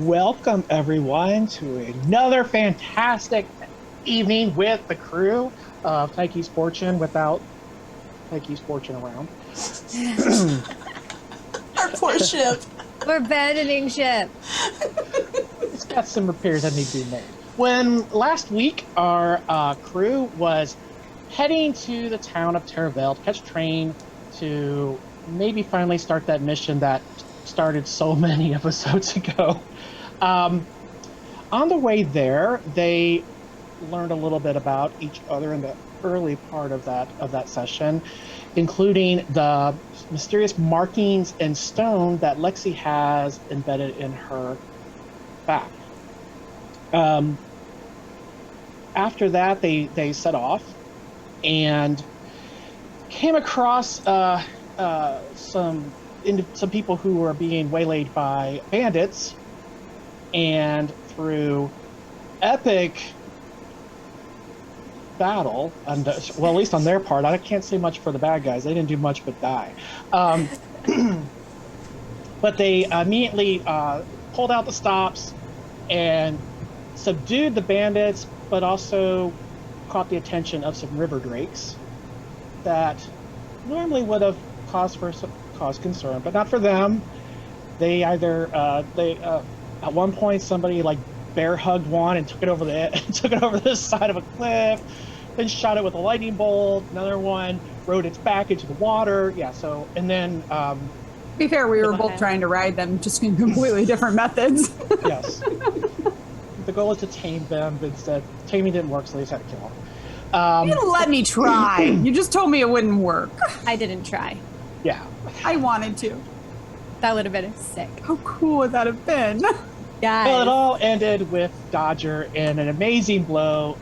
welcome everyone to another fantastic evening with the crew of Tyke's Fortune without Tyke's Fortune around. Our poor ship. We're abandoning ship. It's got some repairs that need to be made. When last week our crew was heading to the town of Terravale to catch a train to maybe finally start that mission that started so many episodes ago. On the way there, they learned a little bit about each other in the early part of that session, including the mysterious markings in stone that Lexi has embedded in her back. After that, they set off and came across some people who were being waylaid by bandits, and through epic battle, well, at least on their part, I can't say much for the bad guys. They didn't do much but die. But they immediately pulled out the stops and subdued the bandits, but also caught the attention of some river drakes that normally would have caused concern, but not for them. They either at one point somebody like bear hugged one and took it over the side of a cliff, then shot it with a lightning bolt. Another one rode its back into the water. Yeah. So and then. To be fair, we were both trying to ride them, just in completely different methods. Yes. The goal is to tame them, but instead taming didn't work, so they just had to kill them. You didn't let me try. You just told me it wouldn't work. I didn't try. Yeah. I wanted to. That would have been sick. How cool would that have been? Guys. Well, it all ended with Dodger in an amazing blow,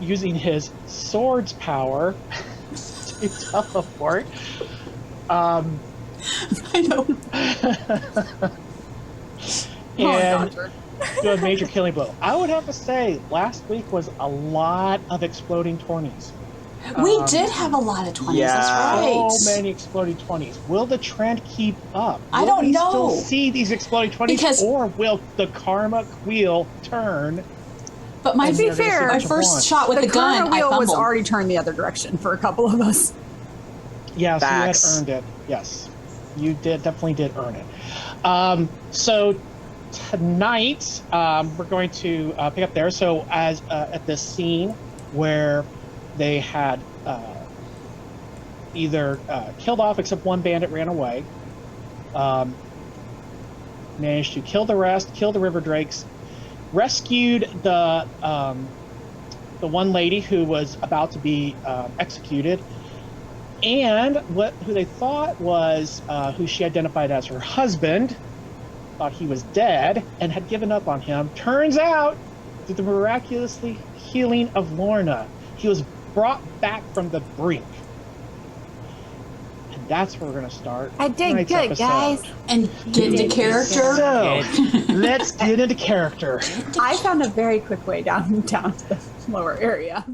using his sword's power to teleport. I know. And do a major killing blow. I would have to say, last week was a lot of exploding 20s. We did have a lot of 20s, yeah. that's right. So many exploding 20s. Will the trend keep up? I don't we know. Still see these exploding 20s, or will the karma wheel turn? But to be fair, my first shot with the gun, karma wheel I fumbled. was already turned the other direction for a couple of us. Yes, Facts. you had earned it. Yes, you definitely did earn it. So tonight we're going to pick up there. So as at this scene where they had either killed off, except one bandit ran away, managed to kill the rest, kill the river drakes, rescued the one lady who was about to be executed, and who they thought was who she identified as her husband, thought he was dead and had given up on him. Turns out, through the miraculously healing of Lorna, he was brought back from the brink. And that's where we're going to start. I did good, episode. guys. And get into character. So, let's get into character. I found a very quick way down to the lower area.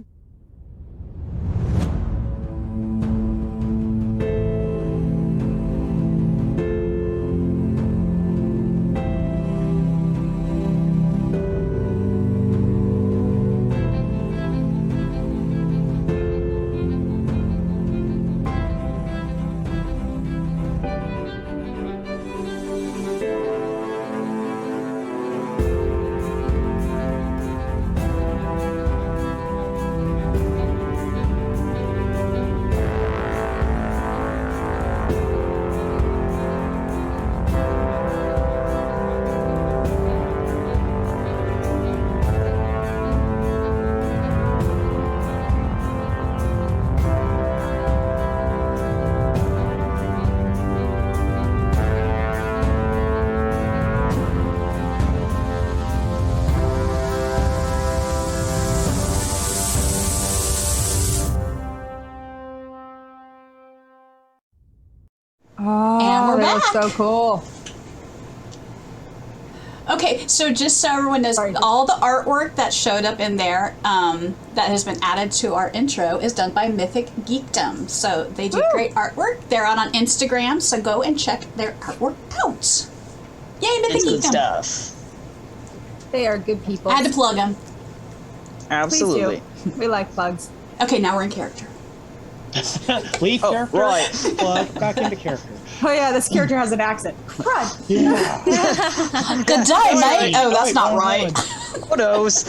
So cool. Okay, so just so everyone knows, all the artwork that showed up in there that has been added to our intro is done by Mythic Geekdom. So they do great artwork. They're out on Instagram, so go and check their artwork out. Yay, Mythic It's good Geekdom. stuff. They are good people. I had to plug them. Absolutely. Please do. We like plugs. Okay, now we're in character. Leave character. Right. Plug back into character. Oh yeah, this character has an accent. Crud. Yeah. Good day, mate. Oh, that's not right. Who knows?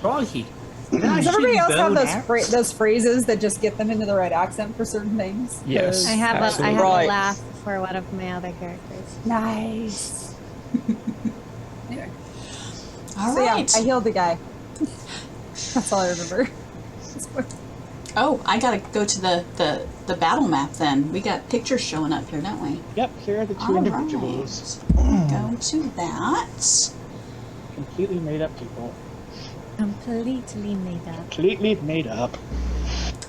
Crikey. Does everybody else have those phrases that just get them into the right accent for certain things? Yes. I have absolutely. a Right. laugh for one of my other characters. Nice. Anyway, All so right. yeah, I healed the guy. That's all I remember. Oh, I gotta go to the battle map then. We got pictures showing up here, don't we? Yep, here are the two All individuals. right. Go to that. Completely made up people. Completely made up. Completely made up.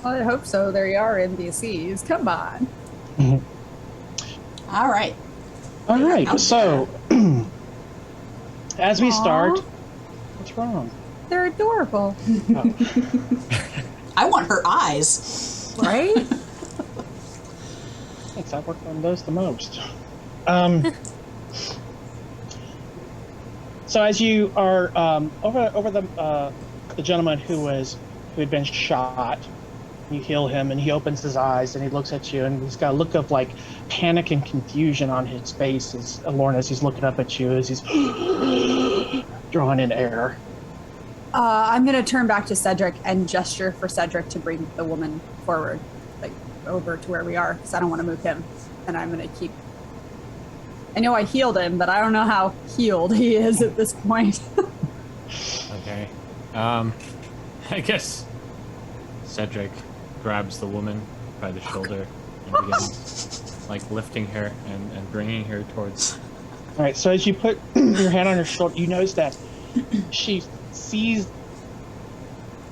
Well, I hope so. There you are, NPCs. Come on. All right. All right, Out so as we Aw. start, what's wrong? They're adorable. Oh. I want her eyes. Right? Thanks, I worked on those the most. So as you are over the gentleman who had been shot, you heal him, and he opens his eyes and he looks at you, and he's got a look of like panic and confusion on his face as Lorna, as he's looking up at you, as he's drawing in air. I'm gonna turn back to Cedric and gesture for Cedric to bring the woman forward, like over to where we are, because I don't want to move him. And I'm gonna keep. I know I healed him, but I don't know how healed he is at this point. Okay. I guess Cedric grabs the woman by the shoulder and begins like lifting her and bringing her towards. All right, so as you put your hand on her shoulder, you notice that she sees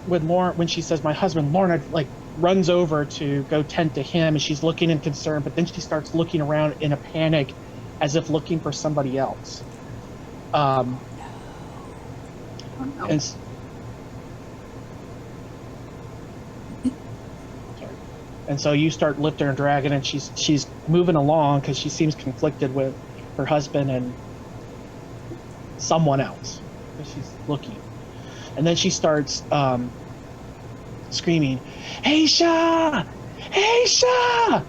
when she says, "My husband," Lorna like runs over to go tend to him, and she's looking in concern, but then she starts looking around in a panic as if looking for somebody else. And and so you start lifting and dragging, and she's moving along because she seems conflicted with her husband and someone else. She's looking, and then she starts screaming, "Aisha! Aisha!"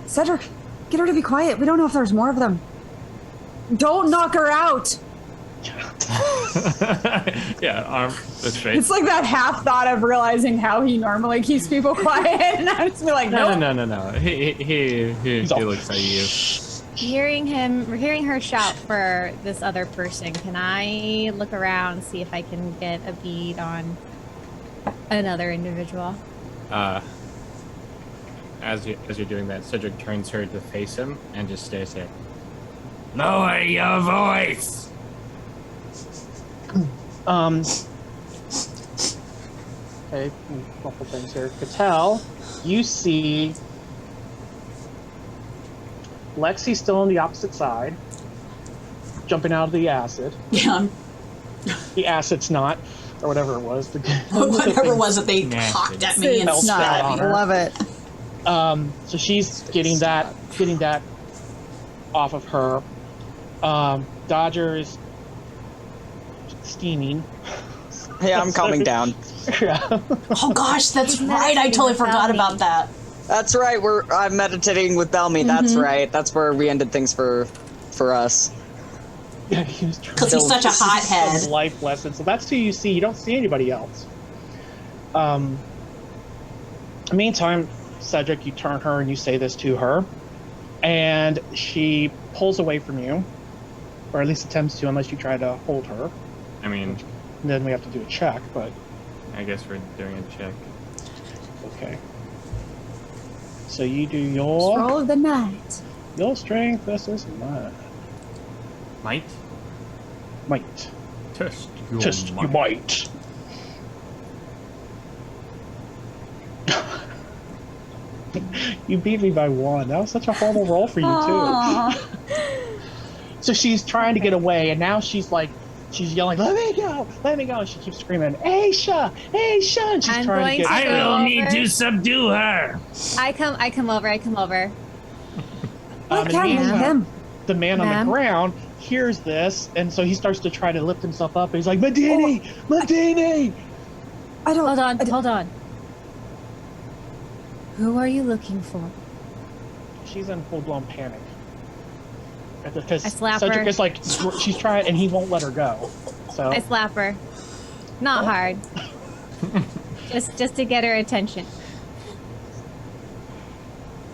Cedric, get her to be quiet. We don't know if there's more of them. Don't knock her out. Yeah, arm straight. It's like that half thought of realizing how he normally keeps people quiet, and I just be like, No. no. He looks at you. Hearing her shout for this other person, can I look around, see if I can get a bead on another individual? As you're doing that, Cedric turns her to face him and just stares there. Lower your voice. Okay, a couple things here. Cattell, you see Lexi still on the opposite side, jumping out of the acid. Yeah. The acid's not, or whatever it was. Whatever it was that they Nasty. cocked at me and It's spat not. at me. Her. Love it. So she's getting that off of her. Dodger is steaming. Yeah, I'm calming down. Yeah. Oh gosh, that's right. I totally forgot about that. That's right. I'm meditating with Belmy. That's right. That's where we ended things for us. Yeah, he was trying Because he's such a some hothead. life lesson. So that's who you see. You don't see anybody else. Meantime, Cedric, you turn her and you say this to her, and she pulls away from you, or at least attempts to, unless you try to hold her. I mean, And then we have to do a check, but I guess we're doing a check. okay. So you do your Roll of the night. strength versus Might? might. Test Just you might. You beat me by 1. That was such a horrible roll for you too. So she's trying to get away, and now she's yelling, "Let me go! Let me go!" And she keeps screaming, "Aisha! Aisha!" And she's I'm trying to going get. to- I will need to subdue her. I come over. I and can't leave meanwhile, him. the man on Ma'am? the ground hears this, and so he starts to try to lift himself up. And he's like, Madini! Madini! I don't. Hold on, hold on. Who are you looking for? She's in full-blown panic. Because I slap Cedric her. is like, she's trying, and he won't let her go. So I slap her. Not hard. just to get her attention.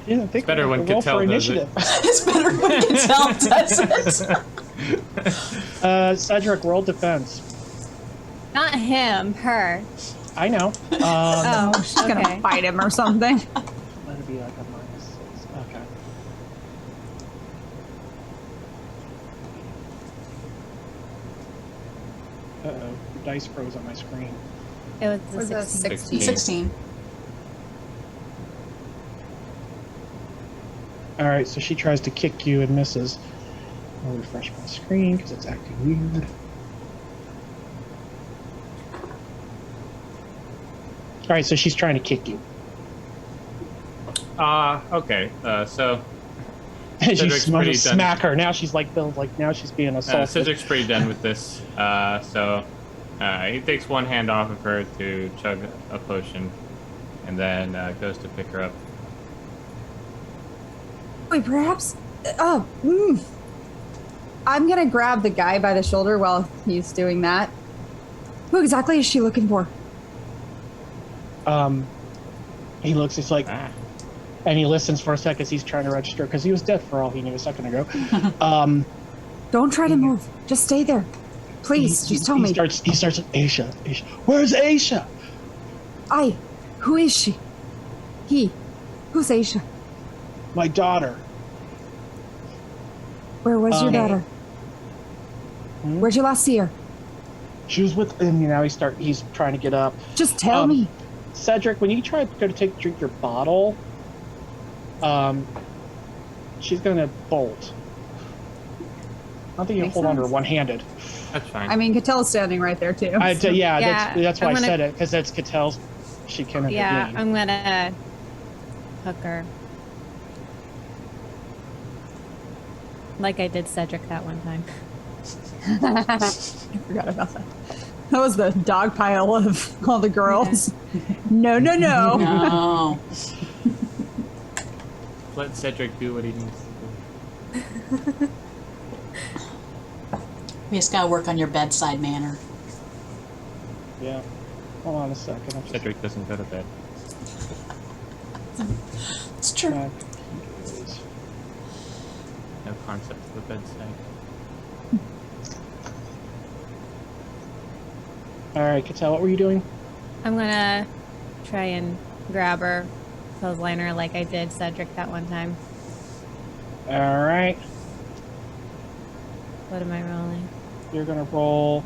She doesn't think better about when the roll Cattell for does it. initiative. It's better when Cattell does it. Cedric, roll defense. Not him, her. I know. Oh, She's gonna okay. fight him or something. Let it be like a -6. Okay. Uh-oh. Your dice froze on my screen. It was Was a a 16. 16. Alright, so she tries to kick you and misses. I'll refresh my screen because it's acting weird. Alright, so she's trying to kick you. Okay. So And you Cedric's pretty done. smack her. Now she's like, now she's being assaulted. Cedric's pretty done with this. So he takes one hand off of her to chug a potion, and then goes to pick her up. Wait, perhaps. I'm gonna grab the guy by the shoulder while he's doing that. Who exactly is she looking for? He looks, he's like, and he listens for a second as he's trying to register because he was dead for all he knew a second ago. Don't try to move. Just stay there. Please, just tell me. He starts with Aisha. Aisha. Where's Aisha? Who is she? Who's Aisha? My daughter. Where was your daughter? Where'd you last see her? She was with, and now he's trying to get up. Just tell me. Cedric, when you try to go to drink your bottle, she's gonna bolt. I don't think you can Makes hold on to her sense. one-handed. That's fine. I mean, Catel's standing right there too. Yeah, that's why I'm I gonna- said it, because that's Catel's. She can intervene. Yeah, I'm gonna hook her. Like I did Cedric that one time. I forgot about that. That was the dog pile of all the girls. No. No. Let Cedric do what he needs to do. We just gotta work on your bedside manner. Yeah. Hold on a second. I'm just Cedric doesn't go to bed. It's true. back. No concept of a bedside. All right, Cattell, what were you doing? I'm gonna try and grab her, clothesline her like I did Cedric that one time. All right. What am I rolling? You're gonna roll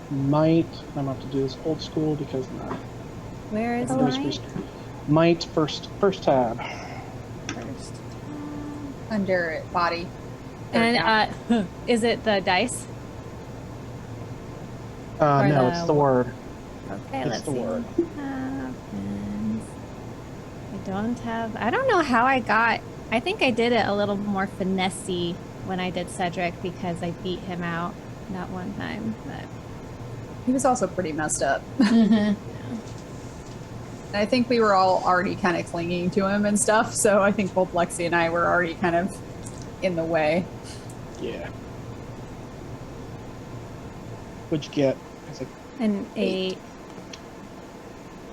might. I'm about to do this old school because my Where is Windows mine? might first tab. First. Under body. And is it the dice? Or No, the- it's the word. Okay, It's let's the see. word. What happens. I don't know how I got. I think I did it a little more finessey when I did Cedric because I beat him out that one time. But He was also pretty messed up. Mm-hmm. And I think we were all already kind of clinging to him and stuff. So I think both Lexi and I were already kind of in the way. Yeah. What'd you get? It's like, an 8.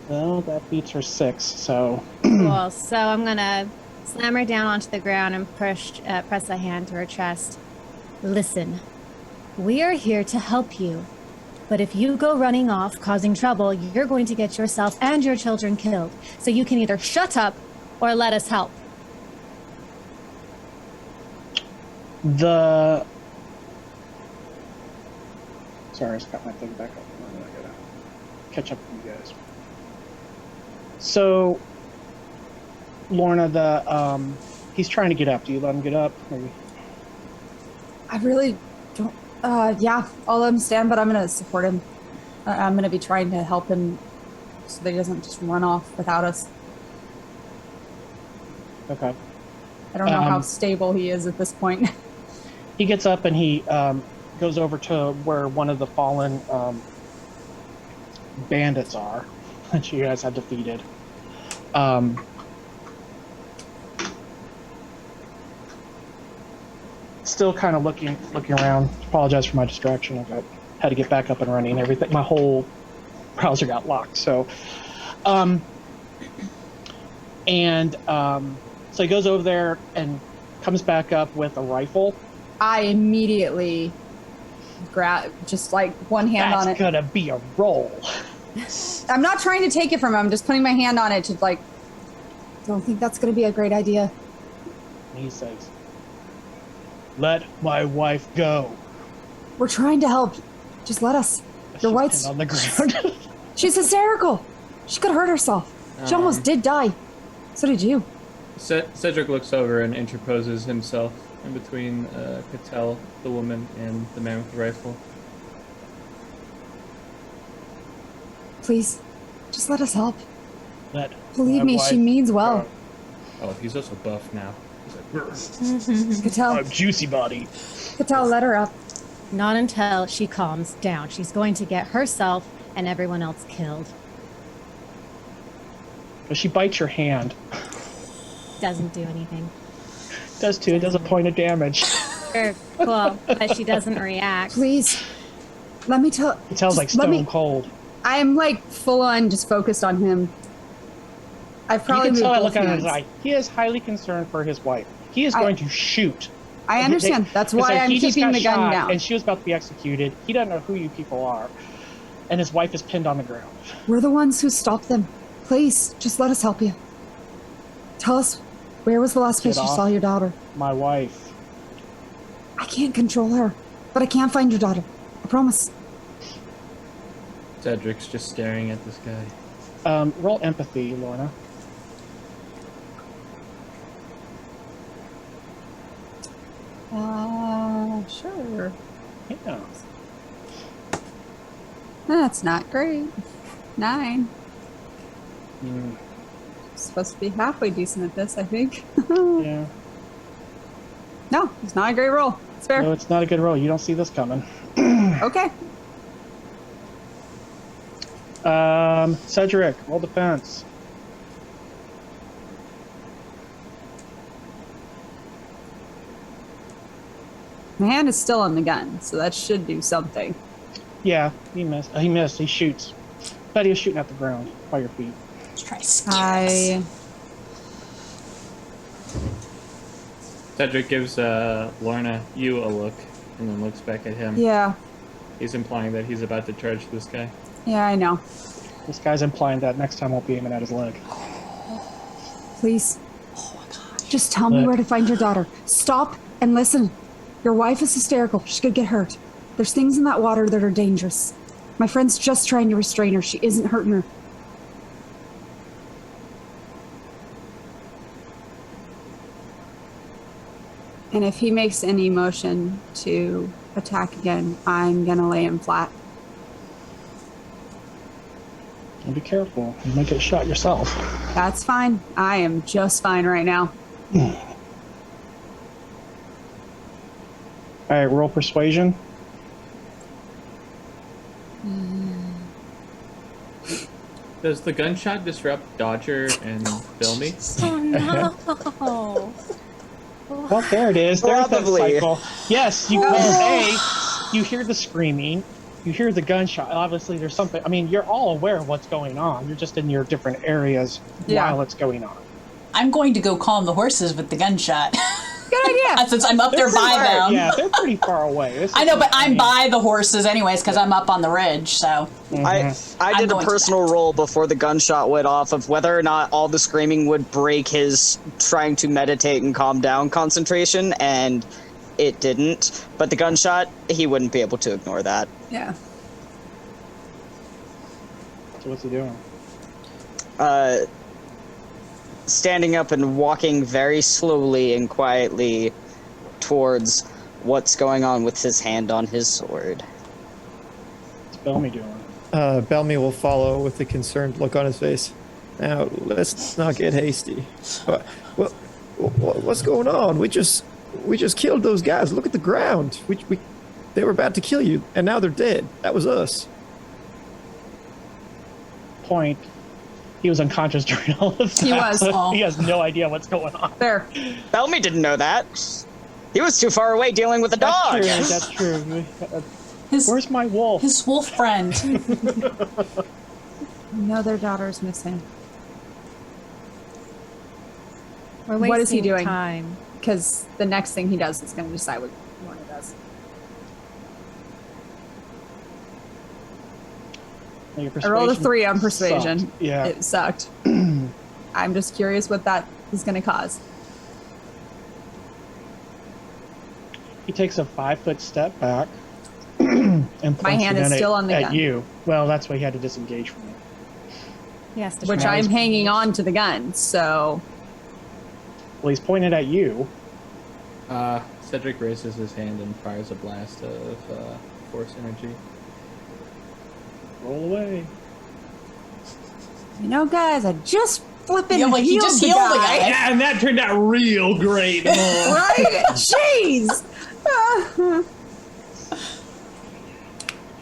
well, that beats her 6. So Cool. So I'm gonna slam her down onto the ground and press a hand to her chest. Listen, we are here to help you. But if you go running off, causing trouble, you're going to get yourself and your children killed. So you can either shut up or let us help. Sorry, I just got my thing back up. I gotta catch up with you guys. So, Lorna, he's trying to get up. Do you let him get up? Maybe. I really don't. Yeah, I'll let him stand, but I'm going to support him. I'm going to be trying to help him so that he doesn't just run off without us. Okay. I don't know how stable he is at this point. He gets up and he goes over to where one of the fallen bandits are, that you guys had defeated. Still kind of looking around. Apologize for my distraction. Had to get back up and running and everything. My whole browser got locked. So, so he goes over there and comes back up with a rifle. I immediately grab, just like one hand on it. That's gonna be a roll. I'm not trying to take it from him. I'm just putting my hand on it to like. Don't think that's gonna be a great idea. And he says, "Let my wife go." We're trying to help. Just let us. Your wife's on the ground. She's hysterical. She could hurt herself. She almost did die. So did you. Cedric looks over and interposes himself in between Cattell, the woman, and the man with the rifle. Please, just let us help. Believe me, she means well. Oh, he's also buff now. He's like, Cattell. I'm juicy body. Cattell, let her up. Not until she calms down. She's going to get herself and everyone else killed. But she bites your hand. Doesn't do anything. Does too. It does a point of damage. Sure, cool, but she doesn't react. Please, let me tell. It tells like stone cold. I'm like full on just focused on him. I've probably you can tell I moved look both at his hands. eye. He is highly concerned for his wife. He is going to shoot. I understand. That's why I'm keeping the gun down. And she was about to be executed. He doesn't know who you people are. And his wife is pinned on the ground. We're the ones who stopped them. Please, just let us help you. Tell us, where was the last place you saw your daughter? My wife. I can't control her, but I can find your daughter. I promise. Cedric's just staring at this guy. Roll empathy, Lorna. Sure. Yeah. That's not great. 9. Mm, Supposed to be halfway decent at this, I think. yeah. No, it's not a great roll. It's fair. No, it's not a good roll. You don't see this coming. Okay. Cedric, roll defense. My hand is still on the gun, so that should do something. Yeah, he missed. He missed. He shoots. But he was shooting at the ground by your feet. Let's try scare us. Cedric gives Lorna you a look and then looks back at him. Yeah. He's implying that he's about to charge this guy. Yeah, I know. This guy's implying that next time won't be aiming at his leg. Please. Oh my gosh. Just tell me where to find your daughter. Stop and listen. Your wife is hysterical. She could get hurt. There's things in that water that are dangerous. My friend's just trying to restrain her. She isn't hurting her. And if he makes any motion to attack again, I'm gonna lay him flat. And be careful. You might get shot yourself. That's fine. I am just fine right now. All right, roll persuasion. Does the gunshot disrupt Dodger and Filmy? Oh no! Well, there it is. There's that Probably. cycle. Yes, you you hear the screaming, you hear the gunshot. Obviously, there's something. I mean, you're all aware of what's going on. You're just in your different areas while it's going on. I'm going to go calm the horses with the gunshot. Good idea. Since I'm up there by them. Yeah, they're pretty far away. I know, but I'm by the horses anyways because I'm up on the ridge, so. I did a going to personal roll before the gunshot went off of whether or not all the screaming would break his trying to meditate and calm down concentration, and it didn't. But the gunshot, he wouldn't be able to ignore that. Yeah. So what's he doing? Standing up and walking very slowly and quietly towards what's going on with his hand on his sword. What's Bellamy doing? Bellamy will follow with a concerned look on his face. Now, let's not get hasty. Well, What's going on? We just killed those guys. Look at the ground. They were about to kill you, and now they're dead. That was us. Point. He was unconscious during all of that. He was. So he has no idea what's going on. There. Bellamy didn't know that. He was too far away dealing with the dog. That's true. His, Where's my wolf? his wolf friend. No, their daughter's missing. We're What is he wasting doing? time. Because the next thing he does is going to decide what Lorna does. I rolled a 3 on persuasion. Sucked. Yeah. It sucked. I'm just curious what that is going to cause. He takes a 5-foot step back and points My hand it is in still on the at gun. you. Well, that's why he had to disengage from it. He has to Which try. I'm hanging on to the gun, so... Well, he's pointed at you. Cedric raises his hand and fires a blast of force energy. Roll away. You know, guys, I just flipping Yeah, like, he healed just the healed the guy. guy. Yeah, and that turned out real great. Right? Jeez!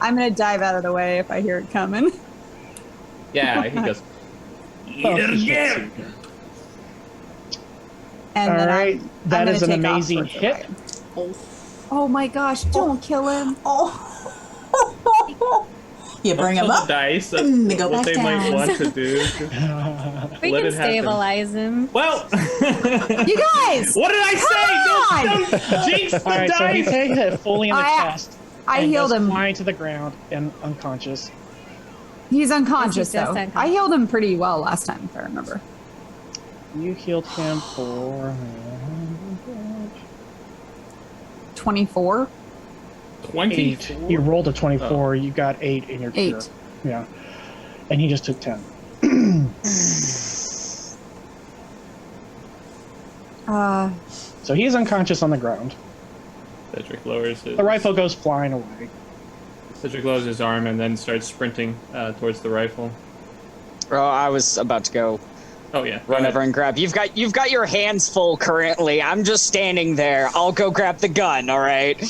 I'm going to dive out of the way if I hear it coming. Yeah, he goes. Eat it again. And All then right, I'm that gonna is an take off amazing towards the hit. wagon. Oh my gosh, don't kill him. You bring him Roll the up. dice. That's and they go what back they might down. want to do. We Let can it happen. stabilize him. Well, You guys! what did I say? Don't jinx the All right, so he dice. takes it fully in the I- chest. I and healed goes him. flying to the ground and unconscious. He's unconscious, Yes, he's just though. unconscious. I healed him pretty well last time, if I remember. You healed him for 24? 8. You rolled a 24. You got 8 in your cure. 8. Yeah, and he just took 10. So he's unconscious on the ground. Cedric lowers his. The rifle goes flying away. Cedric lowers his arm and then starts sprinting towards the rifle. Oh, I was about to go Oh yeah, run over and grab. You've got your hands full currently. I'm just standing there. I'll go grab the gun, all right?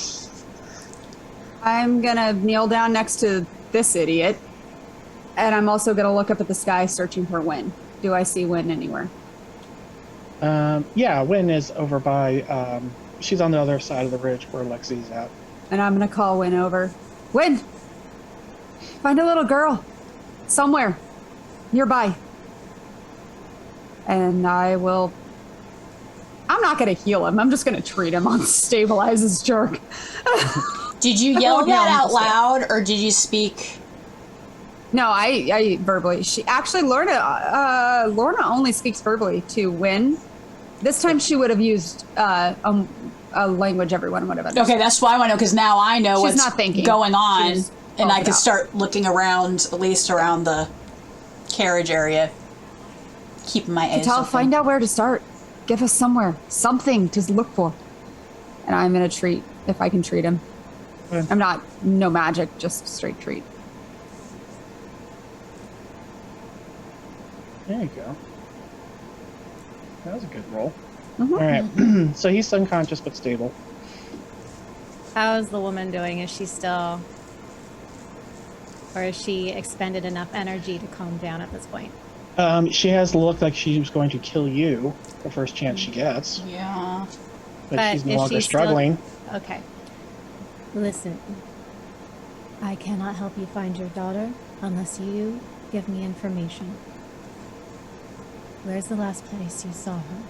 I'm gonna kneel down next to this idiot. And I'm also gonna look up at the sky searching for Wynn. Do I see Wynn anywhere? Yeah, Wynn is over by. She's on the other side of the ridge where Lexi's at. And I'm gonna call Wynn over. Wynn! Find a little girl. Somewhere. Nearby. And I will... I'm not gonna heal him. I'm just gonna treat him on stabilize this jerk. Did you yell Oh, yeah, that out I'm loud, or did you speak? No, I verbally. She actually Lorna only speaks verbally to Wynn. This time she would have used a language everyone would have understood. Okay, that's why I want to know, because now I know She's what's not thinking. going on, She just and calls I it can out. start looking around, at least around the carriage area, keeping my eyes Tell, open. find out where to start. Give us something to look for. And I'm gonna treat, if I can treat him. Okay. I'm not, no magic, just straight treat. There you go. That was a good roll. Mhm. All right, so he's unconscious but stable. How's the woman doing? Is she still... Or has she expended enough energy to calm down at this point? She has looked like she was going to kill you the first chance she gets, Yeah. but she's no is longer she still- struggling. Okay. Listen. I cannot help you find your daughter unless you give me information. Where's the last place you saw her?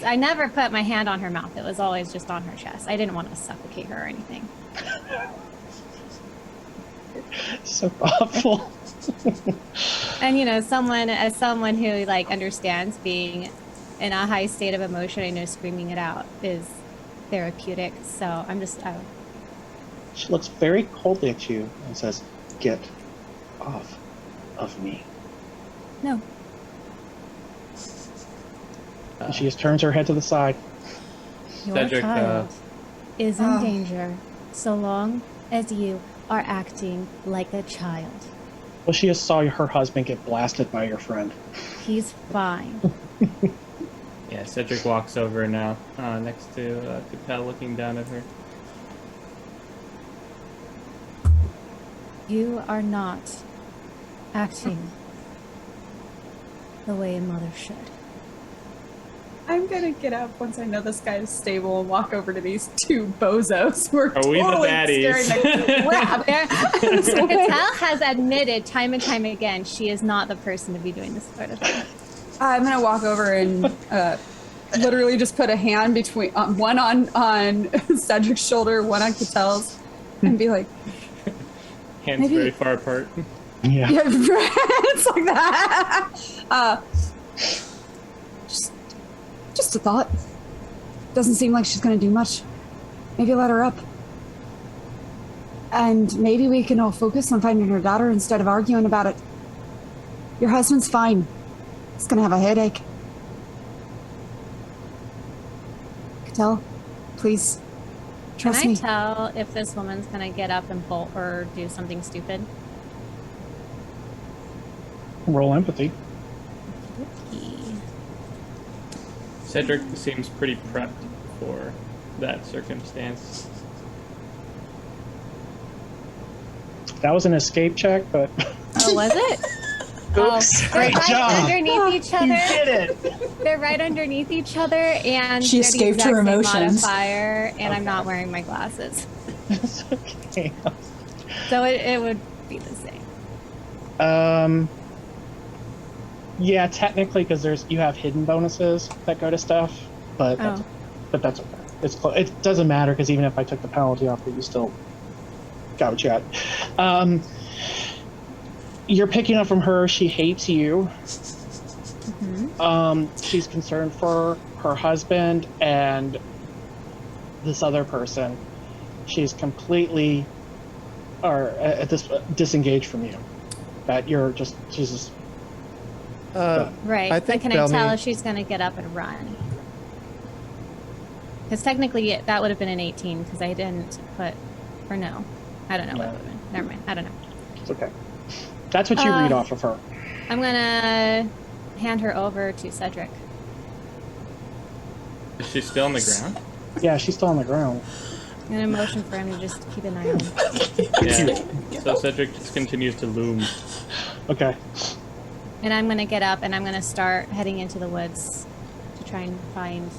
I never put my hand on her mouth. It was always just on her chest. I didn't want to suffocate her or anything. So awful. And you know, as someone who like understands being in a high state of emotion, I know screaming it out is therapeutic. So I'm just, She looks very coldly at you and says, "Get off of me." no. And she just turns her head to the side. Your Cedric, child is in danger so long as you are acting like a child. Well, she just saw her husband get blasted by your friend. He's fine. Yeah, Cedric walks over now, next to Cal, looking down at her. You are not acting the way a mother should. I'm gonna get up once I know this guy is stable and walk over to these two bozos who are Are we the totally baddies? scaring the crap out of me. Patel has admitted time and time again she is not the person to be doing this sort of thing. I'm gonna walk over and literally just put a hand between one on Cedric's shoulder, one on Catel's, and be like, Hands Maybe- very far apart. Yeah. yeah, it's like that. Just a thought. Doesn't seem like she's gonna do much. Maybe let her up. And maybe we can all focus on finding her daughter instead of arguing about it. Your husband's fine. He's gonna have a headache. Catel, please. Trust Can I me. tell if this woman's gonna get up and bolt or do something stupid? Roll empathy. Cedric seems pretty prepped for that circumstance. That was an escape check, but Oh, was it? oops, great They're right job. underneath each You other. did it. They're right underneath each other, and She they're the escaped her exact same emotions. modifier, and I'm not wearing my glasses, It's okay. so it would be the same. Yeah, technically, because you have hidden bonuses that go to stuff, but Oh. that's okay. It's it doesn't matter because even if I took the penalty off, you still got what you got. You're picking up from her. She hates you. She's concerned for her husband and this other person. She's completely disengaged from you. That she's just. Right. I But think can I tell Belmy- if she's going to get up and run? Because technically that would have been an 18 because I didn't put, or no, I don't know what it would have been. Never mind. I don't know. It's okay. That's what you read off of her. I'm going to hand her over to Cedric. Is she still on the ground? Yeah, she's still on the ground. I'm going to motion for him to just keep an eye on her. Yeah. So Cedric just continues to loom. Okay. And I'm going to get up and I'm going to start heading into the woods to try and find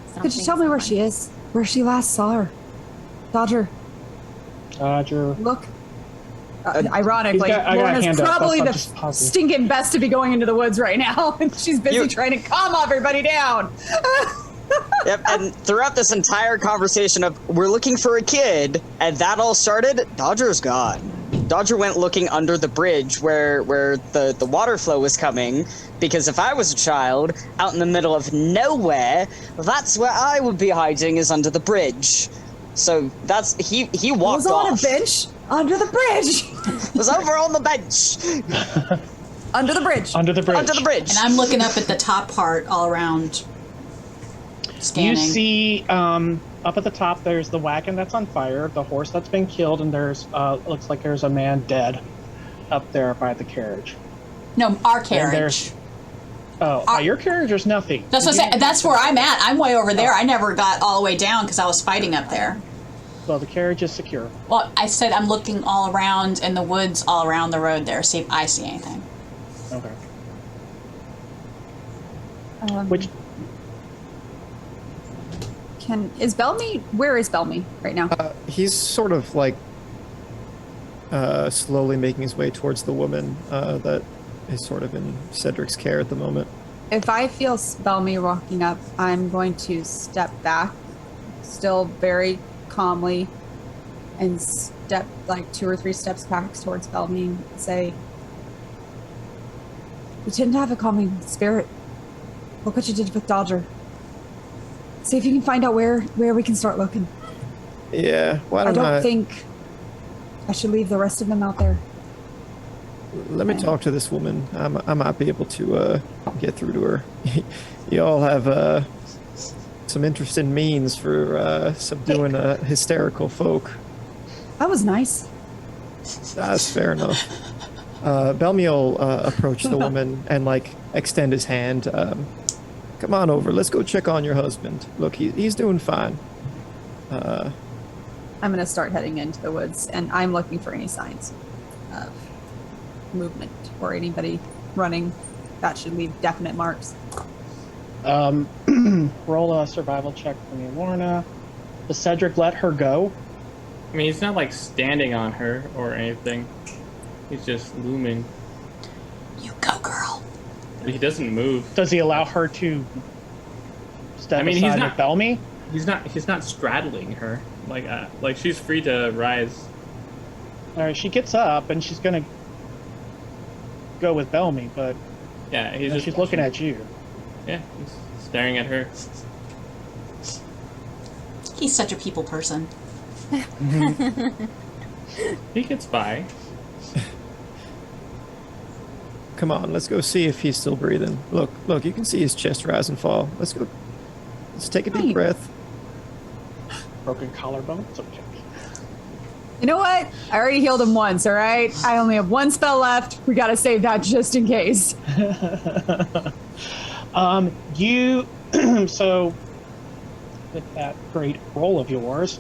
something. Could you tell me where she is? Where she last saw her? Dodger, Dodger. look. Ironically, I got a Lauren is hand up. probably That's the just pausing. stinking best to be going into the woods right now. And she's busy trying to calm everybody down. Yep, and throughout this entire conversation of we're looking for a kid, and that all started, Dodger's gone. Dodger went looking under the bridge where the water flow was coming, because if I was a child out in the middle of nowhere, that's where I would be hiding, is under the bridge. So that's he walked Was on off. a bench under the bridge. Was over on the bench. Under the bridge. Under the bridge. Under the bridge. And I'm looking up at the top part all around, scanning. You see, up at the top, there's the wagon that's on fire, the horse that's been killed, and there's looks like there's a man dead up there by the carriage. No, our And carriage. there's by your carriage, there's nothing. That's what I'm saying. That's where I'm at. I'm way over there. I never got all the way down because I was fighting up there. Well, the carriage is secure. Well, I said I'm looking all around in the woods, all around the road there, see if I see anything. Okay. Which is Belmy? Where is Belmy right now? He's sort of like slowly making his way towards the woman that is sort of in Cedric's care at the moment. If I feel Belmy walking up, I'm going to step back, still very calmly, and step like 2 or 3 steps back towards Belmy and say, "You tend to have a calming spirit. Look what you did with Dodger. See if you can find out where we can start looking. Yeah, why I don't don't think I should leave the rest of them out there." Let me talk to this woman. I might be able to get through to her. You all have some interesting means for subduing hysterical folk. That was nice. That's fair enough. Belmy will approach the woman and like extend his hand. Come on over. Let's go check on your husband. Look, he's doing fine. I'm gonna start heading into the woods, and I'm looking for any signs of movement or anybody running that should leave definite marks. Roll a survival check for me, Lorna. Does Cedric let her go? I mean, he's not like standing on her or anything. He's just looming. You go, girl. He doesn't move. Does he allow her to step He's aside not with Belmy? He's not straddling her. Like she's free to rise. All right, she gets up and she's gonna go with Belmy, but Yeah, he's just she's looking at you. Yeah, he's staring at her. He's such a people person. He gets by. Come on, let's go see if he's still breathing. Look, you can see his chest rise and fall. Let's go. Let's take a deep breath. Broken collarbone. It's okay. You know what? I already healed him once, all right? I only have one spell left. We gotta save that just in case. You so with that great roll of yours,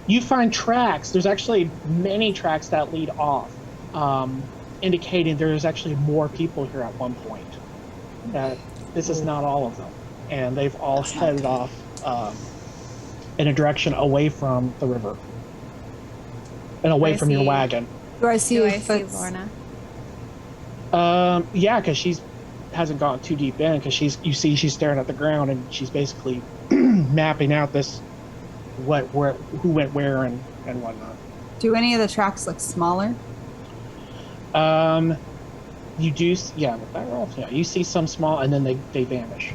you find tracks. There's actually many tracks that lead off, indicating there's actually more people here at one point. That this is not all of them, and they've all headed off in a direction away from the river and away from your wagon. Do I see Do I if see it's... Lorna? Yeah, because she's hasn't gone too deep in, because she's staring at the ground and she's basically mapping out this who went where and whatnot. Do any of the tracks look smaller? You do, yeah, with that roll, yeah, you see some small and then they vanish.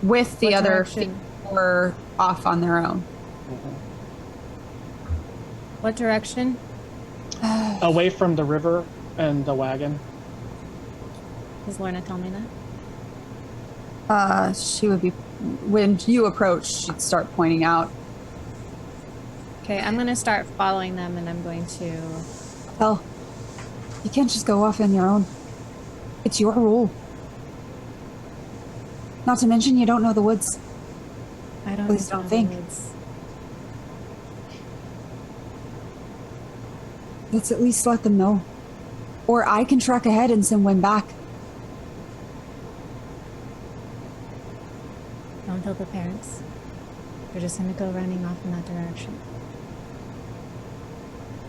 With the What other direction? or off on their own? What direction? Away from the river and the wagon. Does Lorna tell me that? She would be... When you approach, she'd start pointing out. Okay, I'm gonna start following them, and I'm going to. Well, you can't just go off on your own. It's your rule. Not to mention you don't know the woods. I don't. Please know don't the think. woods. Let's at least let them know. Or I can track ahead and send Win back. Don't tell the parents. We're just gonna go running off in that direction,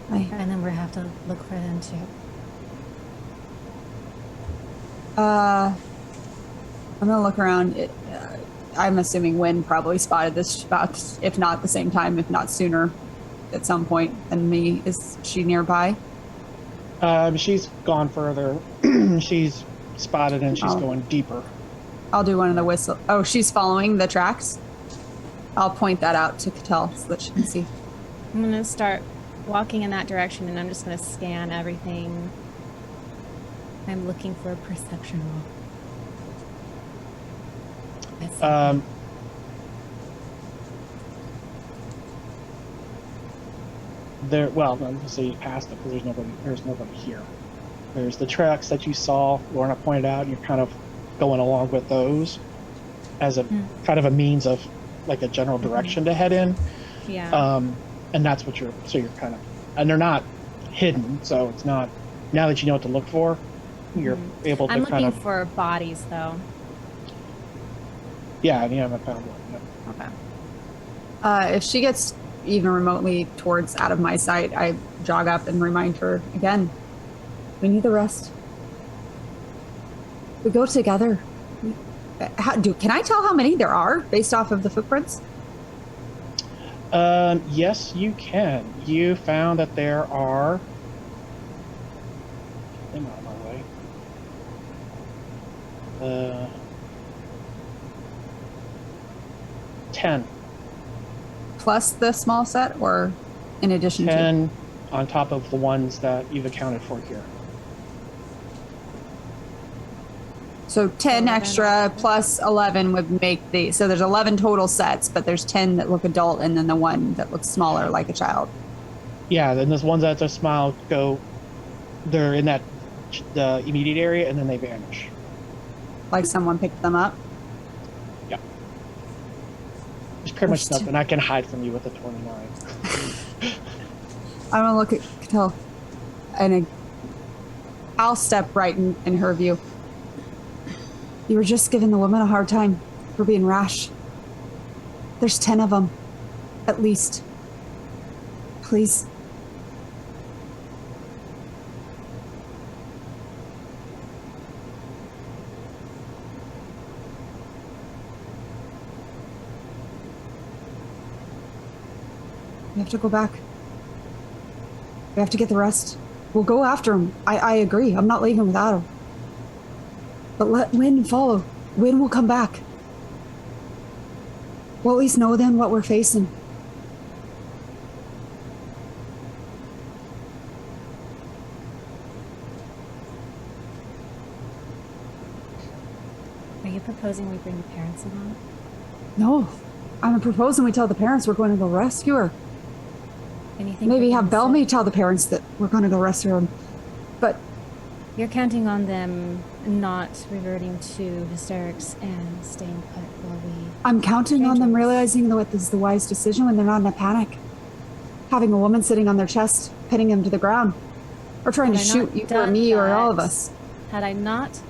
and then we'll have to look for them too. I'm gonna look around. I'm assuming Win probably spotted this about, if not the same time, if not sooner, at some point than me. Is she nearby? She's gone further. She's spotted and she's going deeper. I'll do one of the whistle. Oh, she's following the tracks? I'll point that out to Cattell so that she can see. I'm gonna start walking in that direction, and I'm just gonna scan everything. I'm looking for a perception roll. There. Well, so you passed it because there's nobody here. There's the tracks that you saw. Lorna pointed out. You're kind of going along with those as a kind of a means of like a general direction to head in. Yeah. And that's what you're kind of, and they're not hidden, so it's not, now that you know what to look for, you're able to I'm kind looking of, for bodies, though. yeah, and you haven't found one. Okay. If she gets even remotely towards out of my sight, I jog up and remind her again, we need the rest. We go together. Can I tell how many there are based off of the footprints? Yes, you can. You found that there are, I'm on my way. 10. Plus the small set, or in addition 10 on top of the ones that you've accounted for here. So 10 extra plus 11 would make the... So there's 11 total sets, but there's 10 that look adult and then the one that looks smaller like a child. Yeah, then those ones that just smile go. They're in the immediate area, and then they vanish. Like someone picked them up. Yeah. There's pretty much nothing I can hide from you with a 29. I'm gonna look at Cattell, and I'll step right in her view. You were just giving the woman a hard time for being rash. There's 10 of them, at least. Please. We have to go back. We have to get the rest. We'll go after him. I agree. I'm not leaving without him. But let Wynn follow. Wynn will come back. We'll at least know then what we're facing. Are you proposing we bring the parents along? No. I'm proposing we tell the parents we're going to go rescue her. Anything? Maybe have Bellamy tell the parents that we're going to go rescue her. But You're counting on them not reverting to hysterics and staying put while we... I'm counting on them realizing that this is the wise decision when they're not in a panic. Having a woman sitting on their chest, pinning them to the ground. Or trying to shoot you or me or all of us. Had I not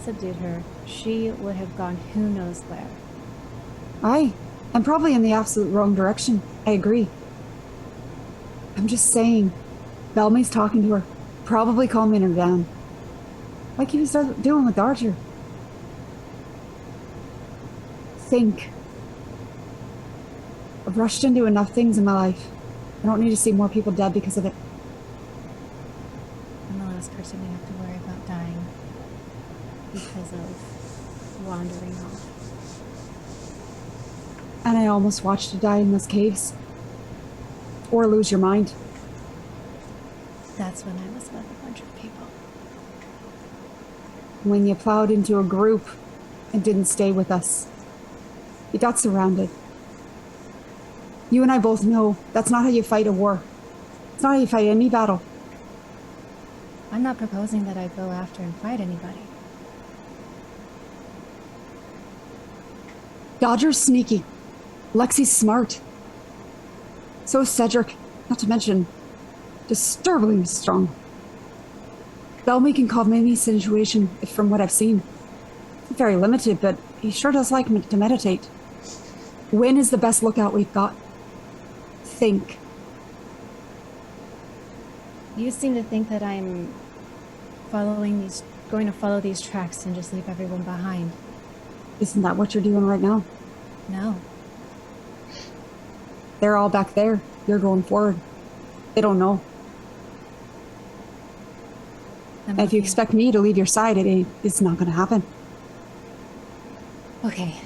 subdued her, she would have gone who knows where. Aye, and probably in the absolute wrong direction. I agree. I'm just saying, Bellamy's talking to her, probably calming her down. Like he was doing with Archer. Think. I've rushed into enough things in my life. I don't need to see more people dead because of it. I'm the last person we have to worry about dying because of wandering off. And I almost watched you die in those caves. Or lose your mind. That's when I was with a bunch of people. When you plowed into a group and didn't stay with us. You got surrounded. You and I both know that's not how you fight a war. It's not how you fight any battle. I'm not proposing that I go after and fight anybody. Dodger's sneaky. Lexi's smart. So is Cedric, not to mention, disturbingly strong. Bellamy can calm any situation, from what I've seen. Very limited, but he sure does like to meditate. Wynn is the best lookout we've got. Think. You seem to think that I'm going to follow these tracks and just leave everyone behind. Isn't that what you're doing right now? No. They're all back there. You're going forward. They don't know. And if you expect me to leave your side, it's not going to happen. Okay.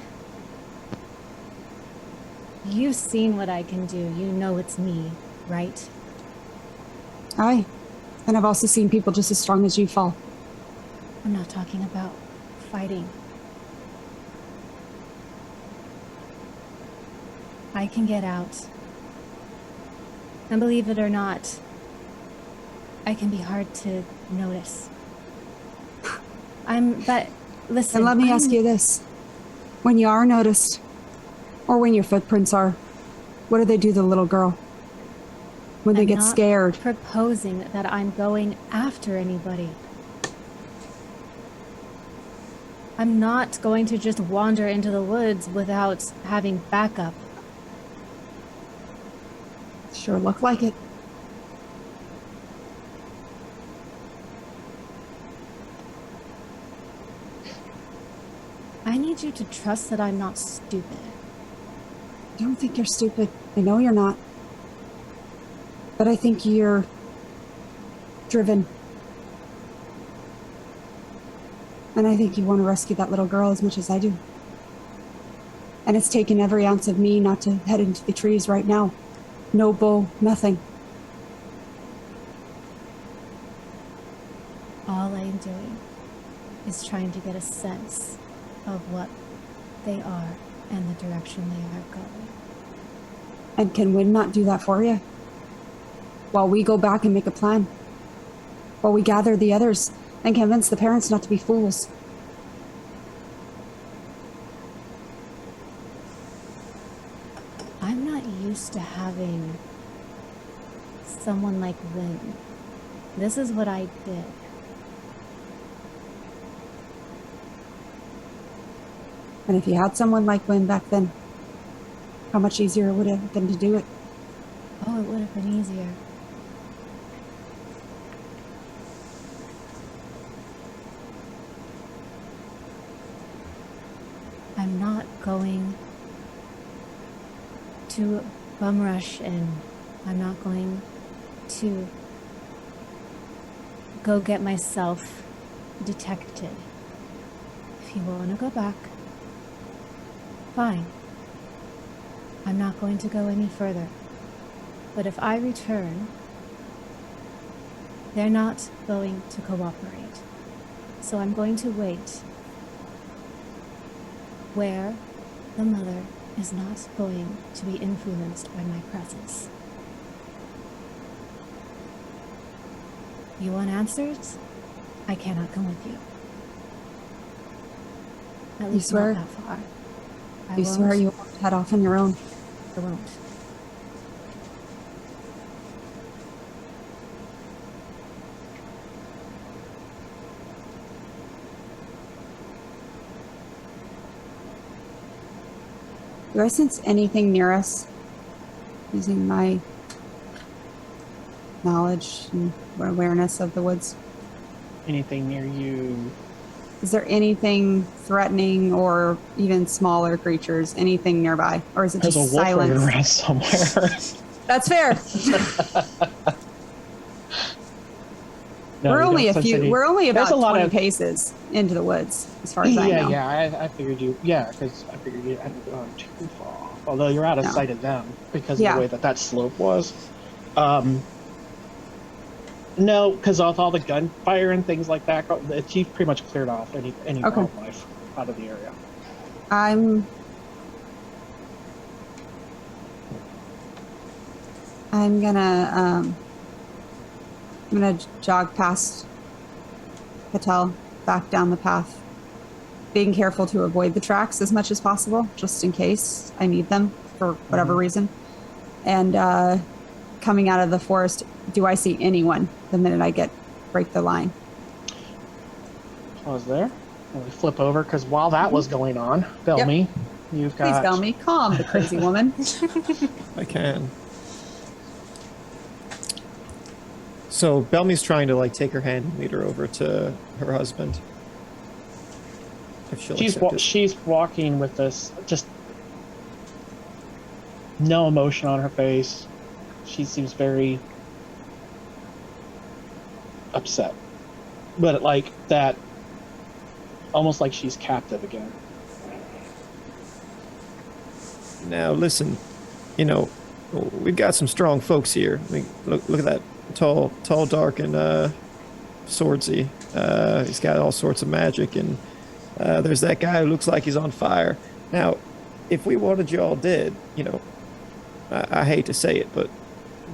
You've seen what I can do. You know it's me, right? Aye. And I've also seen people just as strong as you fall. I'm not talking about fighting. I can get out. And believe it or not, I can be hard to notice. But listen. And let me ask you this. When you are noticed, or when your footprints are, what do they do to the little girl? When they get scared? I'm not proposing that I'm going after anybody. I'm not going to just wander into the woods without having backup. Sure look like it. I need you to trust that I'm not stupid. I don't think you're stupid. I know you're not. But I think you're driven. And I think you want to rescue that little girl as much as I do. And it's taken every ounce of me not to head into the trees right now. No bow, nothing. All I'm doing is trying to get a sense of what they are and the direction they are going. And can Wynn not do that for you? while we go back and make a plan. While we gather the others and convince the parents not to be fools. I'm not used to having someone like Lynn. This is what I did. And if you had someone like Wynn back then, how much easier it would have been to do it. Oh, it would have been easier. I'm not going to bum rush and I'm not going to go get myself detected. If you want to go back, fine. I'm not going to go any further. But if I return, they're not going to cooperate. So I'm going to wait where the mother is not going to be influenced by my presence. You want answers? I cannot come with you. At least swear? not that far. I You swear won't. you won't head off on your own? I won't. Do I sense anything near us? Using my knowledge and awareness of the woods. Anything near you? Is there anything threatening or even smaller creatures? Anything nearby? Or is it There's just a wolf running silence? around somewhere. That's fair. No, we're you only don't a sense few. any- We're only There's about a lot 20 of- paces into the woods, as far as I know. I figured you. Yeah, because I figured you hadn't gone too far. Although you're out of No. sight of them because Yeah. of the way that slope was. No, because with all the gunfire and things like that, the chief pretty much cleared off any Okay. wildlife out of the area. I'm gonna jog past Patel back down the path, being careful to avoid the tracks as much as possible, just in case I need them for whatever reason. And coming out of the forest, do I see anyone the minute I break the line? Pause there. And we flip over because while that was going on, Bellamy, you've got. Please, Bellamy, calm the crazy woman. I can. So Bellamy's trying to like take her hand and lead her over to her husband. If she'll accept it. She's walking with this just no emotion on her face. She seems very upset, but like that, almost like she's captive again. Now listen, we've got some strong folks here. I mean, look at that tall, dark, and swordsy. He's got all sorts of magic, and there's that guy who looks like he's on fire. Now, if we wanted you all dead, I hate to say it, but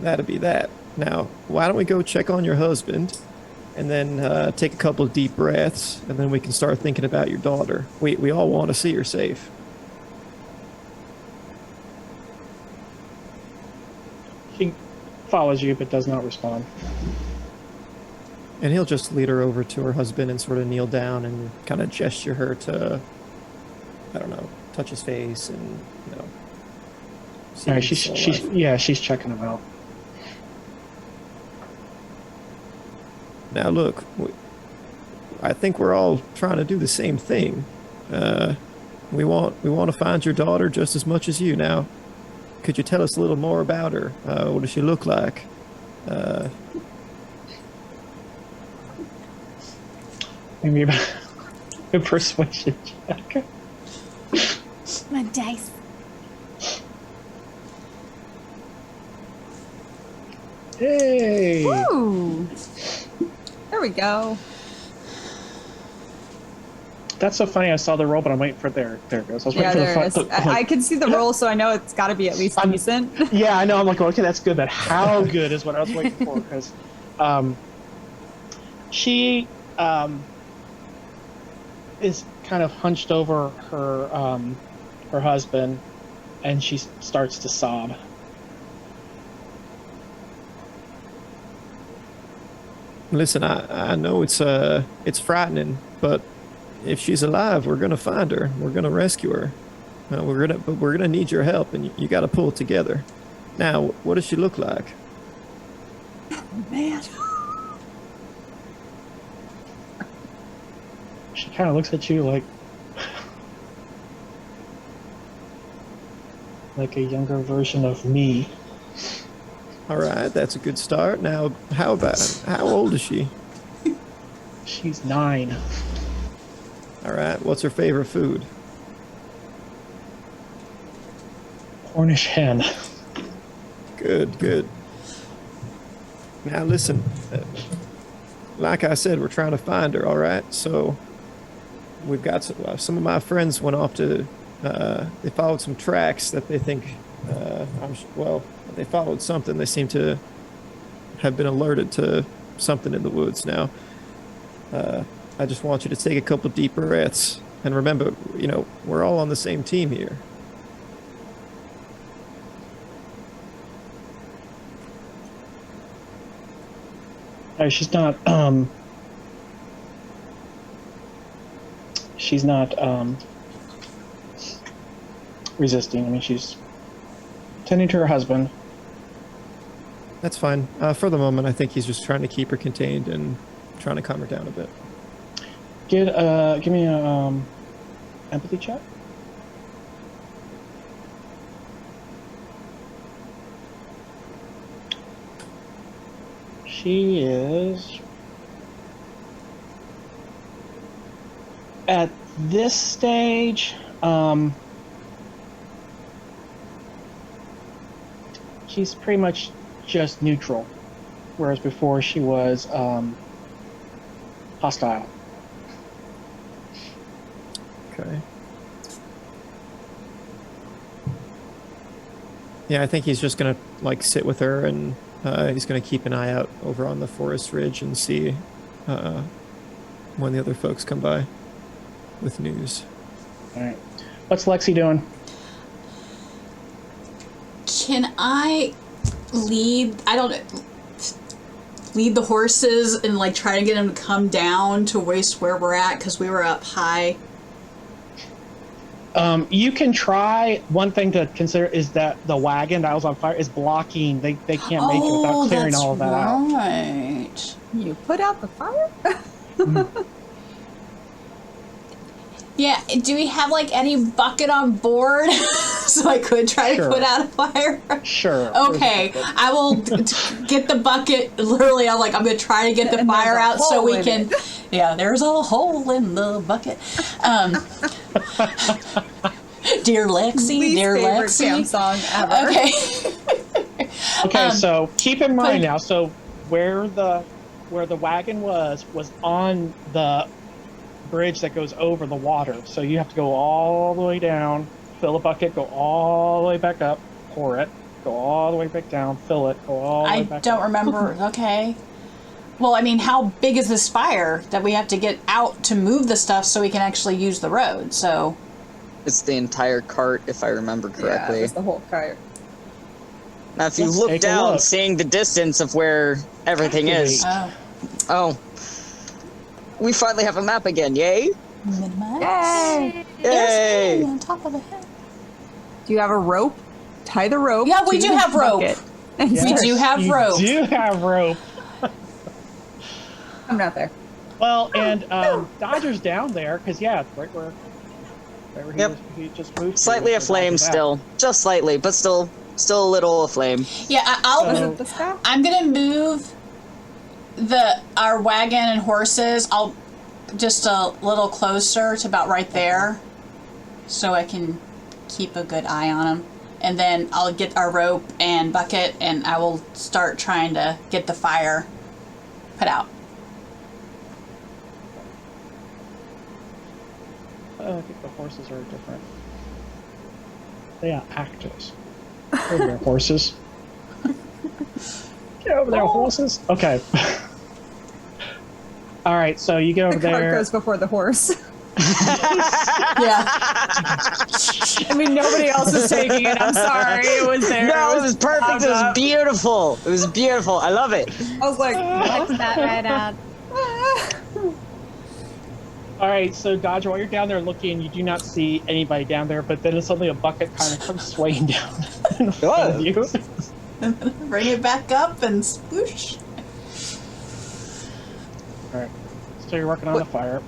that'd be that. Now, why don't we go check on your husband, and then take a couple of deep breaths, and then we can start thinking about your daughter. We all want to see her safe. She follows you but does not respond. And he'll just lead her over to her husband and sort of kneel down and kind of gesture her to, I don't know, touch his face and, see All right, if he's still she's alive. she's checking him out. Now look, I think we're all trying to do the same thing. We want to find your daughter just as much as you. Now, could you tell us a little more about her? What does she look like? Maybe about a persuasion check. My dice. Hey! Ooh. There we go. That's so funny. I saw the roll, but I'm waiting for there. There it goes. I was Yeah, waiting for there the it is. I can see the roll, so I know it's got to be at least decent. Yeah, I know. I'm like, okay, that's good. But how good is what I was waiting for? Because she is kind of hunched over her husband, and she starts to sob. Listen, I know it's frightening, but if she's alive, we're gonna find her. We're gonna rescue her. But we're gonna need your help, and you got to pull it together. Now, what does she look like? Man. She kind of looks at you like a younger version of me. All right, that's a good start. Now, how old is she? She's 9. All right, what's her favorite food? Cornish hen. Good. Now listen, like I said, we're trying to find her, all right? So we've got some of my friends went off to, they followed some tracks that they think, they followed something. They seem to have been alerted to something in the woods now. I just want you to take a couple deep breaths and remember, we're all on the same team here. She's not resisting. I mean, she's tending to her husband. That's fine. For the moment, I think he's just trying to keep her contained and trying to calm her down a bit. Give me a empathy check. She is at this stage. She's pretty much just neutral, whereas before she was hostile. Okay. Yeah, I think he's just gonna sit with her, and he's gonna keep an eye out over on the forest ridge and see when the other folks come by with news. All right. What's Lexi doing? Can I lead the horses and try to get them to come down to where we're at, because we were up high? You can try. One thing to consider is that the wagon that was on fire is blocking. They can't make it without clearing all of that out. Right. You put out the fire? Yeah, do we have any bucket on board so I could try to put out a fire? Sure. Okay, I will get the bucket. Literally, I'm going to try to get the fire out so we can. Yeah, there's a hole in the bucket. Dear Lexi, Least dear favorite Lexi. Camp song ever. Okay. Okay, so keep in mind now. So where the wagon was on the bridge that goes over the water. So you have to go all the way down, fill a bucket, go all the way back up, pour it, go all the way back down, fill it, go all the way back up. I don't remember. Okay. Well, I mean, how big is this fire that we have to get out to move the stuff so we can actually use the road? So It's the entire cart, if I remember correctly. Yeah, it's the whole cart. Now, if you Let's look take a down, look. seeing the distance of where everything is. Oh. We finally have a map again, yay! minimize. Yay! Yay! On top of the head. Do you have a rope? Tie the rope. Yeah, we to do the have rope. bucket and We start- do have rope. You do have rope. I'm not there. Well, and Dodger's down there because right where Yep. he just moved. to, Slightly so aflame Dodger's out. still. Just slightly, but still a little aflame. Yeah, So- Was it this guy? I'm gonna move our wagon and horses. I'll just a little closer to about right there, so I can keep a good eye on them. And then I'll get our rope and bucket, and I will start trying to get the fire put out. I think the horses are different. They are actors. Over there, horses. Get over there, horses. Okay. All right, so you get over The cart there. goes before the horse. Yeah. I mean, nobody else was taking it. I'm sorry. It was there. No, it was perfect. It was beautiful. It was beautiful. I love it. I was like, Flex that right out. All right, so Dodger, while you're down there looking, you do not see anybody down there, but then suddenly a bucket kind of comes swaying down in front of you. Bring it back up and sploosh. All right, so you're working on the fire.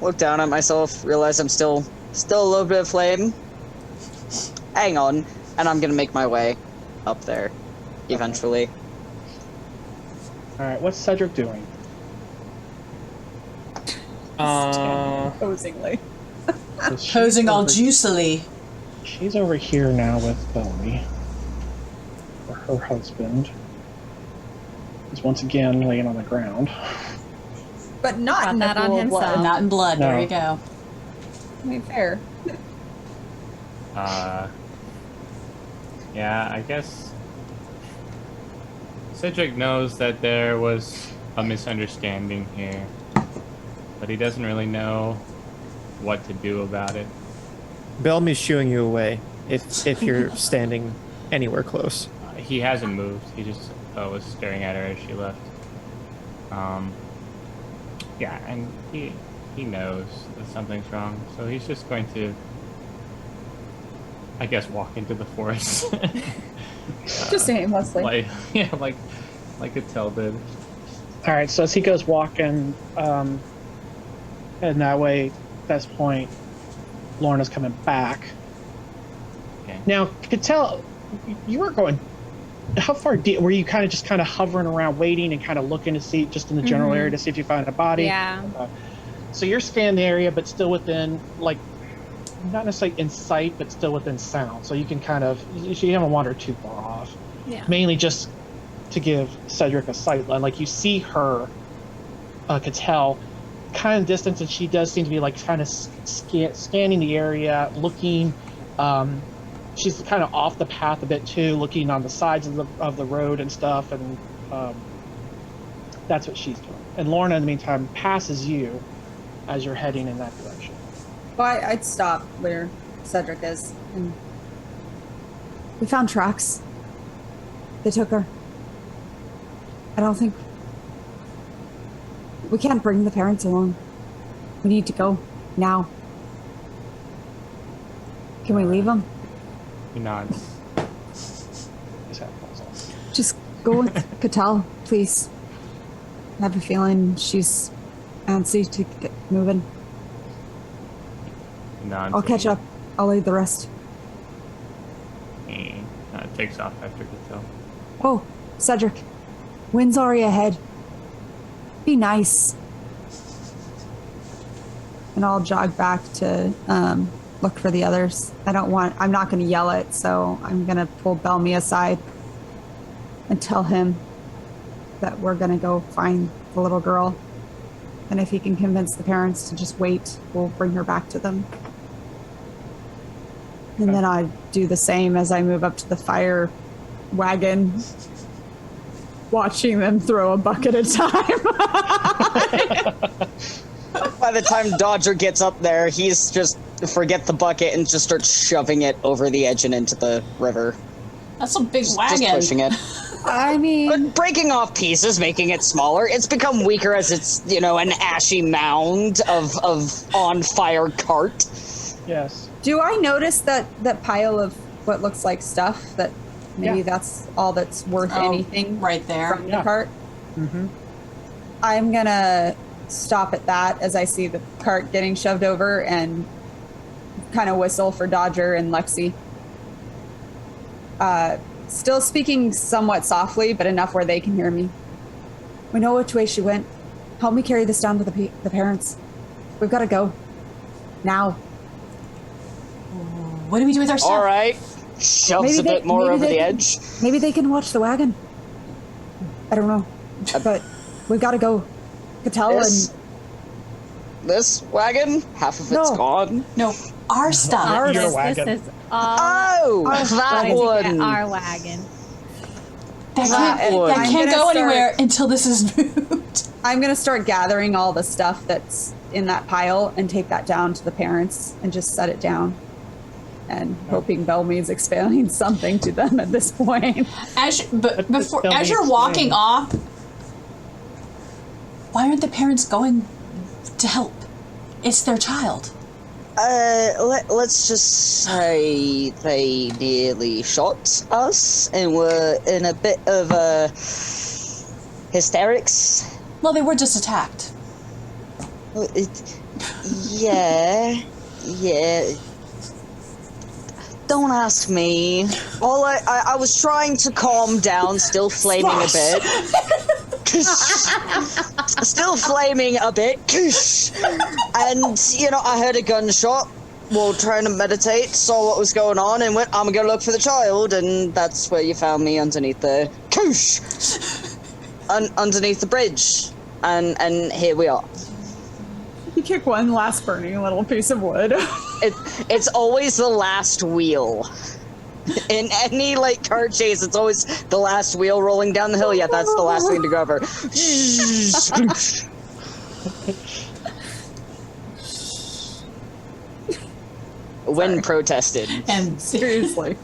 Look down at myself, realize I'm still a little bit of flame. Hang on, and I'm gonna make my way up there, eventually. All right, what's Cedric doing? posingly. So she's Posing all over- juicily. She's over here now with Bellamy, or her husband. He's once again laying on the ground. But not Brought in that the on pool of himself. blood. Not in blood. There No. you go. I mean, fair. Yeah, I guess Cedric knows that there was a misunderstanding here, but he doesn't really know what to do about it. Bellamy's shooing you away if you're standing anywhere close. He hasn't moved. He just was staring at her as she left. Yeah, and he knows that something's wrong, so he's just going to, I guess, walk into the forest. Just aimlessly. like Attell did. All right, so as he goes walking, and that way, at this point, Lorna's coming back. Okay. Now, could tell you were going. How far deep were you? Kind of hovering around, waiting and kind of looking to see, just in the general area, to see if you find a body. Yeah. So you're scanning the area, but still within, like, not necessarily in sight, but still within sound. So you can you haven't wandered too far off. Yeah. Mainly just to give Cedric a sight line. Like, you see her, Cattell, kind of distance, and she does seem to be like kind of scanning the area, looking. She's kind of off the path a bit too, looking on the sides of the road and stuff, and that's what she's doing. And Lorna, in the meantime, passes you as you're heading in that direction. Well, I'd stop where Cedric is. And we found tracks. They took her. I don't think... We can't bring the parents along. We need to go. Now. Can we leave them? He nods. His hat falls off. Just go with Cattell, please. I have a feeling she's antsy to get moving. He nods. I'll catch up. I'll lead the rest. He takes off after Cattell. Oh, Cedric. Wind's already ahead. Be nice. And I'll jog back to look for the others. I'm not going to yell it, so I'm going to pull Bellamy aside and tell him that we're going to go find the little girl. And if he can convince the parents to just wait, we'll bring her back to them. And then I do the same as I move up to the fire wagon, watching them throw a bucket at a time. By the time Dodger gets up there, he's just forget the bucket and just starts shoving it over the edge and into the river. That's a big Just wagon. pushing it. I mean, But breaking off pieces, making it smaller. It's become weaker as it's, an ashy mound of on fire cart. Yes. do I notice that pile of what looks like stuff that maybe Yeah. that's all that's worth Oh, anything right there. from Yeah. the cart? Mm-hmm. I'm gonna stop at that as I see the cart getting shoved over and kind of whistle for Dodger and Lexi. Still speaking somewhat softly, but enough where they can hear me. We know which way she went. Help me carry this down to the parents. We've got to go. Now. What do we do with our stuff? All right. Shoves Maybe a bit more maybe over they the can- edge. Maybe they can watch the wagon. I don't know. But we've got to go. Cattell This- this wagon, half of it's No. gone. No, our stuff. Your This wagon. is all Oh, that going to get one. our wagon. That one. can't I'm go gonna start- anywhere until this is moved. I'm gonna start gathering all the stuff that's in that pile and take that down to the parents and just set it down. And hoping Belme's explaining something to them at this point. As you're walking off, why aren't the parents going to help? It's their child. Let's just say they nearly shot us and were in a bit of hysterics. Well, they were just attacked. Yeah. Don't ask me. All I was trying to calm down, still flaming a bit. Still flaming a bit. And, I heard a gunshot while trying to meditate, saw what was going on, and went, I'm gonna look for the child, and that's where you found me underneath the... underneath the bridge. And here we are. You kick one last burning little piece of wood. It's always the last wheel. In any car chase, it's always the last wheel rolling down the hill. Yeah, that's the last thing to go over. When protested. And Seriously.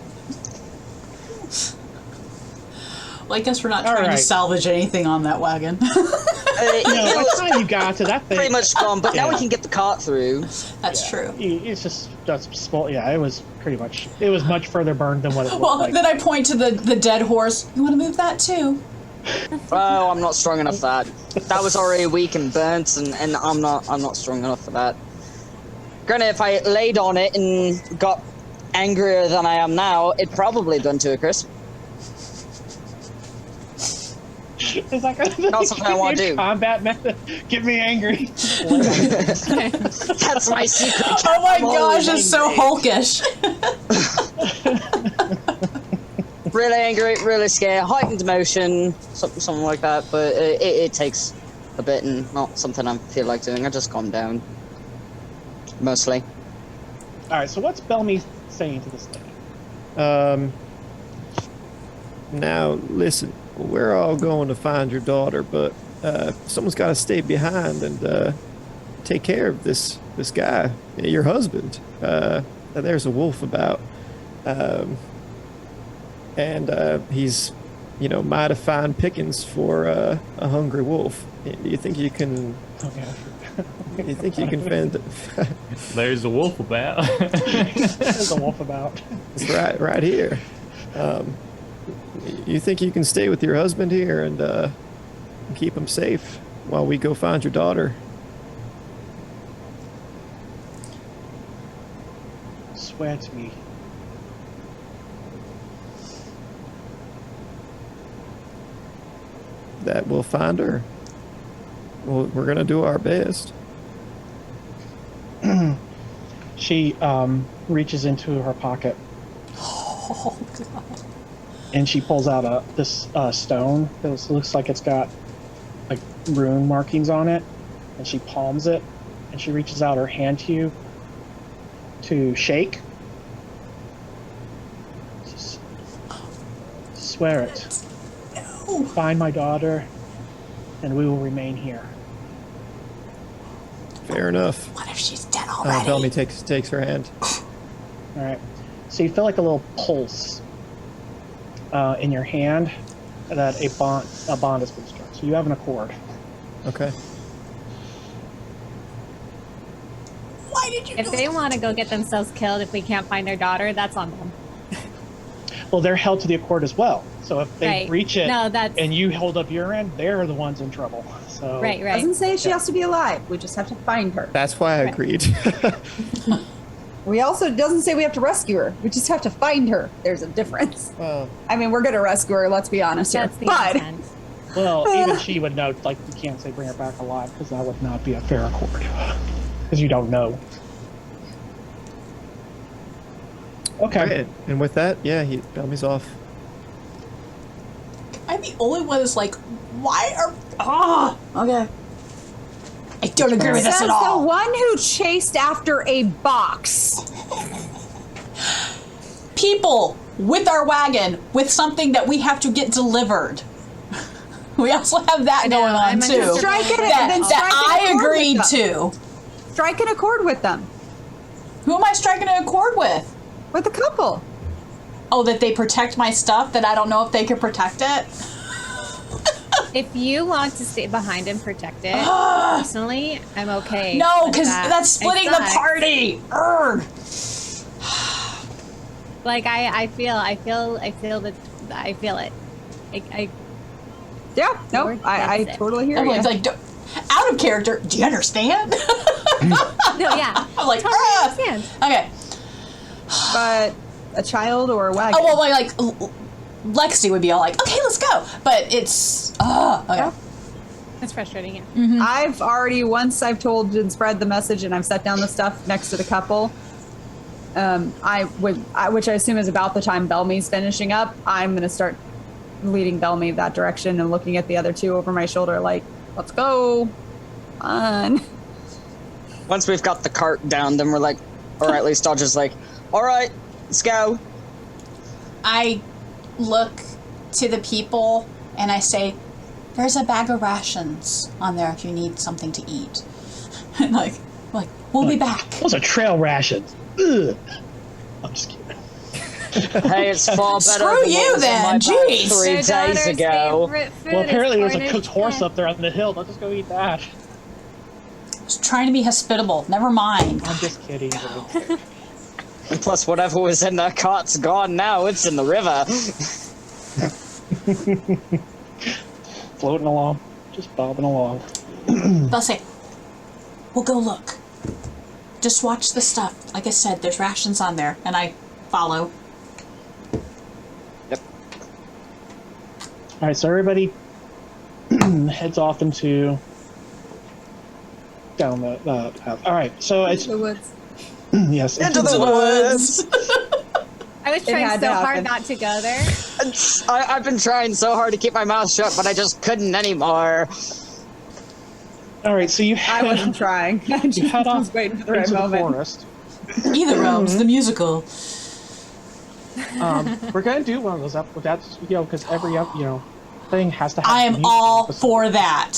well, I guess we're not All trying to right. salvage anything on that wagon. By the time you got to that thing, Pretty much gone, but now we Yeah. can get the cart through. That's true. It's just that's small. Yeah, it was pretty much. It was much further burned than what it looked Well, like. then I point to the dead horse. You want to move that too? Oh, I'm not strong enough for that. That was already weak and burnt, and I'm not strong enough for that. Granted, if I laid on it and got angrier than I am now, it'd probably done to a crisp. It's like Not something I wanna do. Combat method. Get me angry. That's my secret. Oh my I'm always gosh, it's so angry. hulkish. Really angry, really scared, heightened emotion, something like that. But it takes a bit and not something I feel like doing. I just calm down. Mostly. All right. So what's Belmy saying to this thing? Now, listen, we're all going to find your daughter, but someone's got to stay behind and take care of this guy, your husband. There's a wolf about, and he's, mighty fine pickings for a hungry wolf. Do you think you can? Okay. Do you think you can fend? There's a wolf about. There's a wolf about. It's right here. You think you can stay with your husband here and keep him safe while we go find your daughter? Swear to me. That we'll find her. Well, we're gonna do our best. She reaches into her pocket Oh god. and she pulls out this stone. It looks like it's got like rune markings on it, and she palms it, and she reaches out her hand to you to shake. Just swear it. No. Find my daughter, and we will remain here. Fair enough. What if she's dead already? Bellamy takes her hand. All right. So you feel like a little pulse in your hand that a bond has been struck. So you have an accord. Okay. Why did you If do they that? want to go get themselves killed if we can't find their daughter, that's on them. Well, they're held to the accord as well. So if they Right. breach it No, that's and you hold up your end, they're the ones in trouble. So right. Doesn't say she has to be alive. We just have to find her. That's why I Right. agreed. We also doesn't say we have to rescue her. We just have to find her. There's a difference. Well, I mean, we're gonna rescue her. Let's be honest here. That's the But intent. Well, even she would know. Like you can't say bring her back alive because that would not be a fair accord. Because you don't know. Okay. okay. And with that, yeah, Bellamy's off. I'm the only one that's like, why are... Ah! Okay. I don't agree with this Says at all. the one who chased after a box. People with our wagon with something that we have to get delivered. We also have that know, going on I'm too. uncomfortable. Strike it, That, then that strike an I accord agreed with them. to. Strike an accord with them. Who am I striking an accord with? With a couple. Oh, that they protect my stuff, that I don't know if they can protect it? If you want to stay behind and protect it, personally, I'm okay. No, with because that. that's splitting the It sucks. party. Urgh. Like I feel it. Yeah, no, Lord, I that's it. totally hear you. Everyone's like, out of character. Do you understand? No, yeah. I'm like, Totally ah. understand. Okay. But a child or a wagon? Oh, well, like Lexi would be all like, okay, let's go. But it's, okay. Yeah. That's frustrating. Yeah. I've already, once I've told and spread the message and I've set down the stuff next to the couple, which I assume is about the time Belmy's finishing up, I'm going to start leading Belmy that direction and looking at the other two over my shoulder like, let's go. On. Once we've got the cart down, then we're like, or at least I'll just like, all right, let's go. I look to the people and I say, there's a bag of rations on there if you need something to eat. And like, we'll be back. Those are trail rations. Ugh. I'm just kidding. Hey, it's far better Screw than you what was in then, my bag jeez. 3 Their days daughter's ago. favorite food Well, is apparently there's a Cornish cooked horse hen. up there on the hill. Let's just go eat that. I was trying to be hospitable. Never mind. I'm just kidding. And plus, whatever was in that cart's gone now. It's in the river. Floating along. Just bobbing along. They'll say, we'll go look. Just watch the stuff. Like I said, there's rations on there. And I follow. Yep. Alright, so everybody heads off into down the path. Alright, so it's The woods. yes, Into the woods. I was It trying had so to hard happen. not to go there. I've been trying so hard to keep my mouth shut, but I just couldn't anymore. Alright, so you I head, wasn't trying. I you just head off was waiting for the right into the moment. forest. Ætherealms, the musical. We're gonna do one of those up. That's because every thing has to have. I a am musical all episode. for that.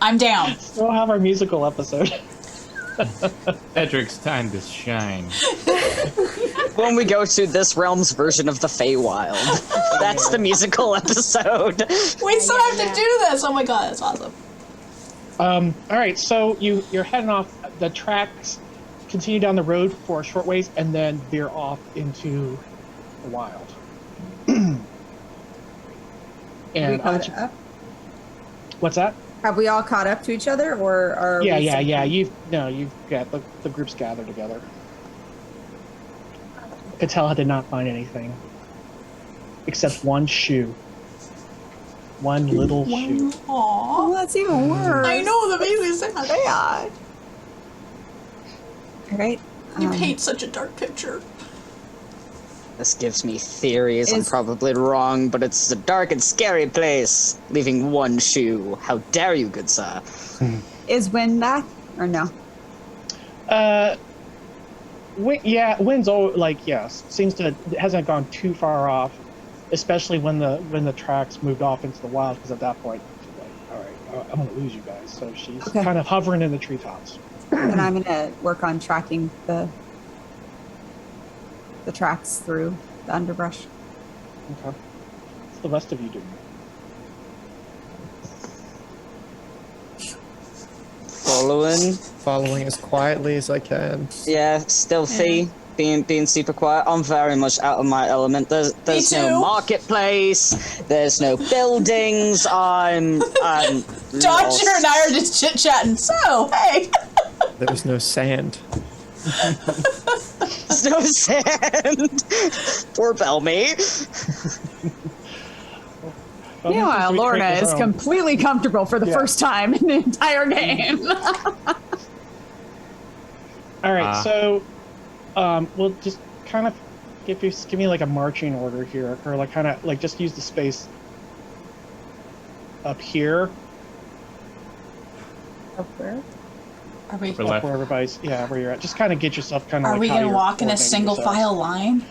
I'm down. So we'll have our musical episode. Edric's time to shine. When we go to this realm's version of the Feywild, that's the musical episode. We still have to do this. Oh my god, that's awesome. All right, so you're heading off. The tracks continue down the road for a short ways, and then veer off into the wild. We And caught up? what's that? Have we all caught up to each other, or are Yeah. we You've got the groups gathered together. Patel did not find anything except one shoe. One little shoe. Aww. Oh, that's even worse. I know, that makes me sad. Bad. All right. You paint such a dark picture. This gives me theories. I'm Is- probably wrong, but it's a dark and scary place, leaving one shoe. How dare you, good sir? Is Win back or no? Wind's seems to hasn't gone too far off, especially when the tracks moved off into the wild. Because at that point, she's like, all right, I'm gonna lose you guys. So she's Okay. kind of hovering in the treetops. And I'm gonna work on tracking the tracks through the underbrush. Okay. What's the rest of you doing? Following as quietly as I can. Yeah, stealthy, being super quiet. I'm very much out of my element. There's too. no marketplace. There's no buildings. I'm Dodger lost. and I are just chit chatting. So, hey. There's no sand. There's no sand. Poor Belmy. Well, Meanwhile, we Lorna create is our own. completely comfortable for the Yeah. first time in the entire game. All right, so we'll just kind of give me like a marching order here, or like kind of like just use the space up here Up where? Are we? We're Up left. where everybody's, yeah, where you're at. Just kind of get yourself kind of. Are like we how gonna you're walk in a coordinating single yourselves. file line?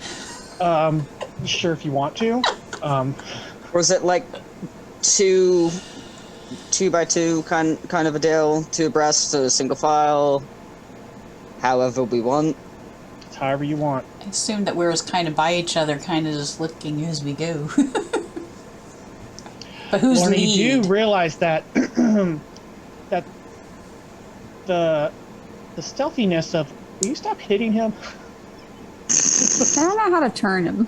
Sure, if you want to. Or is it like two by two kind of a deal, two abreast, so a single file, however we want. It's however you want. I assumed that we were kind of by each other, kind of just looking as we go. But who's Well, lead? you do realize that that the stealthiness of. Will you stop hitting him? I don't know how to turn him.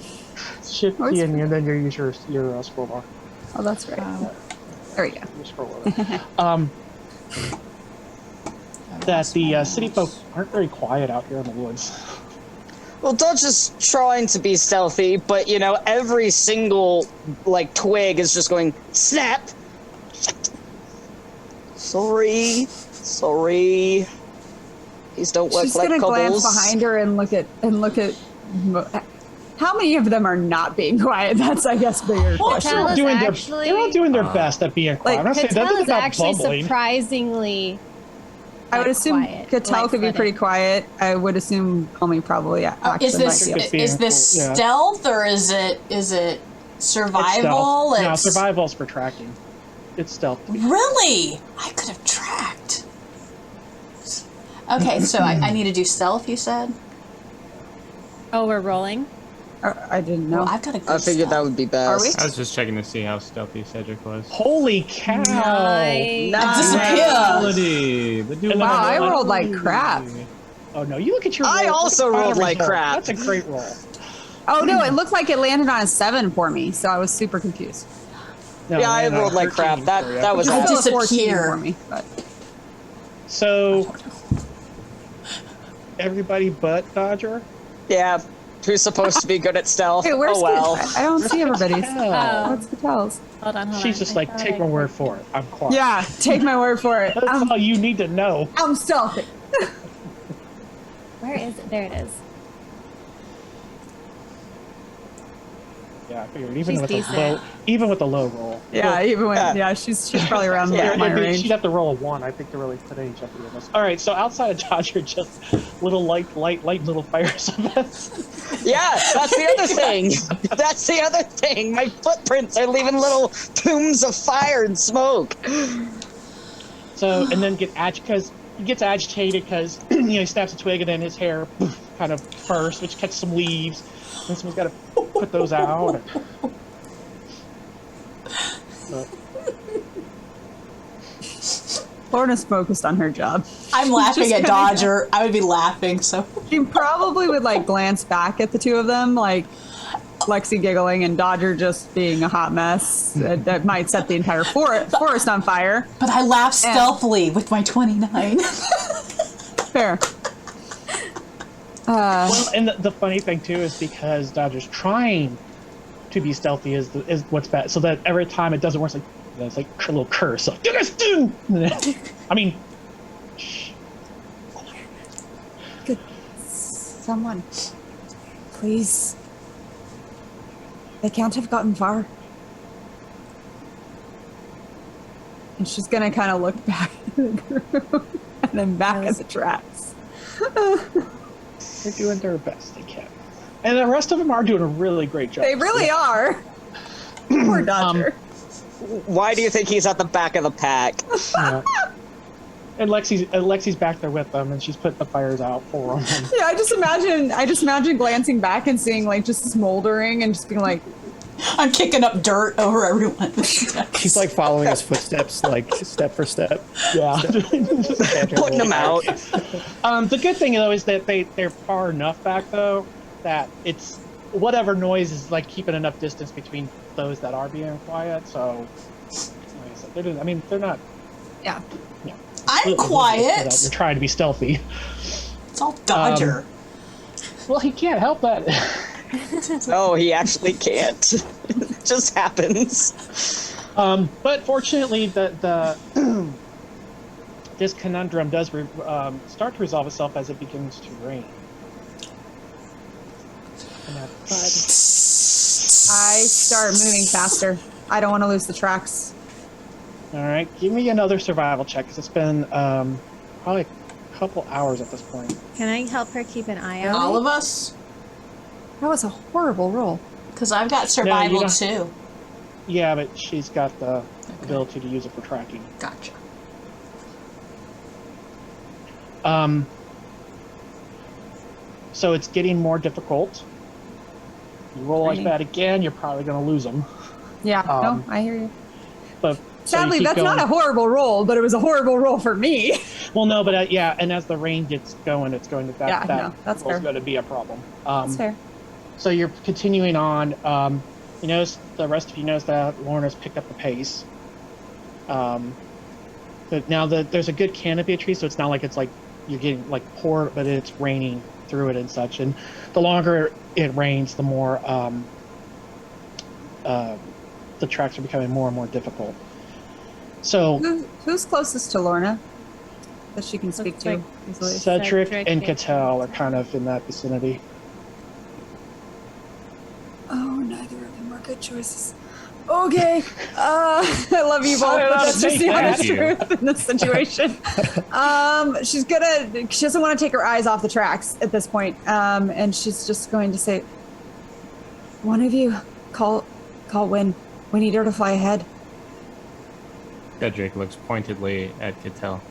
Shift Oh, it's- key and then you use your scroll bar. Oh, that's right. There we go. Your scroll bar. That the city folk aren't very quiet out here in the woods. Well, Dodge is trying to be stealthy, but you know, every single like twig is just going snap. Sorry. These don't work She's like gonna cobbles. glance behind her and look at. How many of them are not being quiet? That's, I guess, bigger question. Tell us They're actually- all doing their best at being quiet. I'm not saying Cattell that's is not actually bubbling. surprisingly. I would assume quiet, Cattell could be light-footed. pretty quiet. I would assume Homie probably actually Is this might be. Could be is cool, yeah. stealth or is it It's survival? stealth. No, survival's for tracking. It's stealth. Really? I could have tracked. Okay, so I need to do stealth. You said. Oh, we're rolling. I didn't know. Well, I've got a good I figured that stealth. would be best. Are we? I was just checking to see how stealthy Cedric was. Holy cow! Nice. Disappear. And Wow, I then- rolled like crap. Oh no, you look at your. I roll. also Look at the rolled final like result. crap. That's a great roll. Oh no, it looked like it landed on a 7 for me, so I was super confused. No, Yeah, I man, rolled like 13 crap. for ya. That was Just awesome. Still a 14 disappear. for me, but So everybody but Dodger. Yeah, who's supposed to be good at stealth? hey, where's Oh well. I don't see everybody's. Hell. What's Cattell's? Hold on. She's just like, take my word for it. I'm quiet. Yeah, take my word for it. That's all you need to know. I'm stealthy. Where is it? There it is. Yeah, I figured She's decent. even with the low roll. Yeah, even when Yeah. she's probably around Yeah, my It'd be- range. she'd have to roll a 1, I think, to really put any jeopardy in this. All right, so outside of Dodger, just little light little fires of us. Yeah, that's the other thing. That's the other thing. My footprints are leaving little plumes of fire and smoke. So, and then because he gets agitated because he snaps a twig and then his hair kind of bursts, which catches some leaves, and someone's got to put those out. But, Lorna's focused on her job. I'm laughing Just at kidding. Dodger. I would be laughing. So She probably would like glance back at the two of them, like Lexi giggling and Dodger just being a hot mess. That might set the entire forest on fire. but I laugh stealthily with my 29. Fair. well, and the funny thing too is because Dodger's trying to be stealthy is what's bad. So that every time it doesn't work, it's like a little curse. Like, you guys do. I mean, Someone, please. They can't have gotten far. And she's gonna kind of look back at the group and then back at the tracks. they're doing their best they can, and the rest of them are doing a really great job. They really are. Poor Dodger. Why do you think he's at the back of the pack? Yeah. And Lexi's back there with them, and she's putting the fires out for them. Yeah, I just imagine glancing back and seeing like just smoldering and just being like, I'm kicking up dirt over everyone. She's like following his footsteps, like step for step. Yeah, Putting them out. The good thing though is that they're far enough back though that it's whatever noise is like keeping enough distance between those that are being quiet. So, like I said, they're not. yeah. I'm quiet. You're trying to be stealthy. It's all Dodger. Well, he can't help that. Oh, he actually can't. It just happens. But fortunately, the this conundrum does start to resolve itself as it begins to rain. And I start moving faster. I don't want to lose the tracks. All right, give me another survival check because it's been probably a couple hours at this point. Can I help her keep an eye out? All of us? That was a horrible roll. Because I've got survival don't- too. Yeah, but she's got the ability to use it for tracking. Gotcha. So it's getting more difficult. You roll like Right. that again, you're probably going to lose them. Yeah, Um, no, I hear you. But so you Sadly, keep that's going. not a horrible roll, but it was a horrible roll for me. Well, no, but yeah, and as the rain gets going, it's going to Yeah, no, that's fair. going to be a problem. That's fair. So you're continuing on. You notice the rest of you notice that Lorna's picked up the pace. But now there's a good canopy of trees, so it's not like it's like you're getting like poured, but it's raining through it and such. And the longer it rains, the more the tracks are becoming more and more difficult. So Who's closest to Lorna that she can speak Looks to like easily? Cedric Cedric and and Cattell are kind of in that vicinity. Oh, neither of them are good choices. Okay. I love you both, I but that's just the take honest that. truth in this situation. She doesn't want to take her eyes off the tracks at this point. And she's just going to say, one of you call Wynn. We need her to fly ahead. Cedric looks pointedly at Cattell.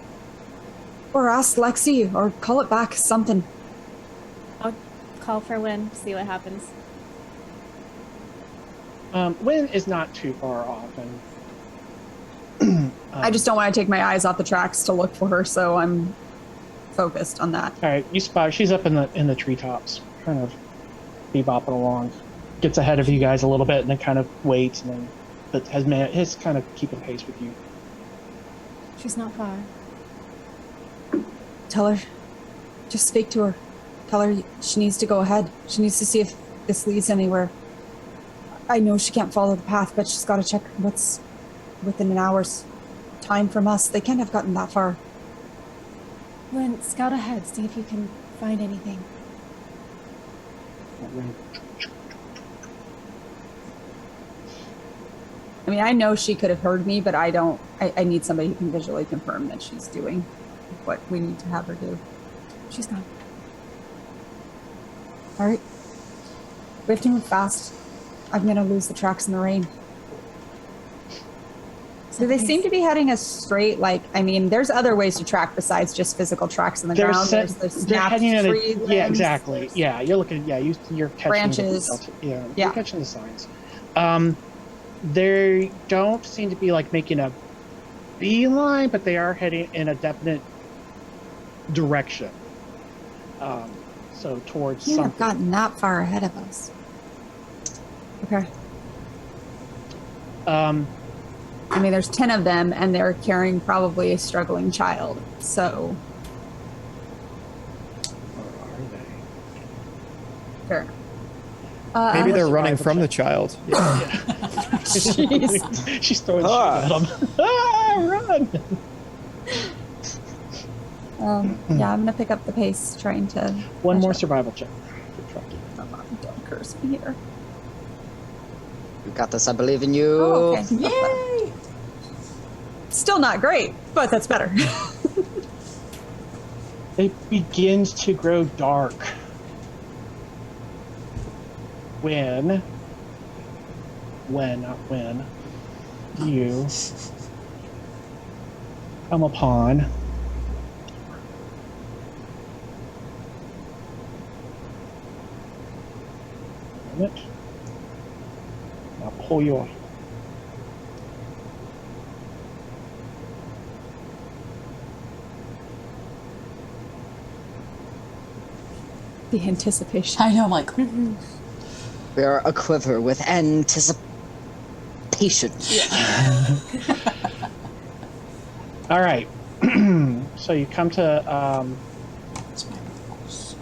Or ask Lexi, or call it back, something. I'll call for Wynn, see what happens. Wynn is not too far off, and I just don't want to take my eyes off the tracks to look for her, so I'm focused on that. all right. You spot her. She's up in the treetops, kind of bebopping along. Gets ahead of you guys a little bit, and then kind of waits, and then but has kind of keeping pace with you. She's not far. Tell her. Just speak to her. Tell her she needs to go ahead. She needs to see if this leads anywhere. I know she can't follow the path, but she's got to check what's within an hour's time from us. They can't have gotten that far. Wynn, scout ahead, see if you can find anything. I mean, I know she could have heard me, but I don't. I need somebody who can visually confirm that she's doing what we need to have her do. She's gone. All right. We have to move fast. I'm going to lose the tracks in the rain. So they seem to be heading us straight. Like, I mean, there's other ways to track besides just physical tracks in the ground. There's the they're snapped heading in tree yeah, limbs. exactly. Yeah, you're looking. Yeah, you're catching Branches. Yeah, Yeah. you're catching the signs. They don't seem to be like making a beeline, but they are heading in a definite direction. So towards You have something. gotten that far ahead of us. Okay. I mean, there's 10 of them, and they're carrying probably a struggling child. So, Where are they? fair. Maybe they're survival running from check. the child. Yeah. Jeez. She's throwing shit at them. Run! Yeah, I'm gonna pick up the pace, trying to. One catch more up. survival check. for tracking. Come on, don't curse me here. You got this. I believe in you. Oh, okay. Yay! Still not great, but that's better. It begins to grow dark when you come upon I'll pull you off. The anticipation. I know, I'm like, We are aquiver with anticipation. All right. So you come to it's my horse.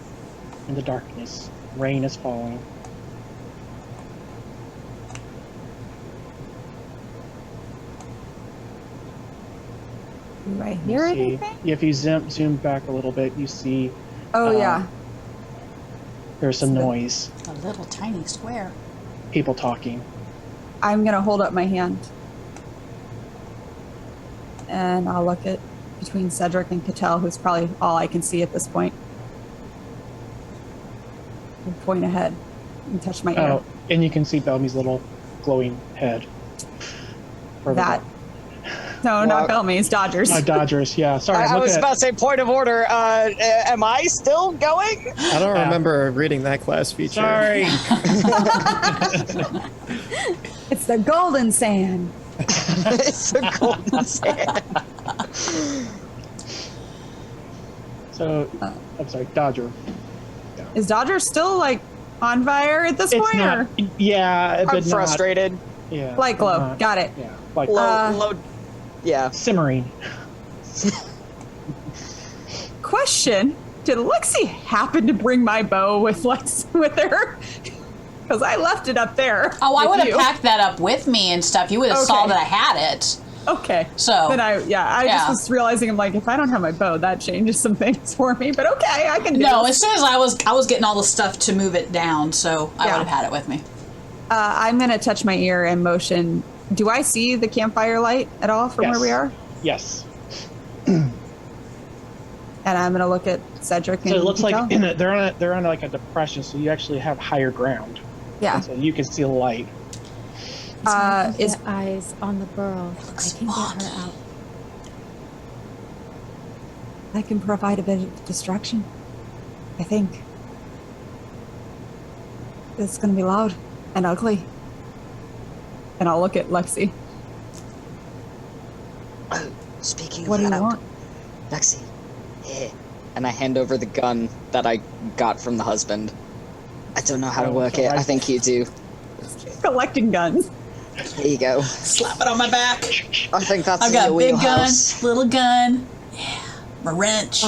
in the darkness. Rain is falling. Do I You hear see- anything? If you zoom back a little bit, you see Oh, yeah. there's some noise. A little tiny square. People talking. I'm gonna hold up my hand. And I'll look at between Cedric and Cattell, who's probably all I can see at this point. I'll point ahead and touch my ear. Oh, and you can see Bellamy's little glowing head. Further That. back. No, not Bellamy's, Dodgers. Dodgers, yeah. Sorry, I I'm was looking about to say, point of order. Am I still going? I don't remember reading that class feature. Sorry. It's the golden sand. It's the golden sand. So, I'm sorry, Dodger. Is Dodger still like on fire at this It's point? not. Or? Yeah, I'm but not- frustrated. Yeah. Light glow. not- Got it. Yeah, like Low, yeah. simmering. Question: did Lexi happen to bring my bow with her? Because I left it up there. Oh, I with would have you. packed that up with me and stuff. You would have saw Okay. that I had it. Okay. So, Then I yeah. just was realizing I'm like, if I don't have my bow, that changes some things for me. But okay, I can do No, this. as soon as I was getting all the stuff to move it down, so I Yeah. would have had it with me. I'm gonna touch my ear and motion. Do I see the campfire light at all from Yes. where we are? Yes. And I'm gonna look at Cedric and So it looks like Cattell. they're on like a depression, so you actually have higher ground. Yeah. So you can see the light. Is Get eyes on the girl. I can get her out. I can provide a bit of distraction. I think. It's gonna be loud and ugly. And I'll look at Lexi. Speaking What do of you loud, want? Lexi, here. And I hand over the gun that I got from the husband. I don't know how to Oh, work so it. I I- think you do. Collecting guns. Here you go. Slap it on my back. I think that's I've got a your big gun, wheelhouse. little gun, yeah, my wrench.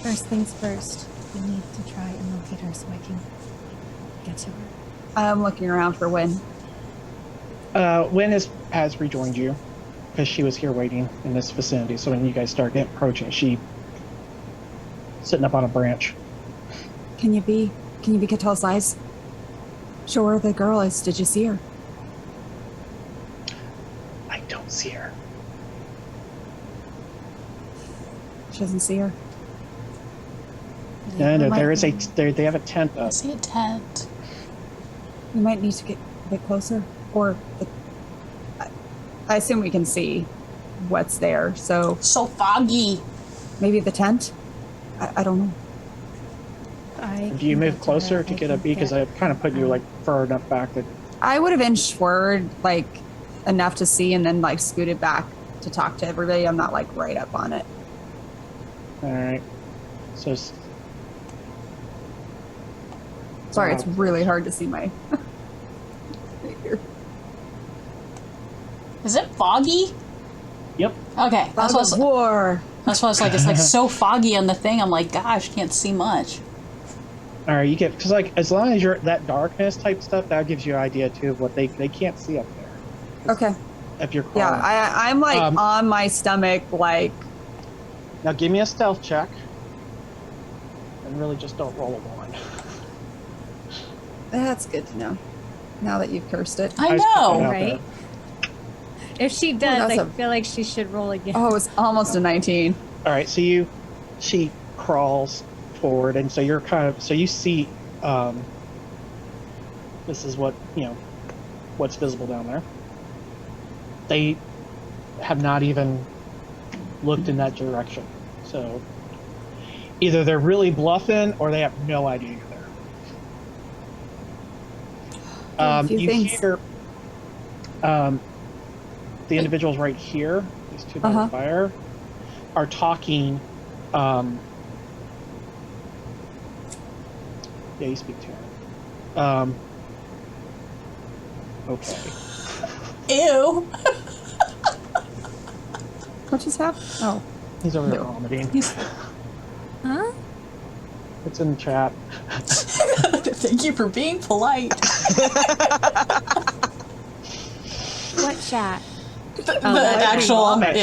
First things first, we need to try and locate her so I can get to her. I'm looking around for Wynn. Wynn has rejoined you because she was here waiting in this vicinity. So when you guys start approaching, she sitting up on a branch. Can you be Cattell's size? Show her the girl is. Did you see her? I don't see her. She doesn't see her. No, might there is be. they have a tent I up. see a tent. We might need to get a bit closer. Or I assume we can see what's there. So So foggy. maybe the tent? I don't know. Do you move closer to get a beat? Because I kind of put you like far enough back that. I would have inched forward like enough to see and then like scooted back to talk to everybody. I'm not like right up on it. All right. So Sorry, it's really hard to see my figure. Is it foggy? Yep. Okay, that's Fog what, of war. that's what I was like. It's like so foggy on the thing. I'm like, gosh, can't see much. All right, you get because like as long as you're that darkness type stuff, that gives you an idea too of what they can't see up there. Okay. If you're Yeah, crawling. I'm like Um, on my stomach, like Now give me a stealth check, and really just don't roll a one. that's good to know. Now that you've cursed it. I was picking know. up Right? there. If she does, that's I a- feel like she should roll again. Oh, it's almost a 19. All right, so she crawls forward, and so you're kind of so you see. This is what what's visible down there. They have not even looked in that direction, so either they're really bluffing or they have no idea you're there. A few You things. hear the individuals right here, these two by the fire, are talking. Yeah, you speak to her. Okay. Ew. What just happened? Oh. He's over there No. vomiting. Huh? It's in the chat. Thank you for being polite. What chat? The that's actual, vomit.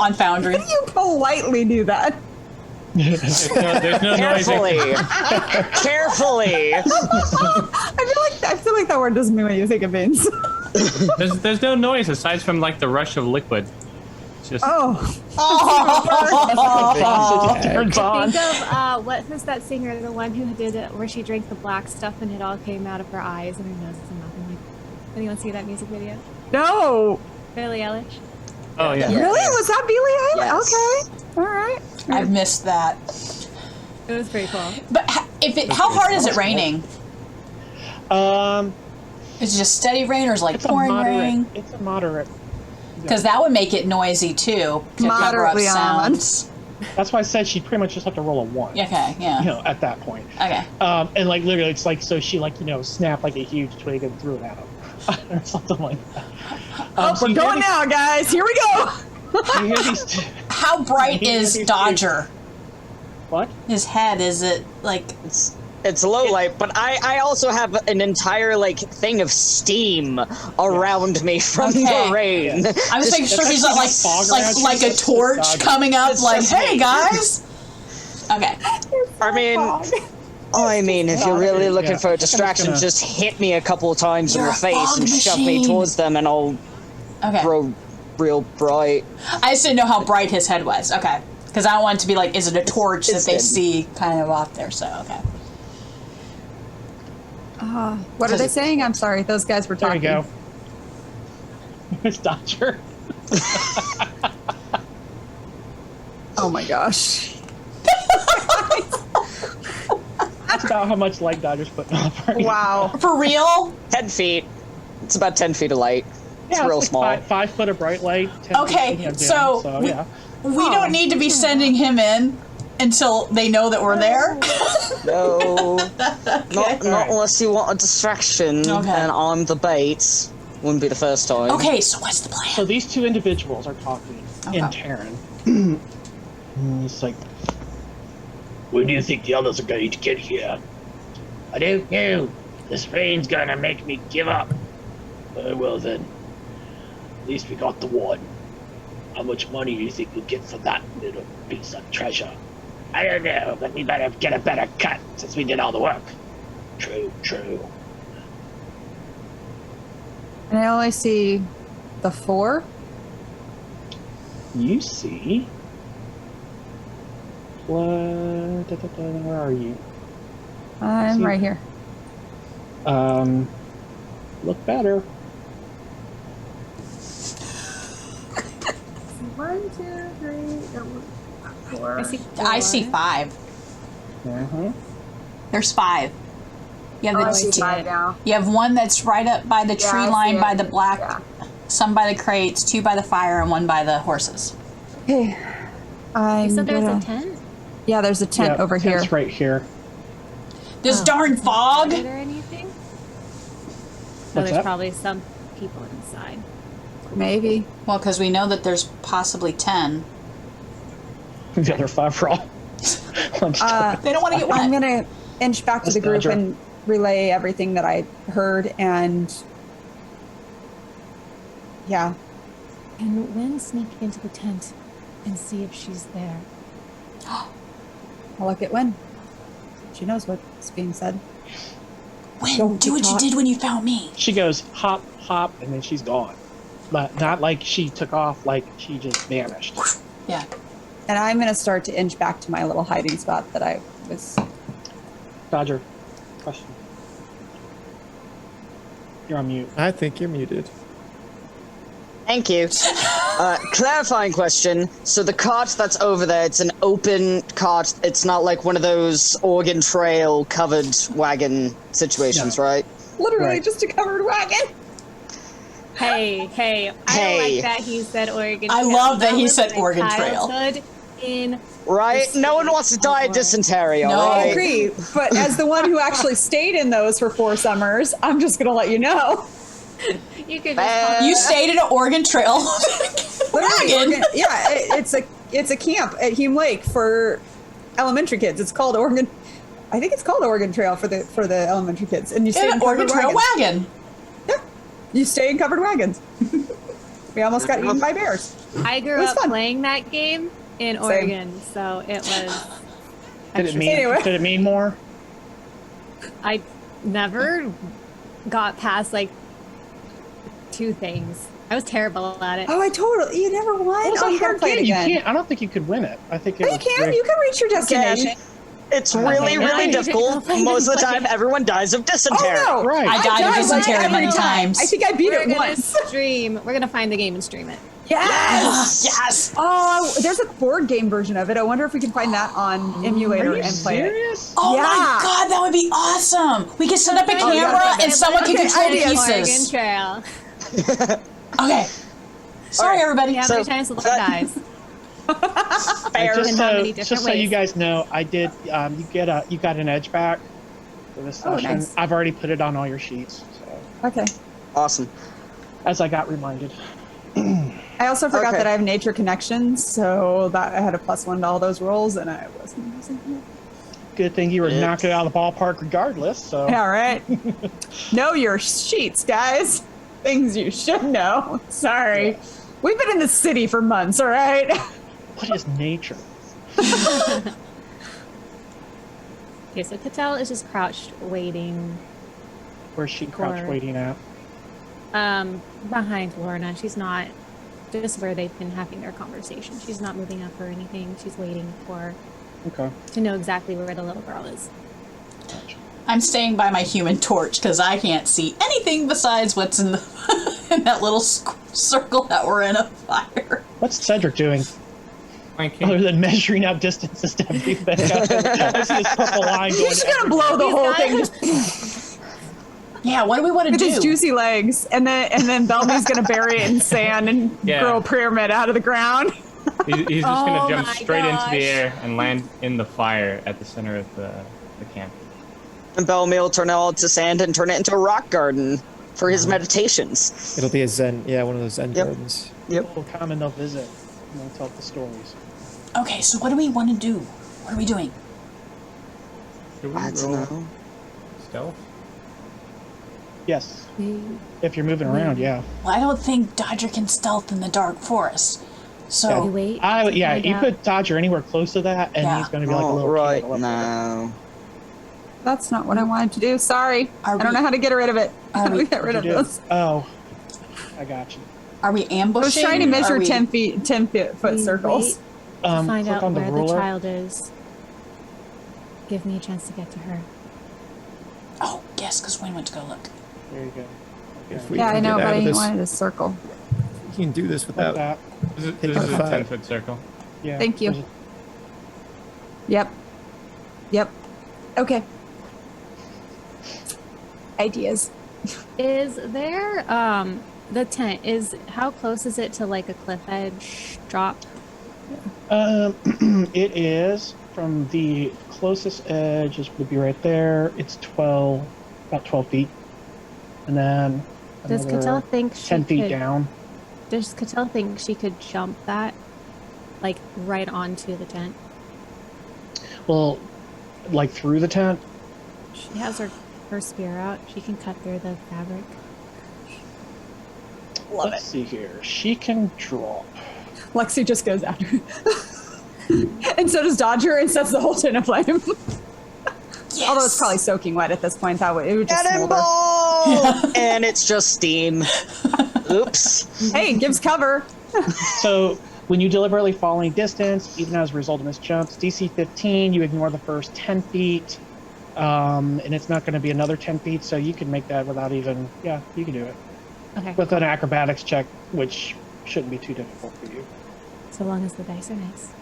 on Foundry. You politely do that. There's no noise. Carefully. Carefully. I feel like that word doesn't mean what you think it means. There's no noise aside from like the rush of liquid. Just Turns on. Think of what was that singer, the one who did it, where she drank the black stuff and it all came out of her eyes and her nose and mouth. And like, anyone see that music video? No. Billie Eilish. oh yeah. Yeah. Really? Was that Billie Eilish? Yes. Okay. All right. I've missed that. It was pretty cool. But how hard is it raining? Is it just steady rain or is it like It's a pouring moderate. rain? It's a moderate. Because that would make it noisy too. To cover up Moderately on. sounds. That's why I said she'd pretty much just have to roll a 1. Okay, yeah. You know, at that point. Okay. And like literally, it's like so she like snapped like a huge twig and threw it at him, or something like that. So We're you hear going these- now, guys. Here we go. You hear these How bright You hear is these Dodger? what? His head, is it like... It's low light, but I also have an entire like thing of steam around me from Okay. the rain. I was making sure he's not like fog around you, like a it's torch Dodger. coming up It's like, just hey me." guys! Okay. I mean, if you're really looking Yeah. for a I'm just distraction, gonna- just hit me a couple of times in You're the a face fog and shove me machine. towards them, and I'll Okay. grow real bright. I just didn't know how bright his head was. Okay. Because I don't want it to be like, is it a torch that It's they dim. see kind of off there? So, okay. What are they saying? I'm sorry. Those guys were There talking. you go. It's Dodger. Oh my gosh. That's about how much light Dodger's putting off. Right Wow. For real? 10 feet. It's about 10 feet of light. It's Yeah, real like small. 5 foot of bright light. 10 Okay, feet of dim, so we- yeah. We don't need to be sending him in until they know that we're there. No, not Alright. unless you want a distraction, Okay. and I'm the bait. Wouldn't be the first time. Okay, so what's the plan? So these two individuals are talking in Okay. Terran. And it's like, when do you think the others are going to get here? I don't know. This rain's gonna make me give up. Well then, at least we got the one. How much money do you think we'll get for that little piece of treasure? I don't know, but we better get a better cut since we did all the work. True, true. And I only see the 4. You see... Where are you? I'm See- right here. Look better. 1, 2, 3, 4. I see. I see 4. 5. Mm-hmm. There's 5. You have, Oh, I the see two- 5 now. you have one that's right up by the Yeah, tree I see line it. by the black, Yeah. some by the crates, 2 by the fire, and 1 by the horses. Okay. I'm You said there was gonna- a tent? Yeah, there's a tent over here. It's right here. This Oh. darn fog! Is there anything? So What's there's that? probably some people inside. Maybe. Well, because we know that there's possibly 10. The other 5 are all. They don't want to get I'm wet. gonna inch back to That's the group Dodger. and relay everything that I heard, and yeah, And when sneak into the tent and see if she's there. I'll look at Wynn. She knows what's being said. When? Don't Do what you talk. did when you found me. She goes hop, hop, and then she's gone. But not like she took off, like she just vanished. Yeah. And I'm gonna start to inch back to my little hiding spot that I was. Dodger, question. You're on mute. I think you're muted. Thank you. Clarifying question. So the cart that's over there, it's an open cart. It's not like one of those Oregon Trail covered wagon situations, No. right? Literally Right. just a covered wagon. Hey, I Hey. don't like that he said Oregon I Trail. love that he was said my Oregon Trail. childhood in Right? No one wants to die of dysentery, No. alright? I agree, but as the one who actually stayed in those for 4 summers, I'm just gonna let you know. you could just call You stayed in an Oregon Trail Literally, wagon. yeah, it's a camp at Hume Lake for elementary kids. It's called Oregon. I think it's called Oregon Trail for the elementary kids, and you stay In in an Oregon covered Trail wagons. wagon. Yeah, you stay in covered wagons. We almost got eaten by bears. I grew It was up fun. playing that game in Oregon, so it was. Did it mean? Anyway. Did it mean more? I never got past like 2 things. I was terrible at it. Oh, you never won. It's Oh, a you gotta hard play it game. You again. can't. I don't think you could win it. I think it No, you was can. rigged. You can reach your destination. Again, it's really, now really you should difficult. go find Most of the it. time, everyone dies of dysentery. Oh no! Right. I died of like, dysentery every many time. times. I think I beat We're it gonna once. stream. We're gonna find the game and stream it. Yes! Yes. Oh, there's a board game version of it. I wonder if we can find that on emulator Are you and play it. serious? Oh Yeah. my god, that would be awesome. We could set up a Oh, we gotta camera find and it. someone can Okay, control ideas. Oregon pieces. Trail. Okay. Sorry, everybody. Yeah, how So many times the Lord that- dies? Fair. Just In how many so, different just so you ways? guys know, I did. You got an edge back for this Oh, session. nice. I've already put it on all your sheets, so Okay. Awesome. as I got reminded. I also forgot Okay. that I have nature connections, so that I had a +1 to all those rolls, and I wasn't using it. Good thing you were It's- knocking it out of the ballpark regardless. So All right. Know your sheets, guys. Things you should know. Sorry. We've been in the city for months, all right? what is nature? Okay, so Cattell is just crouched, waiting, Where's she crouch Or- waiting at? behind Lorna. She's not just where they've been having their conversation. She's not moving up or anything. She's waiting for Okay. to know exactly where the little girl is. Gotcha. I'm staying by my human torch because I can't see anything besides what's in the in that little circle that we're in a fire. What's Cedric doing Flanking. other than measuring out distances to everything? I see this purple line going. He's just gonna blow the whole thing just Yeah, what do we want to with do? his juicy legs, and then Belmy's gonna bury it in sand and Yeah. grow a pyramid out of the ground. He's just Oh gonna jump my straight into gosh. the air and land in the fire at the center of the camp. And Bellamy will turn it all to sand and turn it into a rock garden for his meditations. It'll be a Zen, yeah, one of those Zen Yep. gardens. Yep. Will come and they'll visit and they'll tell the stories. Okay, so what do we want to do? What are we doing? Should we I don't roll know. stealth? Yes, if you're moving around, yeah. Well, I don't think Dodger can stealth in the dark forest. You So wait. Yeah, find you out. put Dodger anywhere close to that, and Yeah. he's going to be like a Oh, little right kid. now. That's not what I wanted to do. Sorry. Are I don't we- know how to get rid of it. How do we get rid of You do. those? Oh, I got you. are we I ambushing? was trying to measure Are we- 10 foot We circles. wait to find Click out on the where the ruler. child is. Give me a chance to get to her. Oh, yes, because Wayne went to go look. There you go. If we Yeah, can I know, get but out I of this, wanted a circle. you can do this Like without. that. This is Hit a by 5. 10-foot circle. Yeah. Thank you. there's Yep. Yep. Okay. Ideas. Is there the tent is how close is it to like a cliff edge drop? It is from the closest edge would be right there. It's about 12 feet, and then Does another Cattell think she 10 feet could, down. Does Cattell think she could jump that like right onto the tent? Well, like through the tent. She has her spear out. She can cut through the fabric. Love Let's see here. She can drop. Lexi just goes after her. And so does Dodger and sets the whole tent aflame. Yes. Although it's probably soaking wet at this point. That would, it would just smolder. Cannonball! And it's just steam. Oops. Hey, it gives cover. So when you deliberately fall any distance, even as a result of missed jumps, DC 15, you ignore the first 10 feet, and it's not going to be another 10 feet, so you can make that without even, yeah, you can do it. Okay. With an acrobatics check, which shouldn't be too difficult for you. So long as the dice are nice.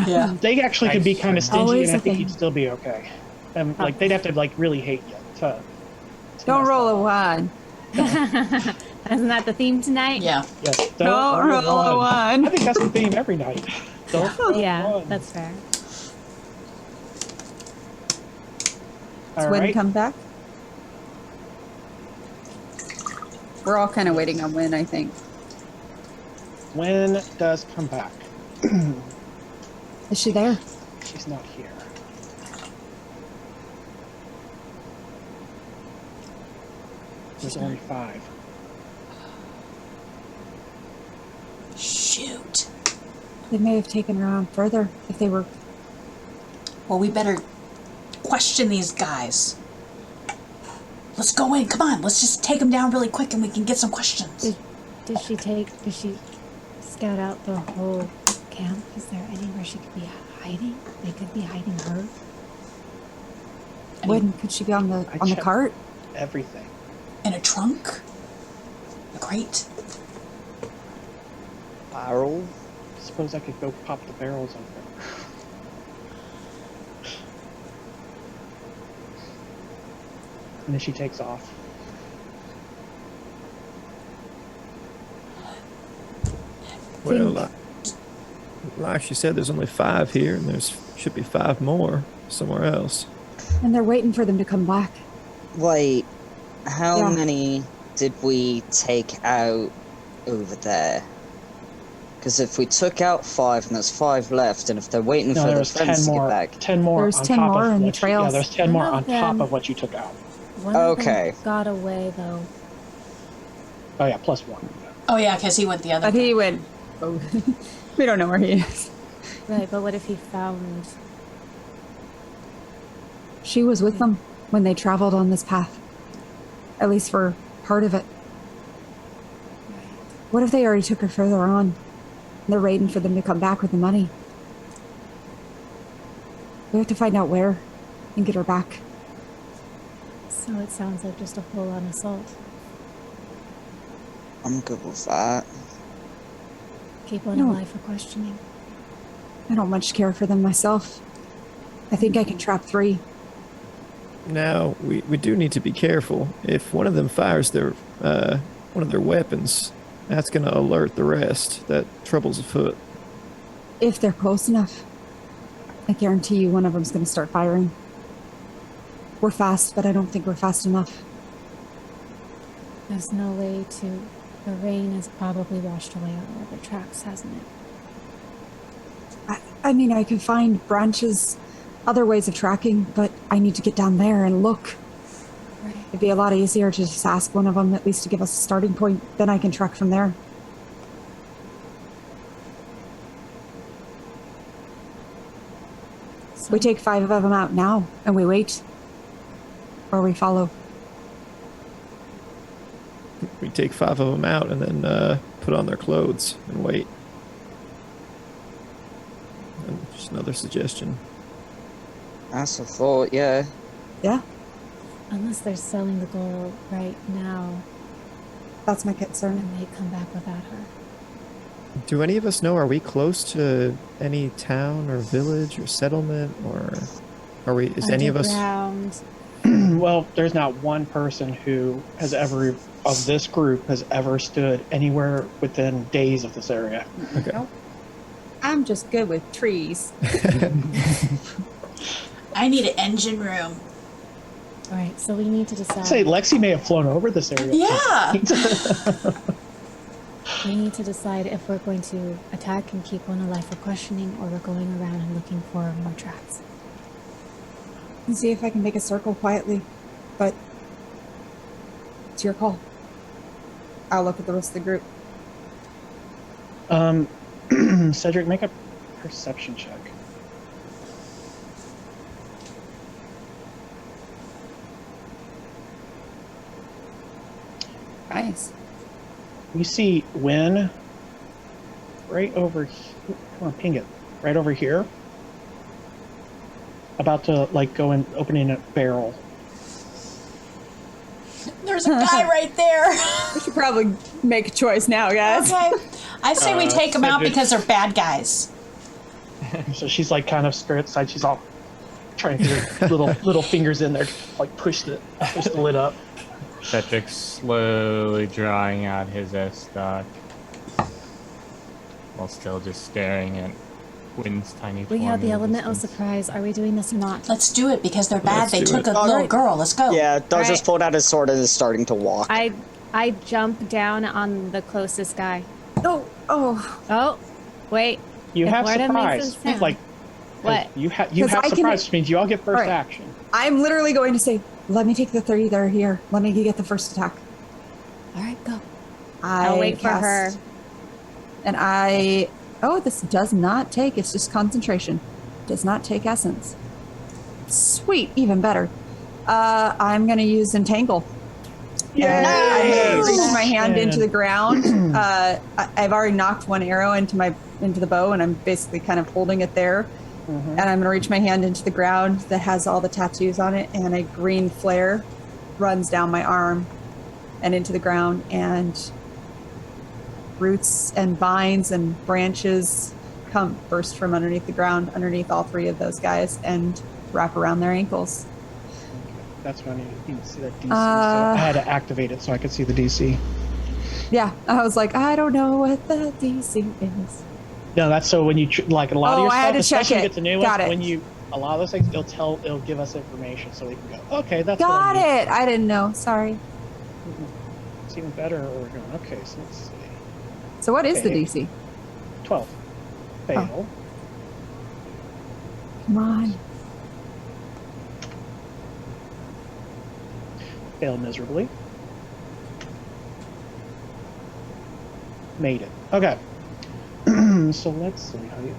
Yeah. They actually could be Nice. kind of stingy, Always and I a think thing. you'd still be okay. Like, they'd have to, like, really hate you to Don't mess roll up. a one. Isn't that the theme tonight? Yeah. Yes, Don't roll a I one. think that's the theme every night. Don't roll Yeah, one. that's fair. All Does Win right. come back? We're all kind of waiting on Win, I think. Win does come back. Is she there? She's not here. There's only 5. Shoot. They may have taken her on further if they were. Well, we better question these guys. let's go in. Come on, let's just take him down really quick and we can get some questions. Did she scout out the whole camp? Is there anywhere she could be hiding? They could be hiding her. When could she be on the checked cart? Everything. In a trunk? A crate? Barrel? Suppose I could go pop the barrels open. And then she takes off. Well, like she said, there's only 5 here, and there's should be 5 more somewhere else. And they're waiting for them to come back. Wait, how Yeah. many did we take out over there? Because if we took out 5 and there's 5 left, and if they're waiting No, for there the was friends 10 to more. get back, 10 more There's on 10 top more of in the what trails. Yeah, there's 10 more One on of top them- of what you took out. One Okay. of them got away though. Oh yeah, plus 1. Oh yeah, because he went the other But way. he went. Oh, we don't know where he is. Right, but what if he found? She was with them when they traveled on this path. At least for part of it. What if they already took her further on? They're waiting for them to come back with the money. We have to find out where and get her back. So it sounds like just a full-on assault. I'm good with that. Keep one No. alive for questioning. I don't much care for them myself. I think I can trap 3. Now, we do need to be careful. If one of them fires their one of their weapons, that's going to alert the rest that trouble's afoot. If they're close enough. I guarantee you one of them's going to start firing. We're fast, but I don't think we're fast enough. There's no way to. The rain has probably washed away all of the tracks, hasn't it? I mean, I can find branches, other ways of tracking, but I need to get down there and look. Right. It'd be a lot easier to just ask one of them at least to give us a starting point. Then I can track from there. So, We take 5 of them out now, and we wait. Or we follow. We take 5 of them out and then put on their clothes and wait. And just another suggestion. That's a thought, yeah. Yeah, unless they're selling the gold right now, that's my concern. and they come back without her. Do any of us know, are we close to any town or village or settlement, or are we, is any of us... Underground. Well, there's not one person who has ever, of this group, has ever stood anywhere within days of this area. Okay. I'm just good with trees. I need an engine room. All right, so we need to decide. I'd say Lexi may have flown over this area. Yeah. We need to decide if we're going to attack and keep one alive for questioning, or we're going around and looking for more tracks. And see if I can make a circle quietly. But it's your call. I'll look at the rest of the group. Cedric, make a perception check. Nice. You see Wynn right over here. Come on, ping it. Right over here. About to, like, go and opening a barrel. There's a guy right there. We should probably make a choice now, guys. Okay. I say we take them out Cedric. because they're bad guys. So she's, like, kind of skirt side. She's all trying to get her little fingers in there to, like, push the lid up. Cedric slowly drawing out his S-Doc while still just staring at Wynn's tiny We form have the in elemental distance. surprise. Are we doing this or not? Let's do it because they're bad. Let's They do took it. a little Alright. girl. Let's go. Yeah, Doug just Right. pulled out his sword and is starting to walk. I jump down on the closest guy. Oh, Oh, wait. You If have Florida makes surprise. a sound. Like, What? you have 'Cause I can- surprise, which means you all get first Alright. action. I'm literally going to say, let me take the 30 that are here. Let me get the first attack. All right, go. I'll wait for her. And this does not take, it's just concentration. Does not take essence. Sweet, even better. I'm gonna use entangle. Yeah. I reached my hand into the ground. I've already knocked one arrow into the bow, and I'm basically kind of holding it there. And I'm gonna reach my hand into the ground that has all the tattoos on it, and a green flare runs down my arm and into the ground, and roots and vines and branches burst from underneath the ground, underneath all three of those guys, and wrap around their ankles. That's when you see that DC. So I had to activate it so I could see the DC. Yeah, I was like, I don't know what the DC is. No, that's so when you like a lot of your I stuff, had to check especially it. with the new Got ones, it. when you a lot of those things, it'll give us information so we can go. Okay, that's Got what I need. it. I didn't know. Sorry. It's even better. Or we're going. Okay, so let's see. So what is the Okay. DC? 12. Fail. Oh. Come on. Failed miserably. Made it. Okay. So let's see how you.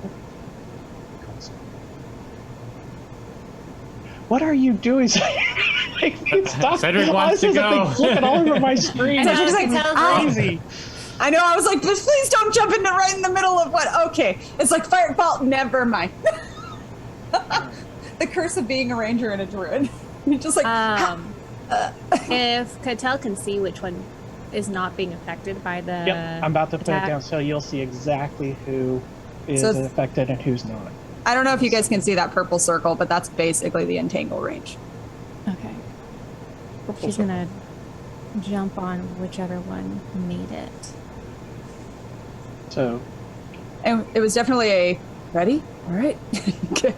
What are you doing? Stop. Cedric wants to go. Flipping all over my screen. I know, Cedric's I can like, tell, Crazy. I know. I was like, please don't jump into right in the middle of what? Okay, it's like fireball. Never mind. The curse of being a ranger and a druid. You're just like. If Cattell can see which one is not being affected by the Yep, I'm about to put attack. it down so you'll see exactly who is So- affected and who's not. I don't know if you guys can see that purple circle, but that's basically the entangle range. Okay. She's gonna jump on whichever one made it. So, And it was definitely a ready, all right,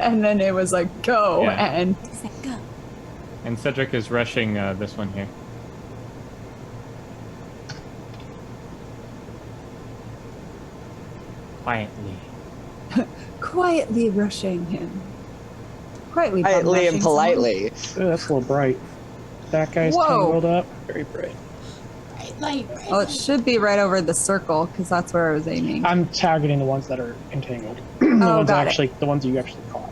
and then it was like go, Yeah. and It's like, go. And Cedric is rushing this one here. Quietly. quietly rushing him. Quietly Quietly and bum-rushing politely. oh, that's a little bright. That guy's Whoa. tangled up. Very bright. Like, someone. Well, it should be right over the circle because that's where I was aiming. I'm targeting the ones that are entangled. The Oh, ones got it. actually, the ones you actually caught.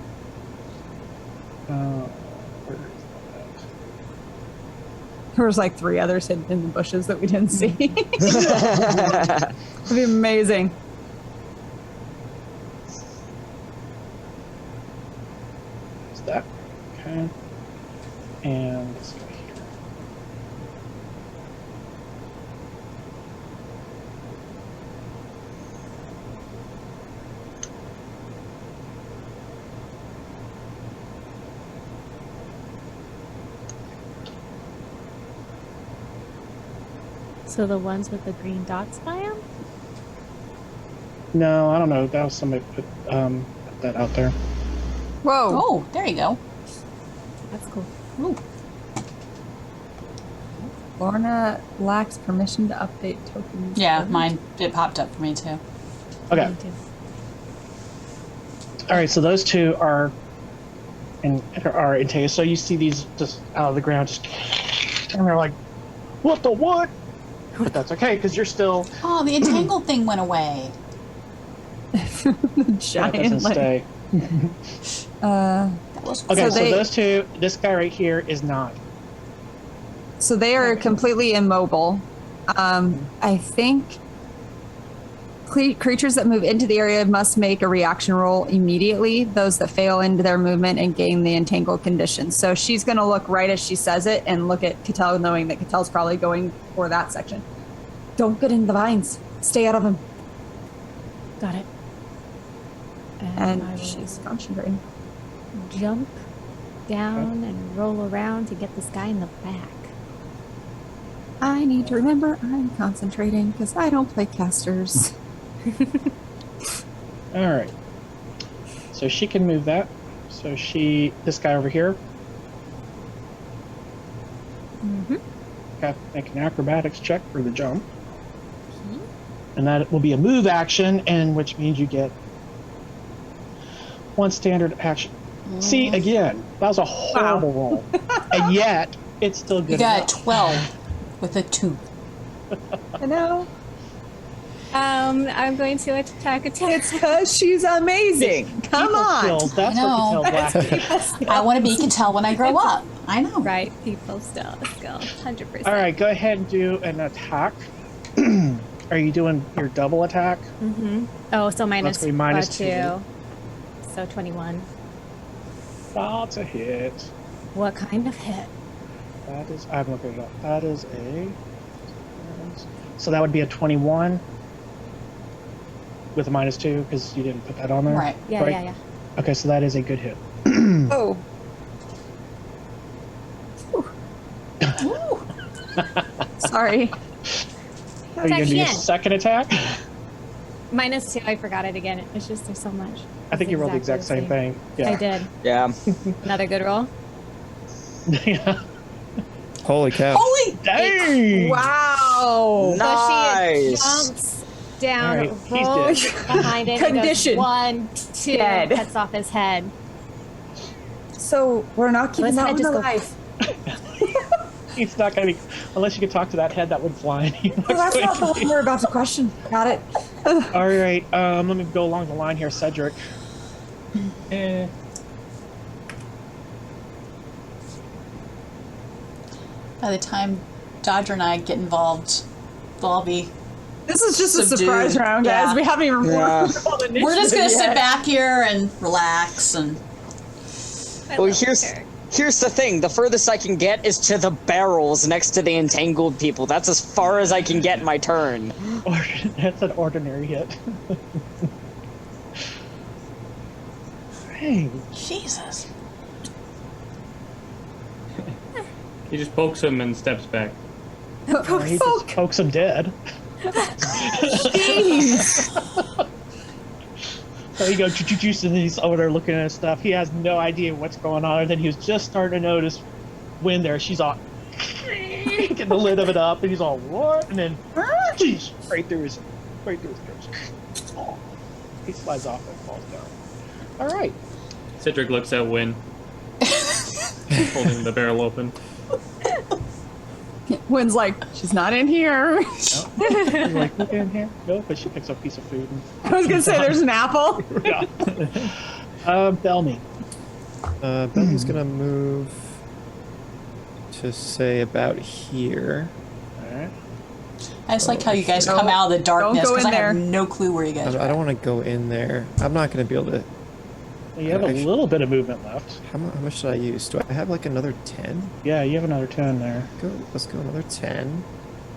Where is There was like 3 others hidden in the bushes that we didn't see. It'd be amazing. that? Okay. And let's go here. So the ones with the green dots by them? No, I don't know. That was somebody put that out there. Whoa. oh, there you go. That's cool. Ooh. Lorna lacks permission to update tokens. Yeah, mine, it popped up for me too. Okay. Me too. All right. So those two are entangled. So you see these just out of the ground, just and they're like, "What the what?" But that's okay because you're still. Oh, the entangled thing went away. The That giant, doesn't like, stay. That was Okay, So so they- those two, this guy right here is not. so they are completely immobile. I think creatures that move into the area must make a reaction roll immediately. Those that fail into their movement and gain the entangled condition. So she's going to look right as she says it and look at Cattell, knowing that Cattell's probably going for that section. Don't get in the vines. Stay out of them. Got it. And I will she's concentrating. jump down and roll around to get this guy in the back. I need to remember I'm concentrating because I don't play casters. All right. So she can move that. So this guy over here. Mm-hmm. Okay, make an acrobatics check for the jump. And that will be a move action, and which means you get one standard action. See, again, that was a horrible roll. And yet, it's still good You got a enough. 12 with a 2. I know. I'm going to attack. It's because she's amazing. Come People on. skills, that's I know. what Cattell's lacking. I want to be Cattell when I grow up. I know. Right, people still, 100%. All right, go ahead and do an attack. Are you doing your double attack? Mm-hmm. Oh, so minus, Let's be minus 2. 2. So 21. That's a hit. What kind of hit? That is, I'm looking it up. That is a, so that would be a 21 with a minus 2 because you didn't put that on there. Right. Yeah, yeah, yeah. Okay, so that is a good hit. Oh. Sorry. Are you going to do your Again. second attack? Minus 2, I forgot it again. It's just there's so much. I think you rolled the exact same thing. Yeah. I did. Yeah. Another good roll. Yeah. Holy cow. Holy! Dang! Wow. So she Nice. jumps down, All right, he's rolls dead. behind it. Condition. 1, 2, Dead. cuts off his head. So we're not keeping Let's that head one just go- alive. He's not going to, unless you can talk to that head that would fly. Well, that's not the one we're about to question. Got it. All right, let me go along the line here, Cedric. By the time Dodger and I get involved, they'll all be. This is just a Subdued. surprise round, guys. Yeah. We haven't even Yeah. We're just gonna sit back here and relax and. Well, here's the thing. The furthest I can get is to the barrels next to the entangled people. That's as far as I can get in my turn. That's an ordinary hit. Dang. Jesus. He just pokes him and steps back. He just pokes him dead. Jeez. So you go juice, and he's over there looking at his stuff. He has no idea what's going on. And then he was just starting to notice when there, she's all getting the lid of it up, and he's all what? And then right through his nose. Oh, he slides off and falls down. All right. Cedric looks at Wynn, holding the barrel open. Wynn's like, she's not in here. He's like, look in here. No, but she picks up a piece of food. And I was gonna say there's an apple. yeah. Bellamy. Ben's gonna move to say about here. All right. I just like how you guys come out of the darkness go because in I have there. no clue where you guys are. I don't want to go in there. I'm not gonna be able to. You have a Actually- little bit of movement left. How much should I use? Do I have like another 10? Yeah, you have another 10 there. Let's go another 10.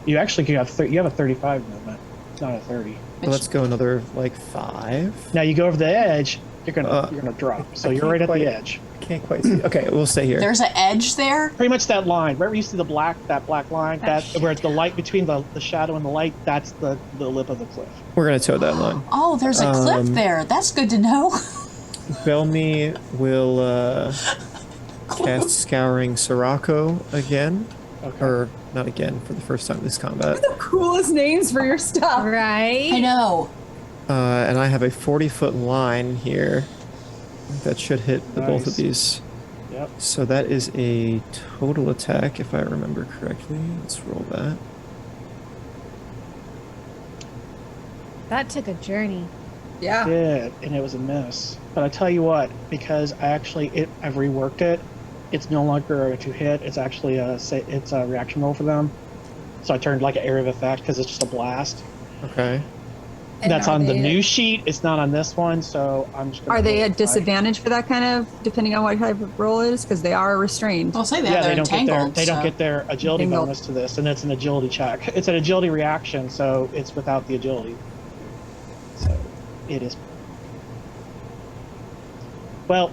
You actually have you have a 35 movement, not a 30. Well, let's go another like 5. Now you go over the edge, you're gonna drop. So I you're can't right at quite- the edge. I can't quite see. Okay, we'll stay here. There's an edge there. Pretty much that line. Right where you see that black line, where it's the light between the shadow and the light, that's the lip of the cliff. We're gonna toe that line. Oh, there's a cliff there. That's good to know. Belmy will cast Scouring Sirocco again. Okay. Or not again, for the first time this combat. The coolest names for your stuff. Right? I know. And I have a 40-foot line here that should hit the both of Nice. these. Yep. So that is a total attack, if I remember correctly. Let's roll that. That took a journey. Yeah. Did, and it was a miss. But I tell you what, because I've reworked it. It's no longer a 2-hit. It's actually it's a reaction roll for them. So I turned like an area of effect because it's just a blast. Okay. And That's are on the they- new sheet. It's not on this one, so I'm just. Gonna Are they roll at it. disadvantage for that kind of, depending on what type of roll it is? Because they are restrained. I'll say that Yeah, they're they don't get entangled. they don't so- get their agility Entangled. bonus to this, and it's an agility check. It's an agility reaction, so it's without the agility. So it is. Well,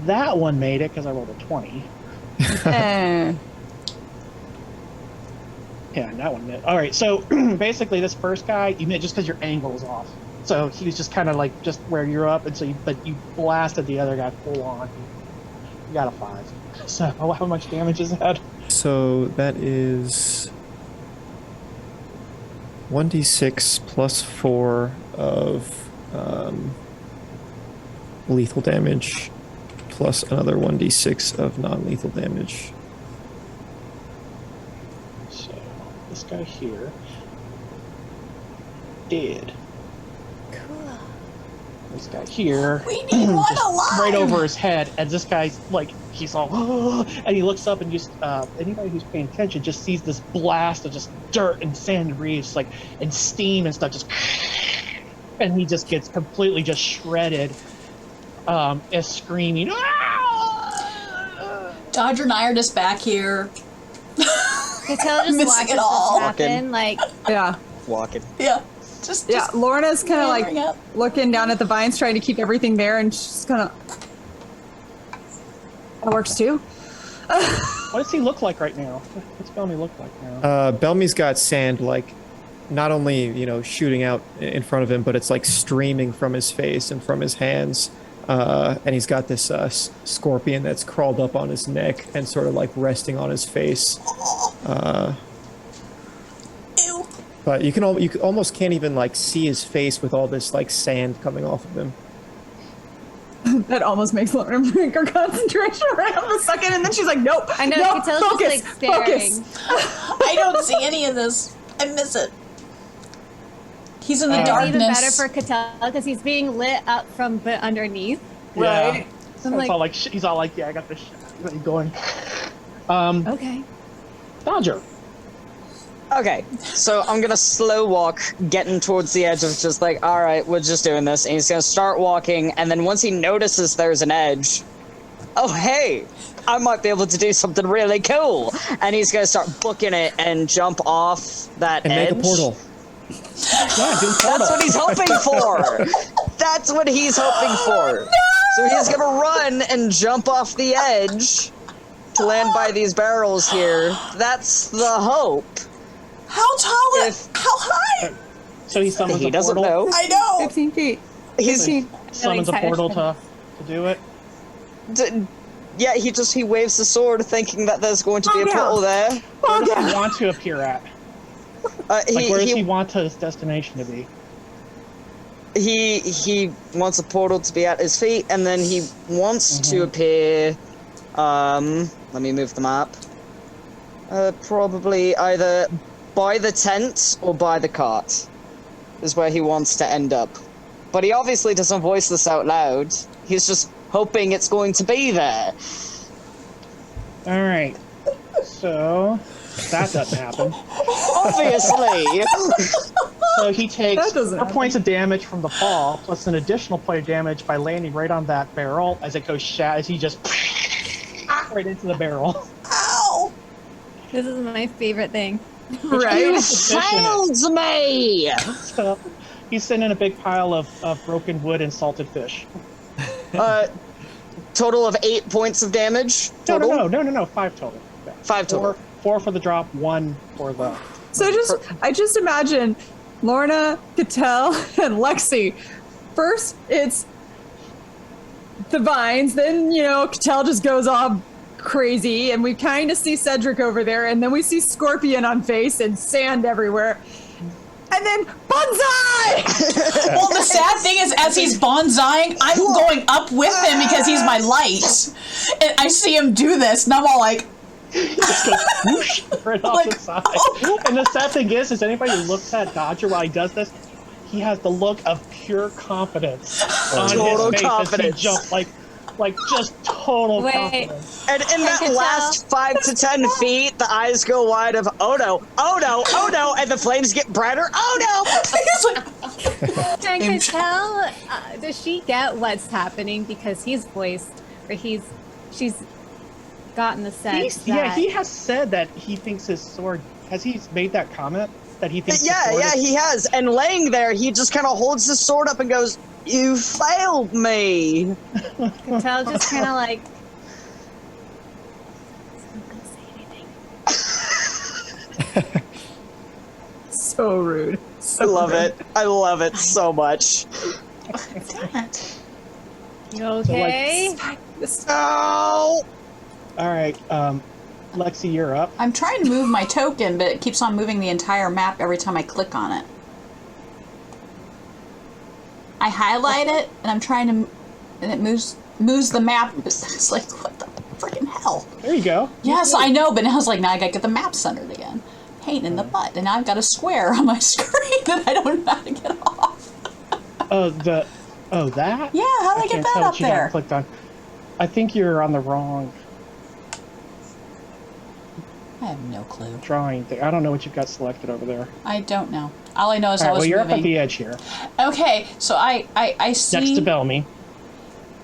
that one made it because I rolled a 20. Eh. Yeah, and that one made. All right, so basically, this first guy you made just because your angle is off. So he was just kind of like just where you're up, and so you blasted the other guy full on. You got a 5. So how much damage is that? So that is 1d6 plus 4 of lethal damage, plus another 1d6 of non-lethal damage. So this guy here did. Cool. this guy here. We need one just alive! right over his head, and this guy's like, he's all, and he looks up and just, anybody who's paying attention just sees this blast of just dirt and sand and debris, like, and steam and stuff, just, and he just gets completely just shredded, is screaming, Dodger and I are just back here. Cattell just Missing watches it this all. happen, like, Yeah. Walking. Yeah. Just Lorna's kind of covering like up. looking down at the vines, trying to keep everything there, and she's kind of. That works too. what does he look like right now? What's Bellamy look like now? Bellamy's got sand, like, not only, you know, shooting out in front of him, but it's like streaming from his face and from his hands. And he's got this scorpion that's crawled up on his neck and sort of like resting on his face. Ew. But you almost can't even like see his face with all this like sand coming off of him. That almost makes Lorna break her concentration right up a second, and then she's like, "Nope, I know, no, Cattell's focus, just like staring. focus." I don't see any of this. I miss it. He's in the It's darkness. even better for Cattell because he's being lit up from underneath. Right. I'm So like, it's all like, he's all like, yeah, I got this shit going. okay. Dodger. Okay, so I'm gonna slow walk, getting towards the edge of just like, all right, we're just doing this, and he's gonna start walking, and then once he notices there's an edge, oh hey, I might be able to do something really cool, and he's gonna start booking it and jump off that And edge. make a portal. Yeah, do portal. That's what he's hoping for. That's what he's hoping for. So he's gonna run and jump off the edge to land by these barrels here. That's the hope. How tall If- how high? So he summons He a doesn't portal. know. I know. 15 feet. He's Summons a portal to do it. yeah. He waves the sword, thinking that there's going to be a yeah. portal there. Where does he want to appear at? Like, where does he want his destination to be? He wants a portal to be at his feet, and then he wants to appear. Let me move the map. Probably either by the tent or by the cart is where he wants to end up. But he obviously doesn't voice this out loud. He's just hoping it's going to be there. All right. So that doesn't happen. Obviously. So he takes That doesn't 4 happen. points of damage from the fall, plus an additional point of damage by landing right on that barrel as it goes as he just right into the barrel. Ow. This is my favorite thing. Right? Failed me! So he's sitting in a big pile of broken wood and salted fish. Total of 8 points of damage. Total? No. 5 total. Yeah. 5 total. Four for the drop, 1 for the. So I just imagine Lorna, Cattell, and Lexi. First, it's the vines. Then, Cattell just goes all crazy, and we kind of see Cedric over there, and then we see Scorpion on face and sand everywhere. And then bonsai! Well, the sad thing is, as he's bonsaiing, I'm going up with him because he's my light. And I see him do this, and I'm all like, Just goes whoosh right off Like, the side. And the sad thing is anybody who looks at Dodger while he does this, he has the look of pure confidence on Total his face confidence. as he jumps, like just total Wait. confidence. And in that Cattell. last 5 to 10 feet, the eyes go wide of, oh no, and the flames get brighter, oh no! Can Cattell, does she get what's happening because he's voiced, or she's gotten the sense that... He has said that he thinks his sword. Has he made that comment that he thinks? Yeah, he has. And laying there, he just kind of holds his sword up and goes, "You failed me." Cattell just kind of like... I'm not gonna say anything. So rude. I love it. I love it so much. You okay? Oh! All right, Lexi, you're up. I'm trying to move my token, but it keeps on moving the entire map every time I click on it. I highlight it, and I'm trying to, and it moves the map. It's like, what the freaking hell? There you go. Yes, I know, but now I was like, now I gotta get the map centered again. Pain in the butt, and now I've got a square on my screen that I don't know how to get off. Oh, that? Yeah, how did I get can't that tell up what you got there? clicked on. I think you're on the wrong I have no clue. drawing thing. I don't know what you've got selected over there. I don't know. All I know is All I right, was well, you're moving. up at the edge here, Okay, so I see. next to Bellamy.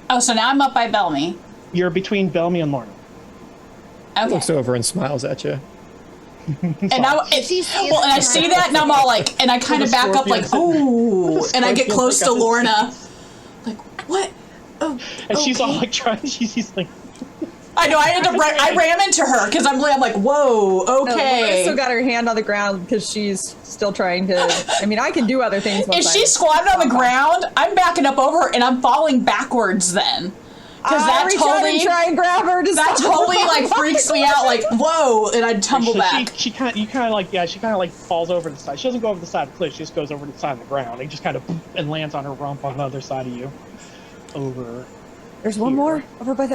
Oh, so now I'm up by Bellamy. You're between Bellamy and Lorna. Okay. Looks over and smiles at you. And I see that, and I'm all like, and I kind of back up, like, oh, and I get close to Lorna, like, what? Oh, And she's all okay. like trying. She's like, I know. I ram into her because I'm like, whoa, No, Laura's okay. still got her hand on the ground because she's still trying to. I mean, I can do other things. If once she's squatted on the ground, I'm backing up over her, and I'm falling backwards then. Because I that reach out and totally, try and grab her. that totally like freaks me out. Like, whoa, and I tumble so back. she kind of like, yeah, she kind of like falls over the side. She doesn't go over the side of the cliff. She just goes over to the side of the ground. It just kind of and lands on her rump on the other side of you. Over. There's one here. more over by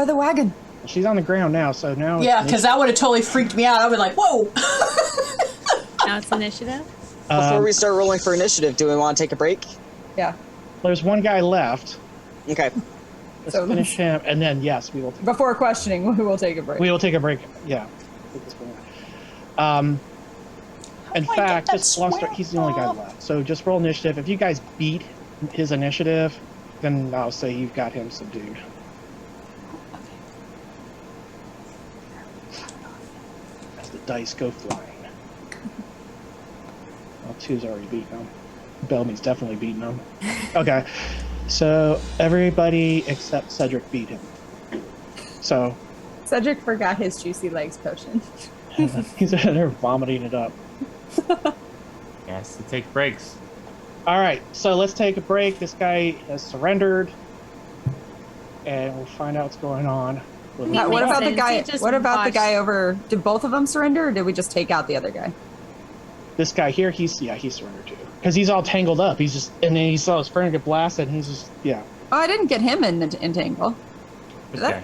the wagon. She's on the ground now, so now. Yeah, because that would have totally freaked me out. I would like, whoa. Now it's initiative. Before we start rolling for initiative, do we want to take a break? Yeah. There's one guy left. Okay. Let's So- finish him, and then yes, we will. Before questioning, we will take a break. We will take a break. Yeah. In do I get fact, that just long story, he's the only guy swamp? left. So just roll initiative. If you guys beat his initiative, then I'll say you've got him subdued. As the dice go flying. Well, two's already beaten him. Bellamy's definitely beaten him. Okay. So everybody except Cedric beat him. So Cedric forgot his juicy legs potion. he's in there vomiting it up. Yes, to take breaks. All right, so let's take a break. This guy has surrendered, and we'll find out what's going on. with That him. makes What about the sense. guy? You just What about the watch- guy over? Did both of them surrender, or did we just take out the other guy? This guy here, he surrendered too, because he's all tangled up. He's just, and then he saw his friend get blasted, and he's just, yeah. Oh, I didn't get him in the entangle. This That- guy.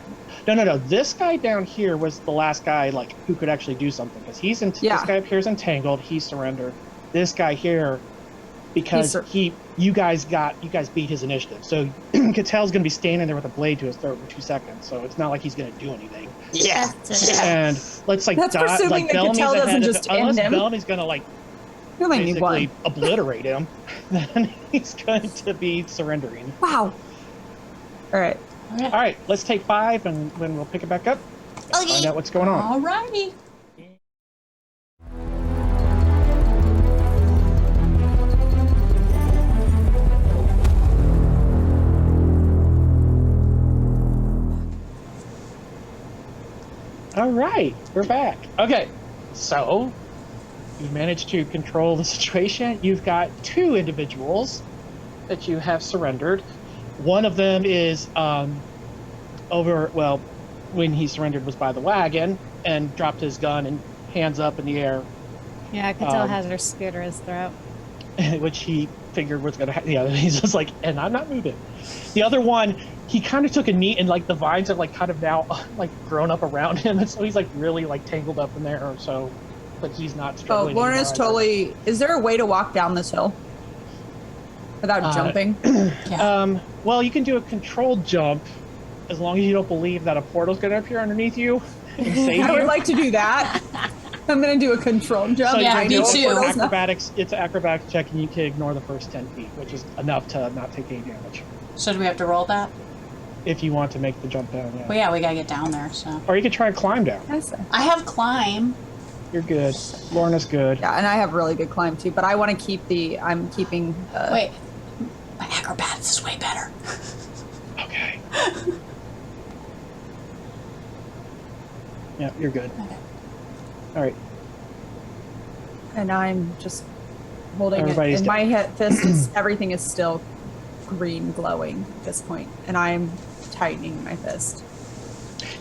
No. This guy down here was the last guy, like, who could actually do something, because he's in. Yeah. This guy up here is entangled. He surrendered. This guy here, because He you guys beat his initiative. So Catel's gonna be standing there with a blade to his throat for 2 seconds. So it's not like he's gonna do anything. Yeah. And let's like That's presuming like that Bellamy's Cattell doesn't ahead of just him. Unless end him. Bellamy's gonna like You only need basically one. obliterate him, then he's going to be surrendering. Wow. All right. All right, let's take 5, and then we'll pick it back up. And find out what's going on. Alrighty. All right, we're back. Okay, so you managed to control the situation. You've got 2 individuals that you have surrendered. One of them is when he surrendered was by the wagon and dropped his gun and hands up in the air, Yeah, Cattell has her spear to his throat. which he figured was going to yeah, he's just like, and I'm not moving. The other one, he kind of took a knee, and like the vines have like kind of now like grown up around him, and so he's like really like tangled up in there, so but he's not Oh, struggling. Lorna's anymore. totally. Is there a way to walk down this hill without jumping? Well, you can do a controlled jump as long as you don't believe that a portal's going to appear underneath you and save I would you. like to do that. I'm gonna do a controlled jump. So Yeah, you me can do too. it for acrobatics. It's an acrobatics check, and you can ignore the first 10 feet, which is enough to not take any damage. So do we have to roll that? If you want to make the jump down, yeah. Well, yeah, we gotta get down there. So Or you could try to climb down. I have climb. You're good. Lorna's good. Yeah, and I have really good climb too, but I want to keep the. I'm keeping. Wait, my acrobatics is way better. Okay. Yeah, you're good. Okay. All right. And I'm just holding it. Everybody's And my fist is everything is still green glowing at this point, and I'm tightening my fist.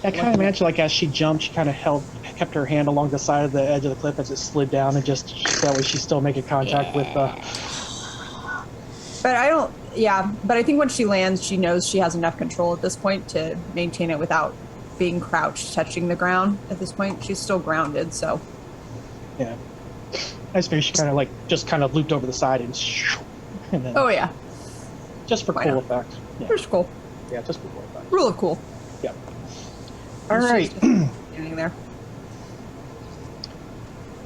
I kind of imagine, like, as she jumped, she kind of kept her hand along the side of the edge of the cliff as it slid down, and just that way she's still making contact with the. But I don't. Yeah, but I think when she lands, she knows she has enough control at this point to maintain it without being crouched, touching the ground. At this point, she's still grounded, so. Yeah. I just figured she kind of like just kind of looped over the side and then Oh yeah. Just for Why cool not? effect. Yeah. Just cool. Yeah, just for cool effect. Rule of cool. Yep. All right. Standing there.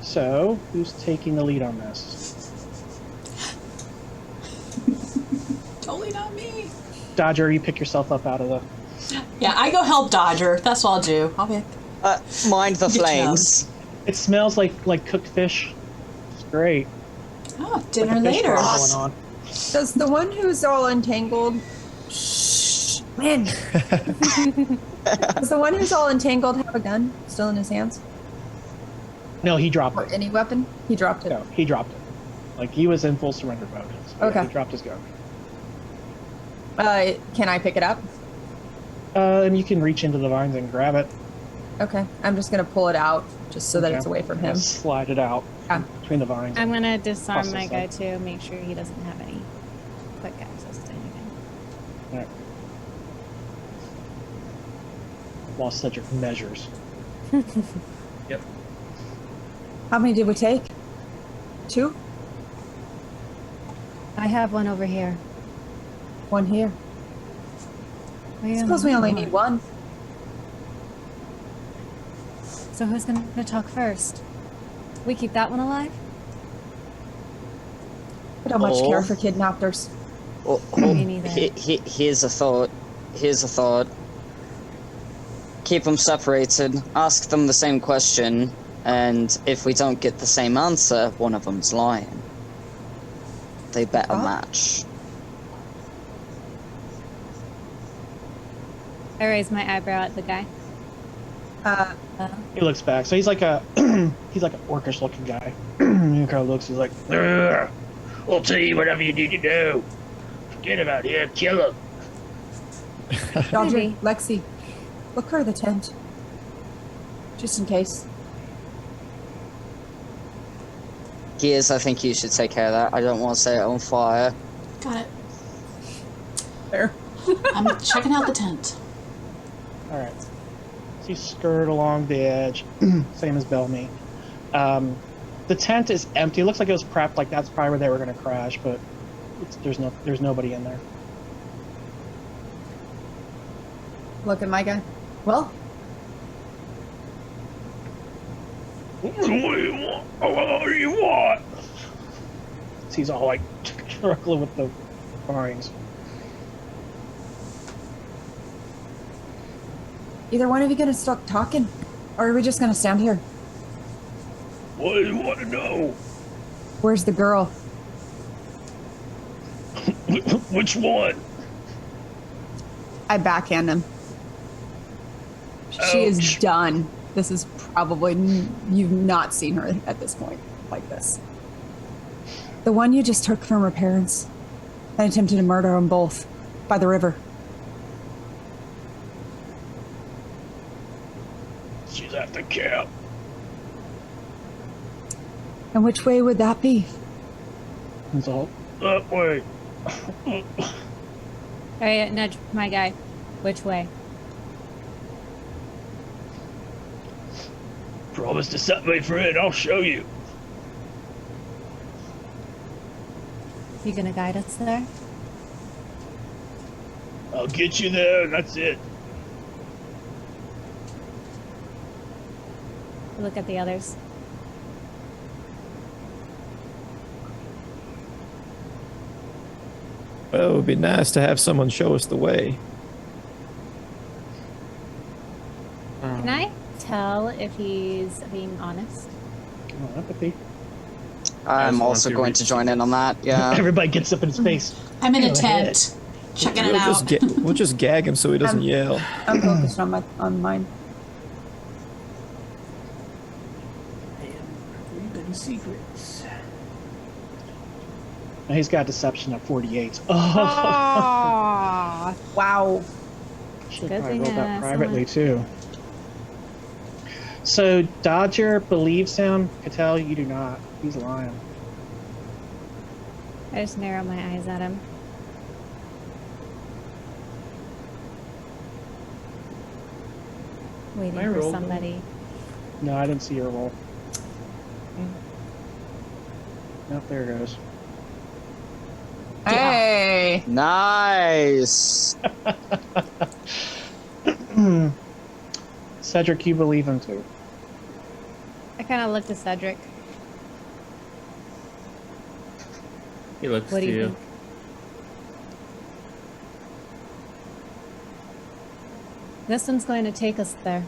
So, who's taking the lead on this? Totally not me. Dodger, you pick yourself up out of the... Yeah, I go help Dodger. That's what I'll do. I'll be. Mind the Good flames. It smells like cooked fish. It's great. Oh, Like dinner a fish later. fry going on. Does the one who's all entangled? Shh, man. Does the one who's all entangled have a gun still in his hands, No, he dropped or it. any weapon? He dropped it. No, he dropped it. Like, he was in full surrender mode. So Okay. he dropped his gun. Can I pick it up? And you can reach into the vines and grab it. Okay, I'm just gonna pull it out just so that Okay. it's away from him. And slide it out Yeah. between the vines. I'm gonna disarm Process my guy that. too, make sure he doesn't have any quick access to anything. All right. While Cedric measures. Yep. How many did we take? 2? I have one over here. 1 here. Where Suppose we am only I? need 1. So who's gonna talk first? We keep that one alive? I don't much Oh. care for kidnappers. Oh, Me neither. here's a thought. Here's a thought. Keep them separated. Ask them the same question, and if we don't get the same answer, one of them's lying. They better Oh. match. I raise my eyebrow at the guy. He looks back. So he's like a he's like an orcish looking guy. He kind of looks. He's like, "Ugh, I'll tell you whatever you need to do. Forget about him. Kill him." Dodger, Maybe. Lexi, look for the tent. Just in case. Gears, I think you should take care of that. I don't want to set it on fire. Got it. There. I'm checking out the tent. All right. So you skirt along the edge, same as Bellamy. The tent is empty. It looks like it was prepped. Like that's probably where they were going to crash, but there's nobody in there. Look at my guy. Well, What do you want? What do you want? So he's all like struggling with the vines. either one of you gonna stop talking, or are we just gonna stand here? What do you want to know? Where's the girl? Which one? I backhand him. She is Ouch. done. This is probably you've not seen her at this point like this. The one you just took from her parents and attempted to murder them both by the river. She's at the camp. And which way would that be? It's all that way. I nudge my guy. Which way? Promise to set me free, I'll show you. You gonna guide us there? I'll get you there, and that's it. Look at the others. Well, it would be nice to have someone show us the way. Can I tell if he's being honest? Oh, empathy. I'm just want also to going reach- to join in on that. Yeah. Everybody gets up in his face. I'm in a Go tent, checking it We'll out. we'll just gag him so he doesn't yell. I'm focused on mine. Secrets. Now he's got deception at 48. Oh, Wow. should Good probably thing, roll that someone- privately too. So Dodger believes him. Cattell, you do not. He's lying. I just narrow my eyes at him. Waiting I for rolled somebody. No, I didn't see your roll. Nope, there it goes. Do Hey. Nice. Cedric, you believe him too. I kind of looked at Cedric. He looks What to do you you. think? This one's going to take us there.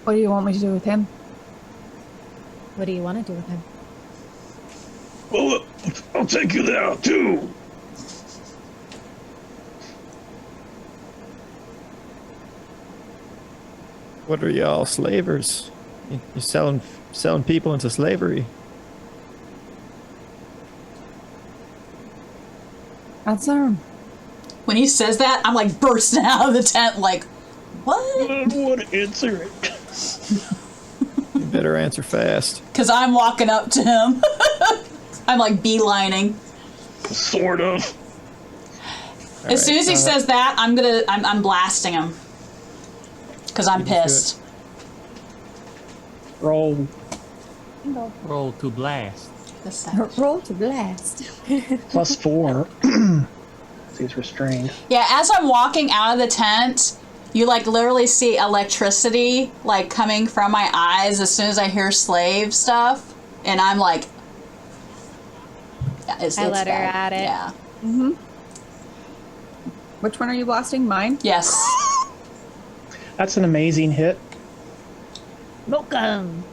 What do you want me to do with him? What do you want to do with him? Well, I'll take you there too. What are y'all, slavers? You're selling people into slavery. That's our. When he says that, I'm like bursting out of the tent, like, what? I don't want to answer it. You better answer fast. Because I'm walking up to him. I'm like beelining. Sort of. As soon as he says that, I'm blasting him. Because I'm pissed. Roll. Roll to blast. Roll to blast. +4. He's restrained. Yeah, as I'm walking out of the tent, you like literally see electricity like coming from my eyes as soon as I hear slave stuff, and I'm like, it's I let her bad. at it. Yeah. Mm-hmm. Which one are you blasting? Mine? Yes. That's an amazing hit. Welcome.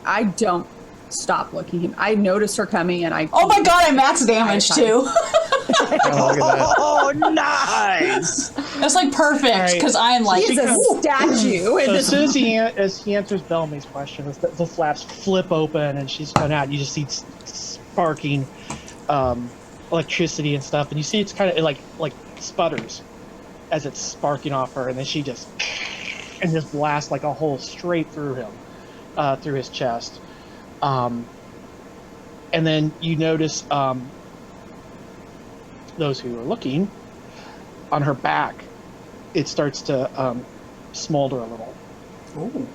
I don't stop looking. I noticed her coming and I. Oh my god, I max damage too. Oh, look at that. Oh, nice. That's like perfect because I'm like, He's a statue. So And as soon as he answers Bellamy's question, the flaps flip open and she's coming out. You just see sparking electricity and stuff, and you see it's kind of like sputters as it's sparking off her, and then she just blasts like a hole straight through him, through his chest. And then you notice those who are looking on her back, it starts to smolder a little. ooh.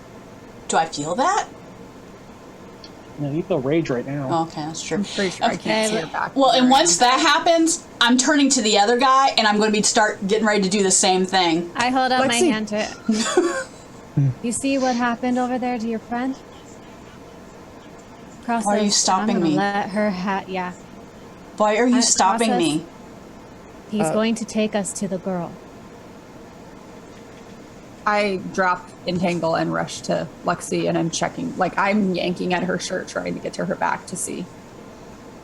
Do I feel that? No, you feel rage right now. Oh, okay, that's true. I'm pretty sure I can't see her back. Well, and once that happens, I'm turning to the other guy, and I'm going to start getting ready to do the same thing. I hold up my Lexi. hand to it. You see what happened over there to your friend? Cross Why are you us, stopping I'm gonna me? Let her yeah. Why are you stopping process- me? He's going to take us to the girl. I drop Entangle and rush to Lexi and I'm checking. Like, I'm yanking at her shirt trying to get to her back to see.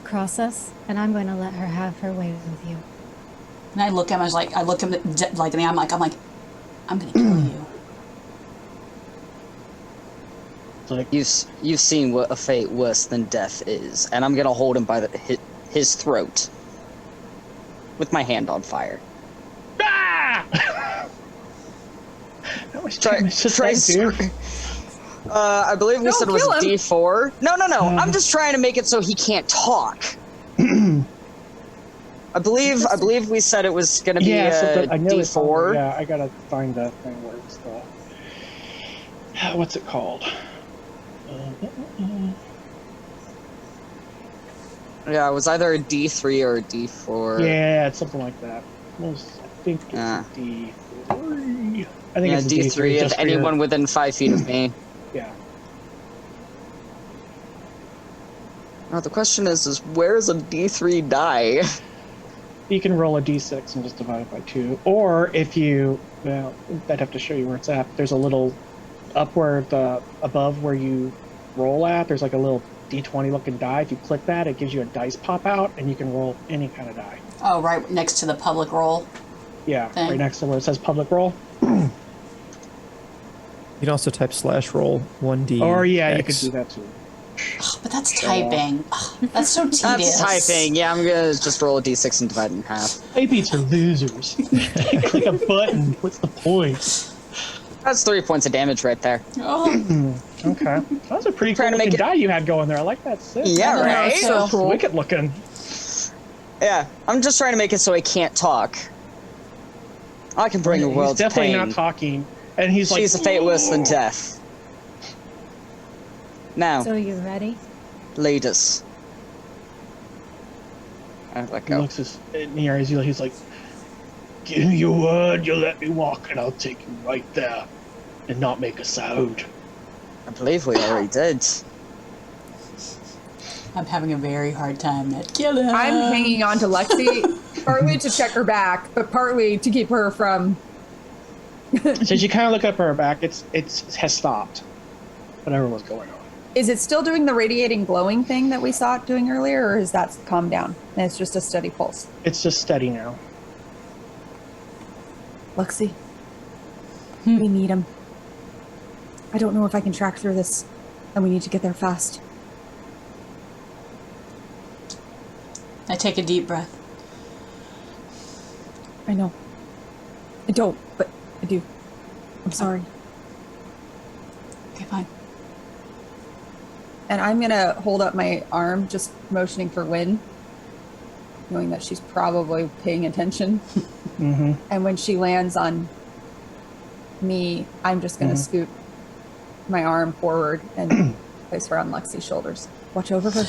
Cross us, and I'm going to let her have her way with you. And I look at him, I look him like in the eye, I'm like, I'm going to kill you. You've seen what a fate worse than death is, and I'm gonna hold him by his throat with my hand on fire. Ah! How much Try, damage does try, that do? I believe we Don't said it was kill him. D4. No. I'm just trying to make it so he can't talk. I believe we said it was gonna be I know it's on D4. there. Yeah, I gotta find that thing where it's the. What's it called? Yeah, it was either a D3 or a D4. Yeah, it's something like that. I think it's a D3. I think it's a D3 just of for your- anyone within 5 feet of me. Yeah. Now the question is where's a D3 die? You can roll a D6 and just divide it by 2. Or if you, well, I'd have to show you where it's at. There's a little upward, above where you roll at, there's like a little D20 looking die. If you click that, it gives you a dice pop out, and you can roll any kind of die. Oh, right next to the public roll. Yeah, Thing. right next to where it says public roll. You can also type /roll 1D. Or yeah, you X. could do that too. Ugh, but that's typing. Ugh, that's so tedious. That's typing. Yeah, I'm gonna just roll a D6 and divide it in half. Typing's for losers. Click a button. What's the point? That's 3 points of damage right there. Oh, Okay. That was a pretty cool Trying to make looking it- die you had going there. I like that. Sick. Yeah, right? so cool. Wicked looking. Yeah, I'm just trying to make it so he can't talk. I can bring a He's world's definitely pain. not talking. And he's like, She's a fate worse than death. Now, So you ready? lead us. let He go. looks in the eyes. He's like, "Give me your word. You'll let me walk, and I'll take you right there, and not make a sound." I believe we already did. I'm having a very hard time at killing. I'm hanging on to Lexi, partly to check her back, but partly to keep her from. So as you kind of look up her back, it has stopped. Whatever was going on. Is it still doing the radiating glowing thing that we saw it doing earlier, or is that calmed down? And it's just a steady pulse. It's just steady now. Lexi, we need him. I don't know if I can track through this, and we need to get there fast. I take a deep breath. I know. I don't, but I do. I'm sorry. Okay, fine. And I'm gonna hold up my arm, just motioning for Wynn, knowing that she's probably paying attention. Mm-hmm. And when she lands on me, I'm just gonna scoot my arm forward and place her on Lexi's shoulders. Watch over her.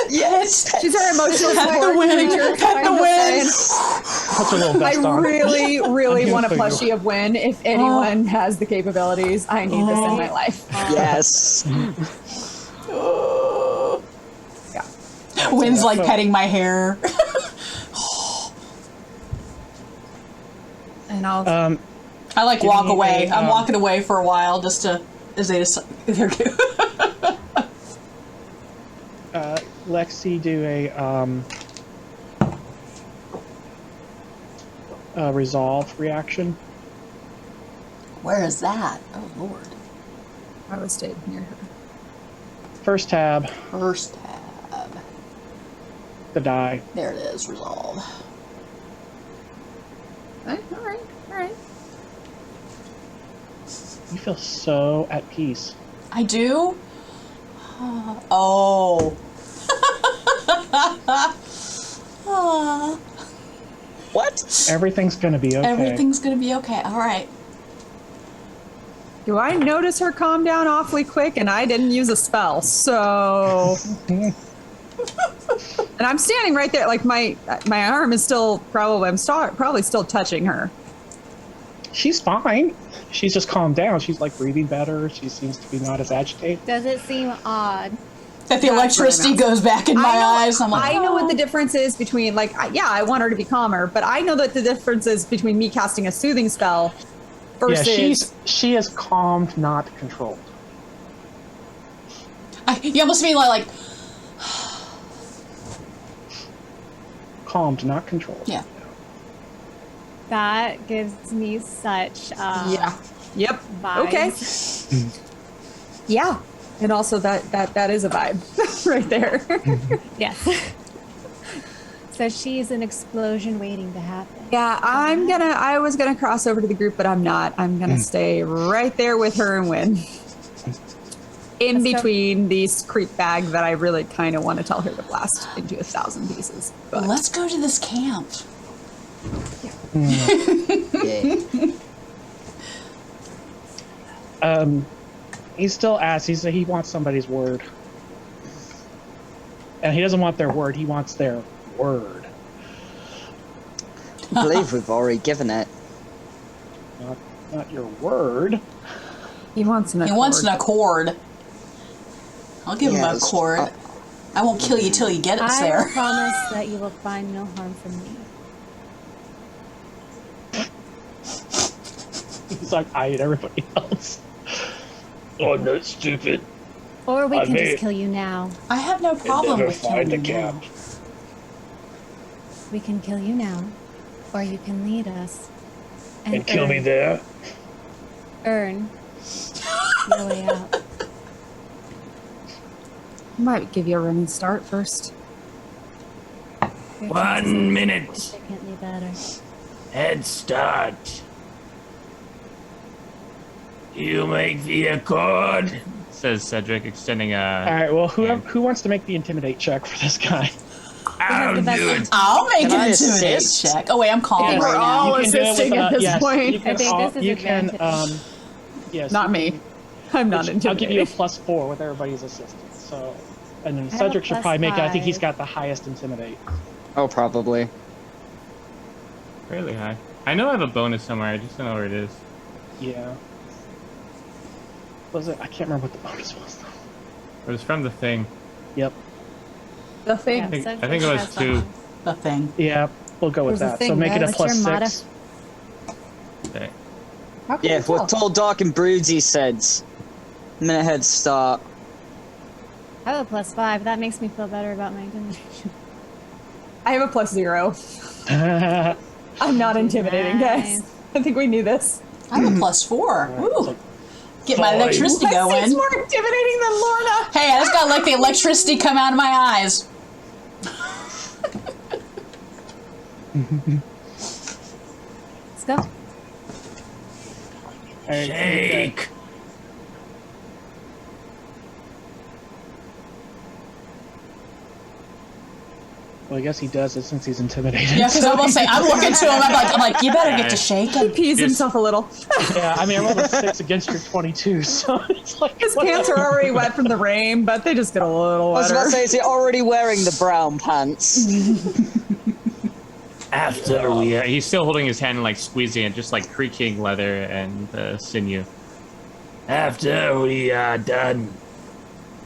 Yes. She's our emotional support creature. Pet the Wynn. Put your little vest I on. really, I'm really here want a for you. plushie of Wynn. If anyone has the capabilities, I need this in my life. Yes. Yeah. Wynn's like petting my hair. And I'll. I like Give walk me away. a, I'm walking away for a while just to, as they just, they're good. Lexi, do a resolve reaction. Where is that? Oh Lord. I would stay near her. First tab, First tab. the die. There it is. Resolve. All right. You feel so at peace. I do. Oh. What? Everything's gonna be okay. Everything's gonna be okay. All right. Do I notice her calm down awfully quick? And I didn't use a spell, so. And I'm standing right there, like my arm is still probably still touching her. She's fine. She's just calmed down. She's like breathing better. She seems to be not as agitated. Does it seem odd? That the electricity goes back in my eyes. I'm like, I know what the difference is between, like, I want her to be calmer, but I know that the difference is between me casting a soothing spell versus. Yeah, she is calmed, not controlled. you almost mean like Calmed, not controlled. yeah. That gives me such Yeah. Yep. vibes. Okay. Yeah. And also that is a vibe right there. Yes. So she's an explosion waiting to happen. Yeah, I was gonna cross over to the group, but I'm not. I'm gonna stay right there with her and Win. In Let's go. between these creep bag that I really kind of want to tell her to blast into 1,000 pieces. But Let's go to this camp. Yeah. He still asks. He wants somebody's word, and he doesn't want their word. He wants their word. I believe we've already given it. Not your word. he wants an He wants an accord. I'll give him a Yes. accord. I won't kill you till you get us I there. will promise that you will find no harm from me. He's like eyeing everybody else. I'm not stupid. Or we I can may- just kill you now. I have no problem Never with find killing the you. camp. We can kill you now. Or you can lead us. And kill me there. Earn your way out. Might give you a running start first. Your 1 chances are minute. significantly better. Head start. You make the accord. Says Cedric, extending All a. right. Well, who wants to make the intimidate check for this guy? I'll the do best- it. I'll make Can an I intimidate assist? check. Oh wait, I'm calling Yes. right now. all You can do it assisting with, at this yes, point. You can I think this is you can, advantage. yes. Not me. I'm not I'll give you a intimidating. +4 with everybody's assistance. So And then have a Cedric should plus probably make it. I think he's 5. got the highest intimidate. Oh, probably. Fairly high. I know I have a bonus somewhere. I just don't know where it is. Yeah. Was it? I can't remember what the bonus was though. It was from the thing. Yep. The thing. I think Cedric it was has 2. one. The thing. Yeah, we'll go with There's a that. thing, So make it a guys. What's your +6. Okay. How can Yeah, you tell? with Tall, Dark, and Broodsy says. Minute head start. I have a +5. That makes me feel better about my intimidation. I have a +0. I'm not intimidating, Nice. guys. I think we knew this. I have a +4. Ooh. Get my 5. electricity Lexi's going. more intimidating than Lorna. Hey, I just got like the electricity come out of my eyes. Let's go. Shake! Well, I guess he does it since he's intimidated. Yeah, because I will say, I'm looking to him. I'm like, you better get to He shaking. pees Yes. himself a little. Yeah, I mean, I rolled a 6 against your 22, so it's like His pants are already wet from the rain, but they just get a little I was about wetter. to say, is he already wearing the brown pants? After we Yeah, he's still holding his hand and like squeezing it, just like creaking leather and sinew. are done,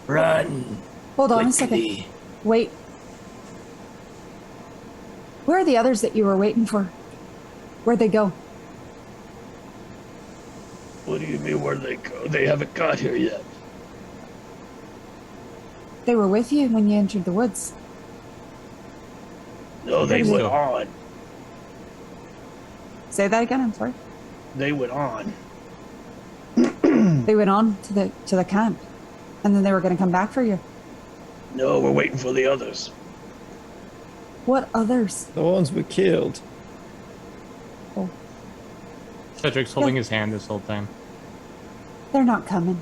run. Hold on a second. Wait. Where are the others that you were waiting for? Where'd they go? What do you mean, where they go? They haven't got here yet. They were with you when you entered the woods. No, they went on. Say that again, I'm sorry. They went on. They went on to the camp. And then they were gonna come back for you. No, we're waiting for the others. What others? The ones we killed. Cedric's holding his hand this whole time. They're not coming.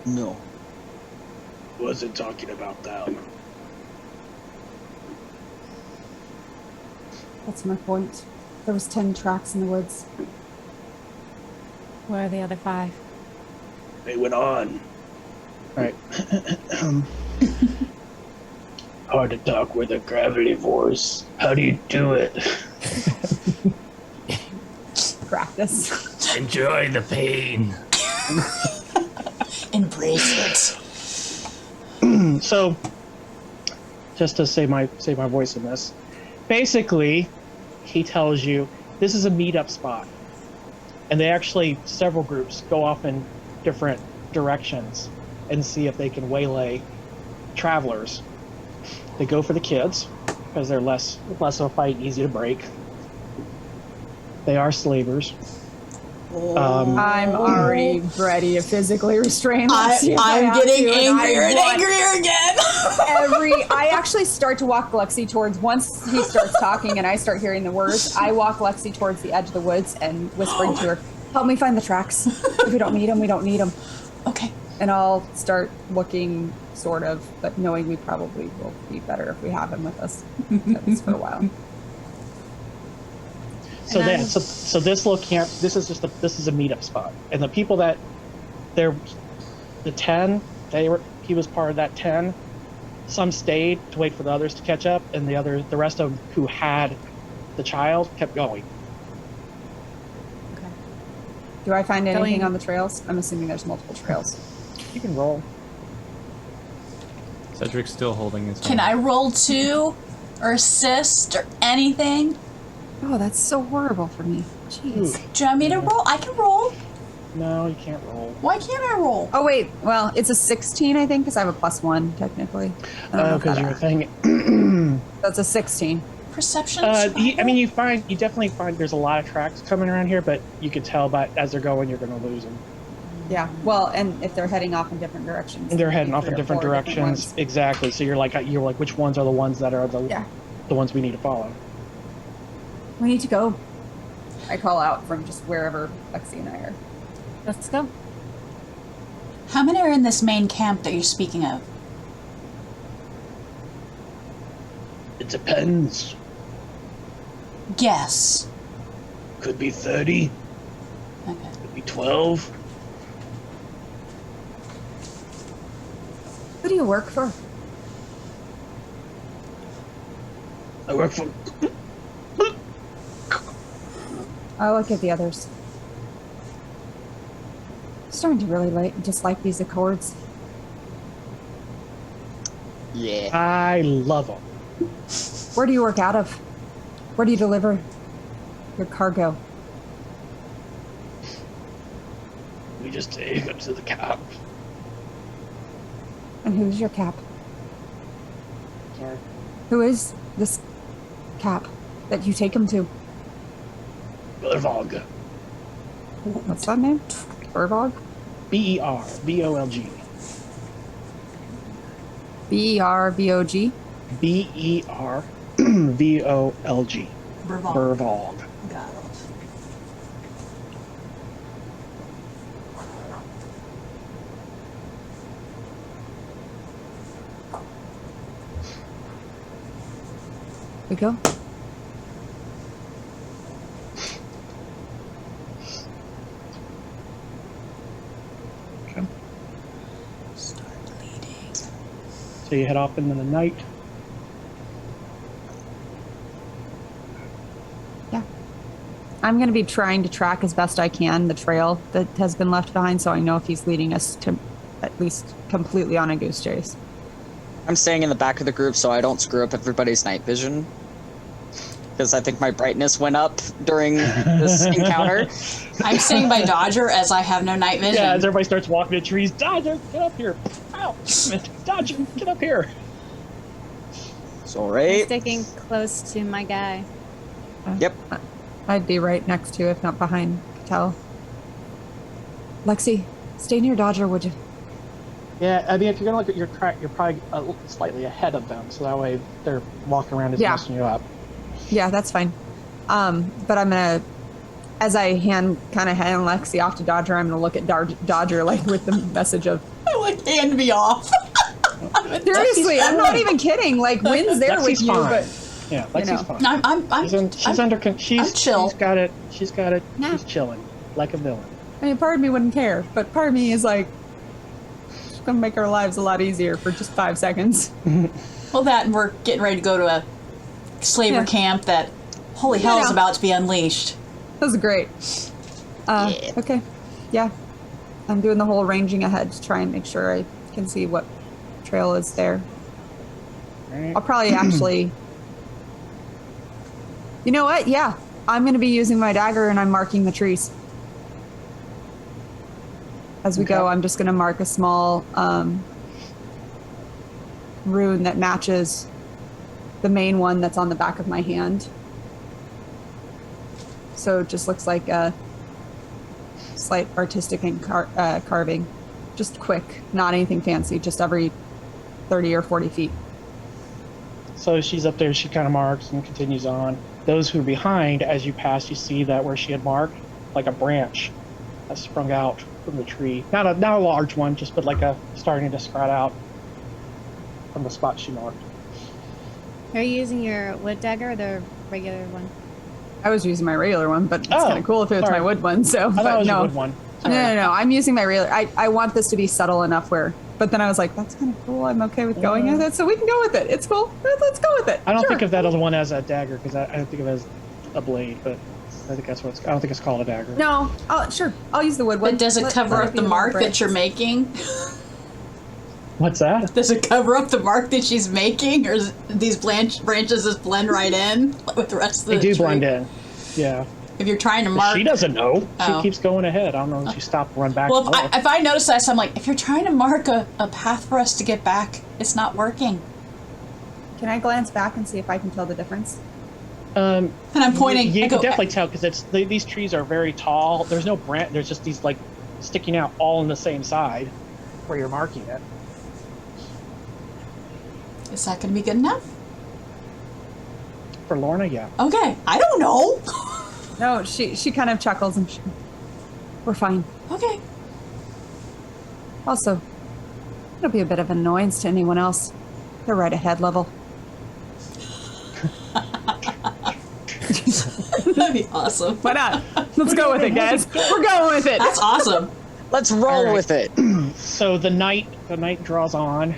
No. Wasn't talking about them. That's my point. There was 10 tracks in the woods. Where are the other 5? They went on. Right. Hard to talk with a gravity force. How do you do it? Practice. Enjoy the pain. Embrace it. So, just to say my voice in this, basically, he tells you this is a meetup spot, and they actually several groups go off in different directions and see if they can waylay travelers. They go for the kids because they're less of a fight, easy to break. They are slavers. I'm already ready to physically restrain this. I'm getting angrier and angrier again. I actually start to walk Lexi towards, once he starts talking and I start hearing the words, I walk Lexi towards the edge of the woods and whispering to her, help me find the tracks. If we don't need them, we don't need them. Okay. And I'll start looking, sort of, but knowing we probably will be better if we have him with us at least for a while. So And then, then- so this little camp, this is a meetup spot, and the people that they're the 10, he was part of that 10. Some stayed to wait for the others to catch up, and the rest of them who had the child kept going. Okay. Do I find anything Going- on the trails? I'm assuming there's multiple trails. You can roll. Cedric's still holding his hand. Can I roll 2 or assist or anything? Oh, that's so horrible for me. Jeez. Do you want me to roll? I can roll. No, you can't roll. Why can't I roll? Oh, wait. Well, it's a 16, I think, because I have a +1, technically. I don't know Oh, if because that you're a matters. thing. That's a 16. Perception. You definitely find there's a lot of tracks coming around here, but you could tell by as they're going, you're going to lose them. Yeah. Well, and if they're heading off in different directions. They're heading maybe off in 3 or different 4 directions. ones. Exactly. So you're like, which ones are the ones that are the Yeah. ones we need to follow? We need to go. I call out from just wherever Lexi and I are. Let's go. How many are in this main camp that you're speaking of? It depends. Guess. Could be 30. Okay. Could be 12. do you work for? I work for. I'll look at the others. Starting to really dislike these accords. Yeah. I love them. Where do you work out of? Where do you deliver your cargo? We just take them to the cap. And who's your cap? Sorry. Who is this cap that you take him to? Burvog. What's that name? Burvog? B-E-R-V-O-L-G. B-E-R-V-O-G? B-E-R-V-O-L-G. Burvog. Got it. We go. Okay. Start bleeding. So you head off into the night. I'm going to be trying to track as best I can the trail that has been left behind so I know if he's leading us to at least completely on a goose chase. I'm staying in the back of the group so I don't screw up everybody's night vision. Because I think my brightness went up during this encounter. I'm staying by Dodger as I have no night vision. Yeah, as everybody starts walking to trees, Dodger, get up here. Ow, Dodger, get up here. It's I'm alright. sticking close to my guy. Yep. I'd be right next to, if not behind, Cattell. Lexi, stay near Dodger, would you? Yeah, I mean, if you're going to look at your track, you're probably slightly ahead of them, so that way they're walking around and messing you up. Yeah, that's fine. But I'm gonna, as I hand Lexi off to Dodger, I'm gonna look at Dodger like with the message of, Like, hand me off. seriously, I'm not even kidding. Like, Wynn's there Lexi's with you, fine. but Yeah, Lexi's know. fine. No, She's chill. She's got it. She's got it. No. She's chilling like a villain. I mean, part of me wouldn't care, but part of me is like, it's gonna make our lives a lot easier for just 5 seconds. Well, that and we're getting ready to go to a slaver camp that, holy hell, is about to be unleashed. That was great. Okay, yeah. I'm doing the whole ranging ahead to try and make sure I can see what trail is there. Right. I'll probably actually... You know what? Yeah. I'm going to be using my dagger and I'm marking the trees. As we go, I'm just going to mark a small rune that matches the main one that's on the back of my hand. So it just looks like a slight artistic and carving. Just quick, not anything fancy, just every 30 or 40 feet. So she's up there. She kind of marks and continues on. Those who are behind, as you pass, you see that where she had marked, like a branch that sprung out from the tree. Not a large one, just but like a starting to sprout out from the spot she marked. Are you using your wood dagger or the regular one? I was using my regular one, but it's Oh, kind of cool if it was sorry. my wood one. So, I thought but it was no. a wood one. No. I'm using my regular. I want this to be subtle enough where. But then I was like, that's kind of cool. I'm okay with going with it, so we can go with it. It's cool. Let's go with it. I don't Sure. think of that other one as a dagger because I don't think of it as a blade, but I think that's what it's. I don't think it's called a dagger. No. Oh, sure. I'll use the wood one. But does it cover let up be the mark branch. that you're making? What's that? Does it cover up the mark that she's making, or is these branches just blend right in with the rest of the They do tree? blend in. Yeah. If you're trying to mark, She doesn't know. Oh. She keeps going ahead. I don't know if she stopped and run back. well, and forth. if I notice that, I'm like, if you're trying to mark a path for us to get back, it's not working. Can I glance back and see if I can tell the difference? And I'm pointing. You I go, can definitely tell because these trees are very tall. There's no branch. There's just these like sticking out all on the same side where you're marking it. Is that going to be good enough? For Lorna, yeah. Okay, I don't know. No, she kind of chuckles and we're fine. Okay. Also, it'll be a bit of an annoyance to anyone else. They're right ahead level. That'd be awesome. Why not? Let's go with it, guys. We're going with it. That's awesome. Let's roll All right. with it. So the night draws on,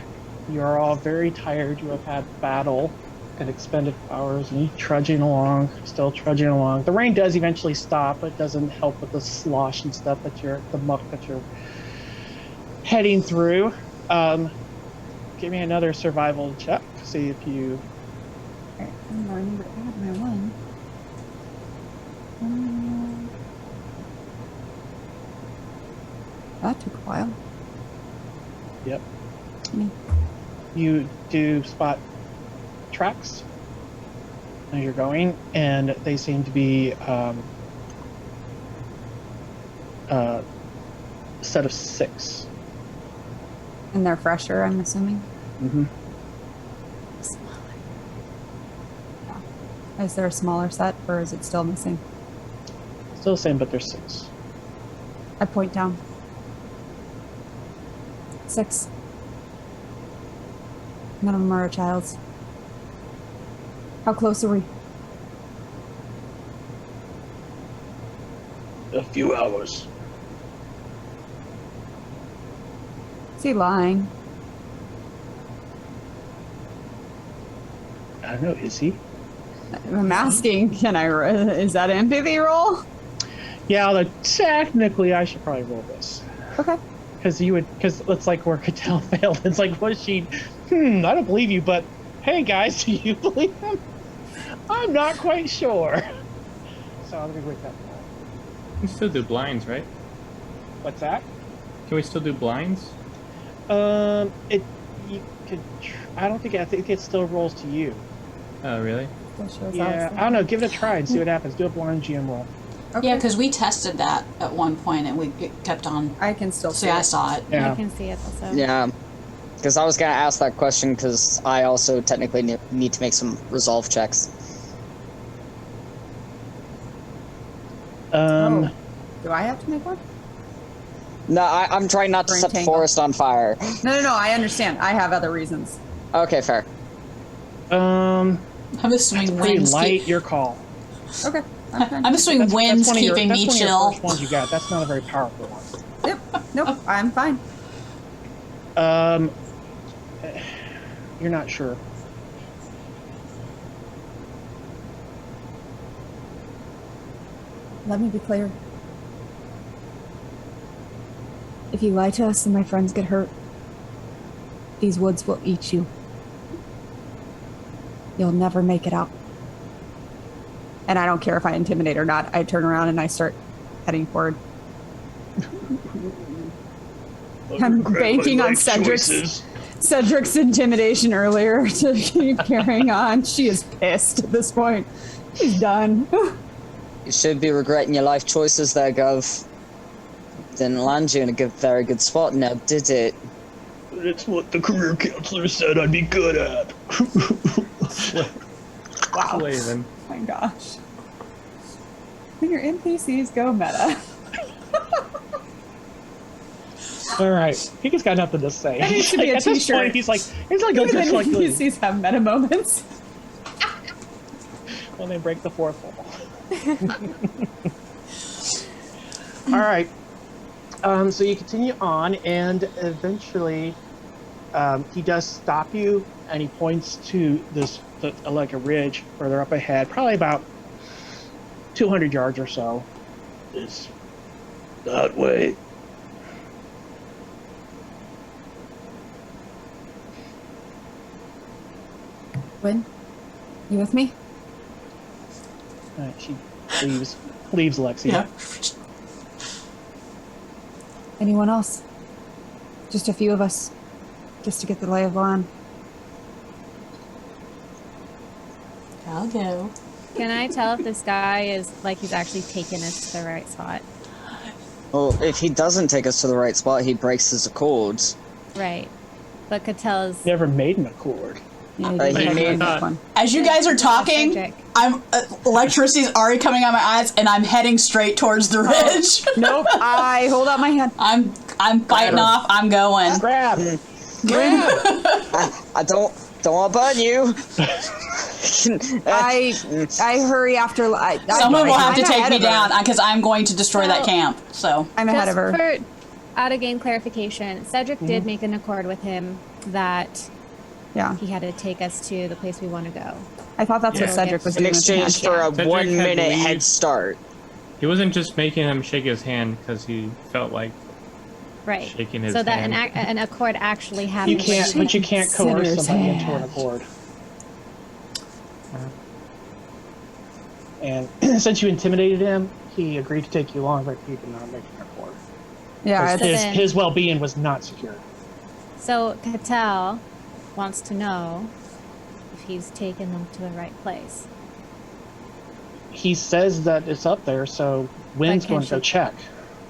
You are all very tired. You have had battle and expended powers, and you're trudging along, still trudging along. The rain does eventually stop, but it doesn't help with the slosh and stuff the muck that you're heading through. Give me another survival check. See if you. Alright, I'm gonna remember to add my one. That took a while. Yep. Me. You do spot tracks as you're going, and they seem to be a set of 6. And they're fresher, I'm assuming. Mm-hmm. Is there a smaller set, or is it still missing? Still the same, but there's 6. I point down. 6. None of them are a child's. How close are we? A few hours. Is he lying? I don't know, is he? I'm asking, is that an empathy roll? Yeah, although technically I should probably roll this. Okay. Because it's like where Qadan failed. It's like, what is she? I don't believe you, but hey guys, do you believe him? I'm not quite sure. So I'm gonna wait that roll. We can still do blinds, right? What's that? Can we still do blinds? You could. I don't think. I think it still rolls to you. Oh, really? Yeah, I don't know. Give it a try and see what happens. Do a blind GM roll. Okay. Yeah, because we tested that at one point and it kept on. I can still see See, I it. saw it. Yeah. I can see it also. Yeah. Because I was going to ask that question because I also technically need to make some resolve checks. Do I have to make one? No, I'm trying not to For set the entangle. forest on fire. No, I understand. I have other reasons. Okay, fair. I'm assuming Pretty winds light. Your call. Okay. I'm fine. I'm assuming winds one of your- keeping me that's one of your chill. first ones you got. That's not a very powerful one. Yep. Nope. I'm fine. You're not sure. Let me be clear. If you lie to us and my friends get hurt, these woods will eat you. You'll never make it out. And I don't care if I intimidate or not. I turn around and I start heading forward. I'm banking on Cedric's intimidation earlier to keep carrying on. She is pissed at this point. She's done. You should be regretting your life choices there, Gov. Didn't land you in a very good spot now, did it? It's what the career counselor said I'd be good at. Wow. Slavin. Oh my gosh. When your NPCs go meta. All right, he just got nothing to say. That needs to be a At this t-shirt. point, he's like Even NPCs have meta moments. when they break the fourth wall. All right. So you continue on, and eventually, he does stop you, and he points to like a ridge further up ahead, probably about 200 yards or so. It's that way. Win, you with me? She leaves Lexi. Yeah. Anyone else? Just a few of us. Just to get the lay of the land. I'll go. Can I tell if this guy is like he's actually taken us to the right spot? Well, if he doesn't take us to the right spot, he breaks his accords. Right. But Catel's Never made an accord. Yeah, he didn't made make that. one. As you guys are talking, Cedric. I'm electricity's already coming out of my eyes, and I'm heading straight towards the ridge. Nope. I hold out my hand. I'm fighting off. I'm going. Grab! I don't want to burn you. I hurry after. Someone will have to I'm take ahead me of her. down because I'm going to destroy that Well- camp. So I'm ahead of her. For out of game clarification, Cedric did make an accord with him that Yeah. He had to take us to the place we want to go. I thought that's what Yeah. Cedric was In doing. with the exchange for a Cedric 1 had minute leave. head start. He wasn't just making him shake his hand because he felt like Right. shaking his so that hand. an accord actually You happened. can't, but you can't coerce Sinner's somebody into an hand. accord. And since you intimidated him, he agreed to take you along, but he did not make an accord. Yeah, So His, then- his well-being was not secure. So Cattell wants to know if he's taken them to the right place. He says that it's up there, so Wynn's But going can to go she- check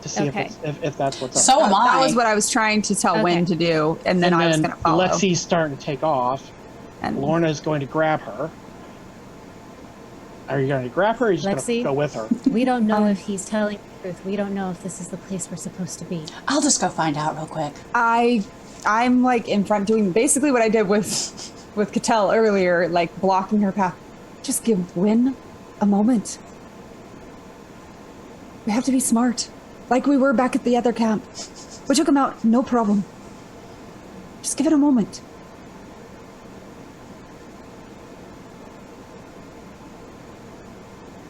to see Okay. if that's what's up So there. am that I. was what I was trying to tell Okay. Wynn to do, and then I was going to follow. Lexi's starting to take off. And Lorna's going to grab her. Are you going to grab her or are you just going Lexi? to go with her? We don't know if he's telling the truth. We don't know if this is the place we're supposed to be. I'll just go find out real quick. I'm like in front doing basically what I did with Cattell earlier, like blocking her path. Just give Wynn a moment. We have to be smart, like we were back at the other camp. We took him out, no problem. Just give it a moment.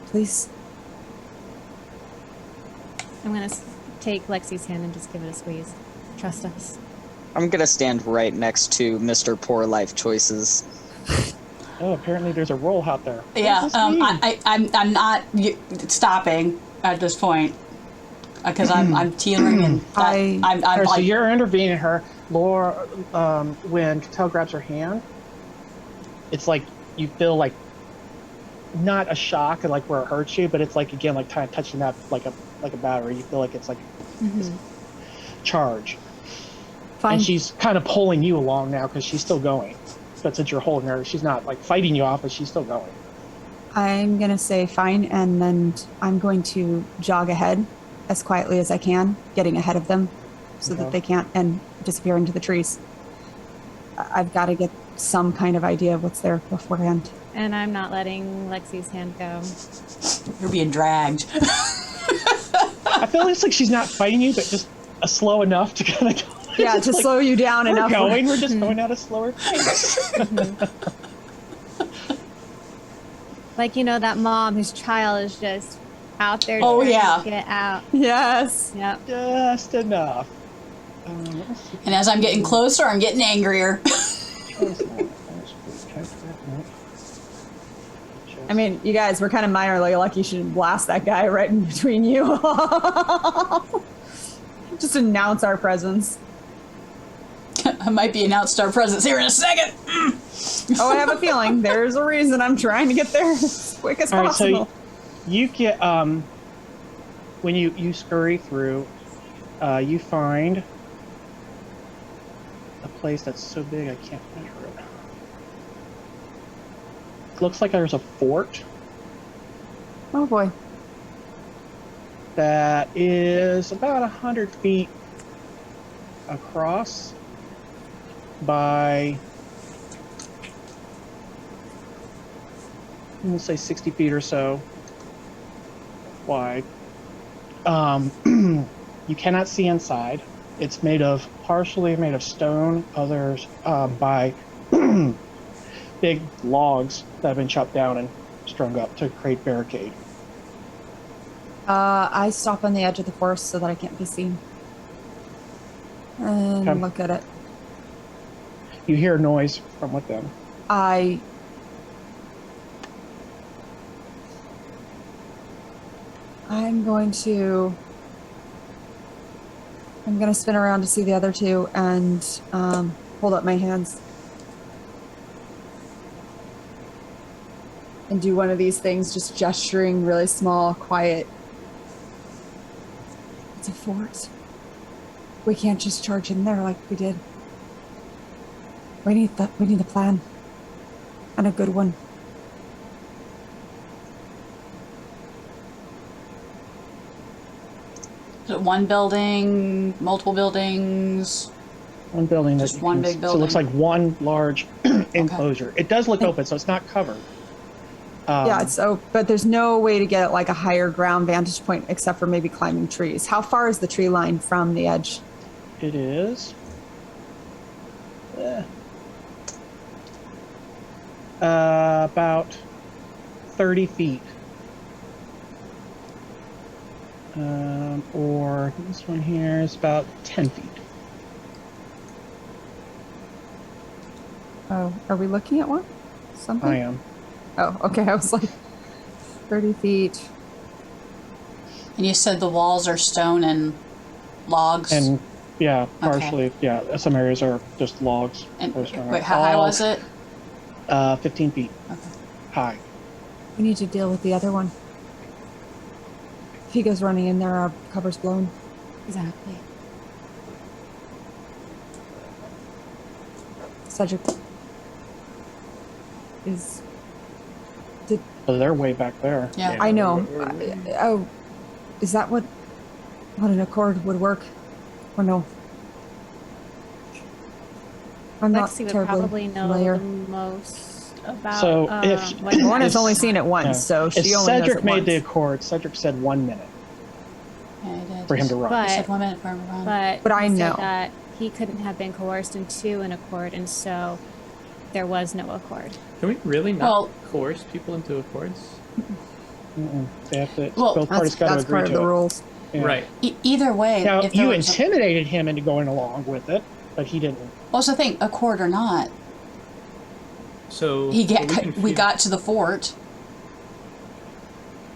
Please. I'm gonna take Lexi's hand and just give it a squeeze. Trust us. I'm gonna stand right next to Mr. Poor Life Choices. Oh, apparently there's a roll out there. What Yeah, does this mean? I'm not stopping at this point because I'm teetering and I'm Alright, so like, you're intervening her. Laura, when Cattell grabs her hand, it's like you feel like not a shock like where it hurts you, but it's like again like kind of touching that like a battery. You feel like it's like this charge. Fine. And she's kind of pulling you along now because she's still going. But since you're holding her, she's not like fighting you off, but she's still going. I'm gonna say fine, and then I'm going to jog ahead as quietly as I can, getting ahead of them so that Okay. they can't and disappear into the trees. I've got to get some kind of idea of what's there beforehand. And I'm not letting Lexi's hand go. you're being dragged. I feel it's like she's not fighting you, but just slow enough to kind of go. Yeah, It's to like, slow you down we're enough. going. We're just going at a slower pace. Like, you know, that mom whose child is just out there Oh, trying yeah. to get out. Yes. Yep. Just enough. Let's see. And as I'm getting closer, I'm getting angrier. I mean, you guys, we're kind of minorly lucky she didn't blast that guy right in between you. Just announce our presence. I might be announced our presence here in a second. Oh, I have a feeling there's a reason I'm trying to get there as quick as All right, possible. so you get when you scurry through, you find a place that's so big I can't measure it. Looks like there's a fort Oh boy. that is about 100 feet across by, let's say 60 feet or so wide. You cannot see inside. It's partially made of stone, others by big logs that have been chopped down and strung up to create barricade. I stop on the edge of the forest so that I can't be seen. And Okay. look at it. You hear a noise from within. I'm going to spin around to see the other two and hold up my hands. And do one of these things, just gesturing really small, quiet. It's a fort. We can't just charge in there like we did. We need a plan. And a good one. Is it one building, multiple buildings? One building. Just that you one can big see. So it looks building? like one large enclosure. It does look open, so it's not covered. Yeah, but there's no way to get like a higher ground vantage point except for maybe climbing trees. How far is the tree line from the edge? It is. About 30 feet. Or this one here is about 10 feet. Oh, are we looking at one? Something? I am. Oh, okay. I was like 30 feet. And you said the walls are stone and logs. And yeah, Okay. partially. Yeah, some areas are just logs. And Most are wait, how high all, was it? 15 feet Okay. high. We need to deal with the other one. If he goes running in there, our cover's blown. Exactly. Cedric is. So they're way back there. Yeah. I know. Oh, is that what an accord would work? Or no? I'm not Lexi would terribly probably know familiar. the most about. So if- what Lorna's If- only seen it once, Yeah. so she If only knows Cedric it made once. the accord, Cedric said 1 minute Yeah, I did. for him to run. You But said 1 minute for him to run. But I he said know. that he couldn't have been coerced into an accord, and so there was no accord. Can we really not Well- coerce people into accords? Mm-mm. They have to, Well, both parties got to That's agree part of to the it. rules. Yeah. Right. Either way, Now, if there you was intimidated him into going along with it, but he didn't. what's the thing, accord or not, So we feel- got to the fort.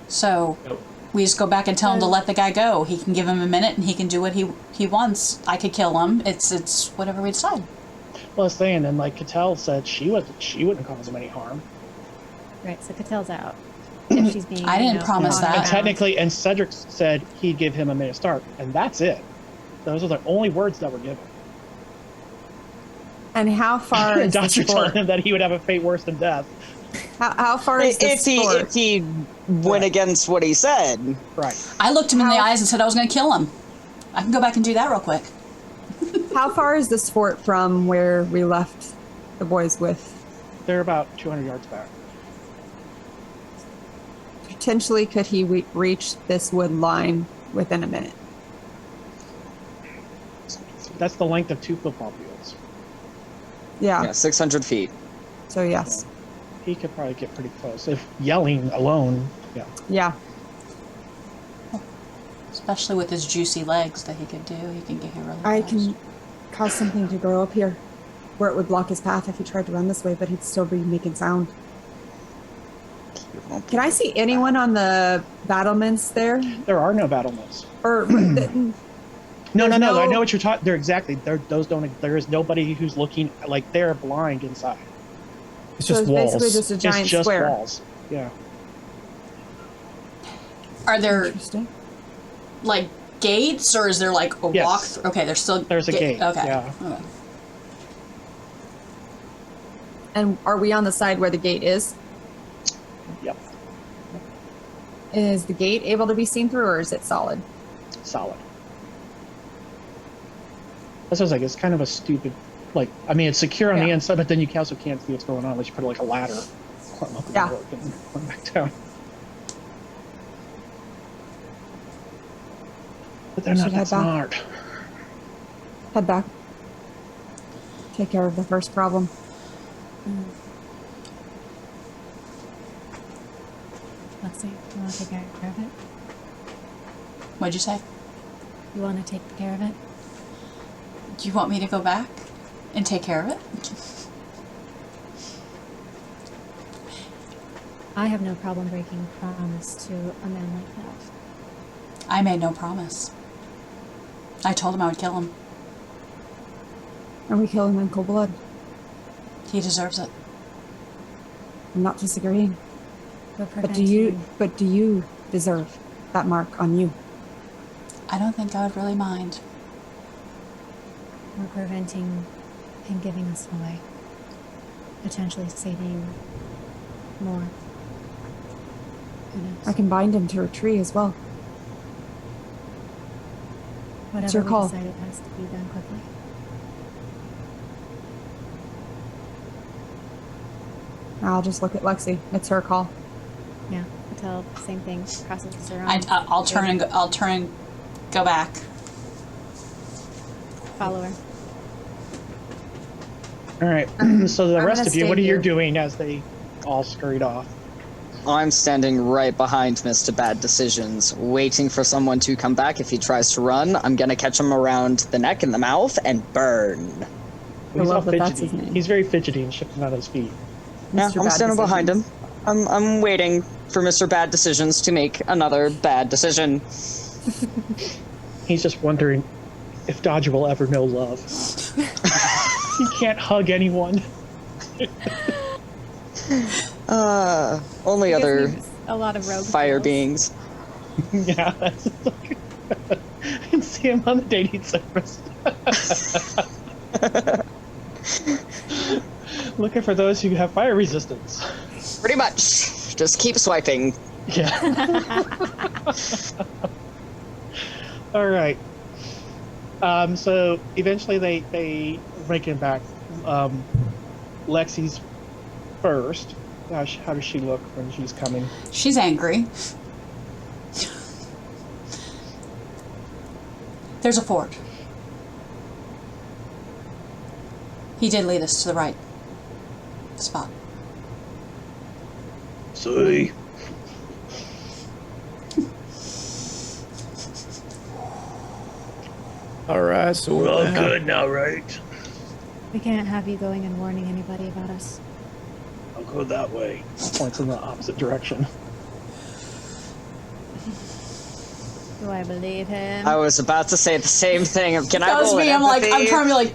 So Oh, we just go back and tell him to let the guy go. He can give him a minute and he can do what he wants. I could kill him. It's whatever we decide. Well, it's saying, and like Cattell said, she wouldn't cause him any harm. Right, so Catel's out. If she's being, I didn't promise bossed that. And around. technically, and Cedric said he'd give him a minute start, and that's it. Those are the only words that were given. And how far is the Doctor fort? told him that he would have a fate worse than death. How far is the If he fort? if he went against what he said, Right. I looked him in the How- eyes and said I was going to kill him. I can go back and do that real quick. How far is this fort from where we left the boys with? They're about 200 yards back. Potentially, could he reach this wood line within a minute? That's the length of 2 football fields. Yeah. 600 feet. So yes. He could probably get pretty close. If yelling alone, yeah. Yeah. Especially with his juicy legs that he could do. He can get here really I fast. can cause something to grow up here, where it would block his path if he tried to run this way, but he'd still be making sound. Can I see anyone on the battlements there? There are no battlements. Or No. There's I no- know what you're talking. They're exactly. Those don't. There is nobody who's looking like they're blind inside. It's So just it's walls. basically just a giant it's just square. walls. Yeah. Are there Interesting. like gates or is there like a Yes. walk? Okay, there's still There's a gate, Okay. yeah. Okay. And are we on the side where the gate is? Yep. Is the gate able to be seen through, or is it solid? Solid. This was like it's kind of a stupid. Like I mean, it's secure on the Yeah. inside, but then you also can't see what's going on unless you put like a ladder. Climb up Yeah. and come back down. But they're not Should that head back. smart. Head back. Take care of the first problem. Lexi, you want to take care of it? What'd you say? You want to take care of it? Do you want me to go back and take care of it? I have no problem breaking promise to a man like that. I made no promise. I told him I would kill him. And we kill him in cold blood. He deserves it. I'm not disagreeing. We're But do you deserve that mark on you? I don't think I would really mind. We're preventing him giving us away. Potentially saving more. Who knows? I can bind him to a tree as well. Whatever your we call. decide, it has to be done quickly. I'll just look at Lexi. It's her call. Yeah, until same thing crosses around. I'll turn and go back. Follow her. All right. So the I'm rest gonna of you, stay what are you here. doing as they all scurried off? I'm standing right behind Mr. Bad Decisions, waiting for someone to come back. If he tries to run, I'm gonna catch him around the neck and the mouth and burn. I He's all love that that's fidgety. his name. He's very fidgety and shifting on his feet. Yeah, Mr. I'm Bad standing behind him. Decisions. I'm waiting for Mr. Bad Decisions to make another bad decision. He's just wondering if Dodger will ever know love. He can't hug anyone. Only I guess other there's a lot of rogue fire tales. beings. Yeah, that's like, I can see him on the dating service. Looking for those who have fire resistance. Pretty much. Just keep swiping. Yeah. All right. So eventually they make it back. Lexi's first. How does she look when she's coming? She's angry. There's a fort. He did lead us to the right spot. See? All right, so We're all good now, right? We can't have you going and warning anybody about us. I'll go that way. Points in the opposite direction. Do I believe him? I was about to say the same thing. Can I That was roll me. an I'm like, I'm empathy? trying to be like,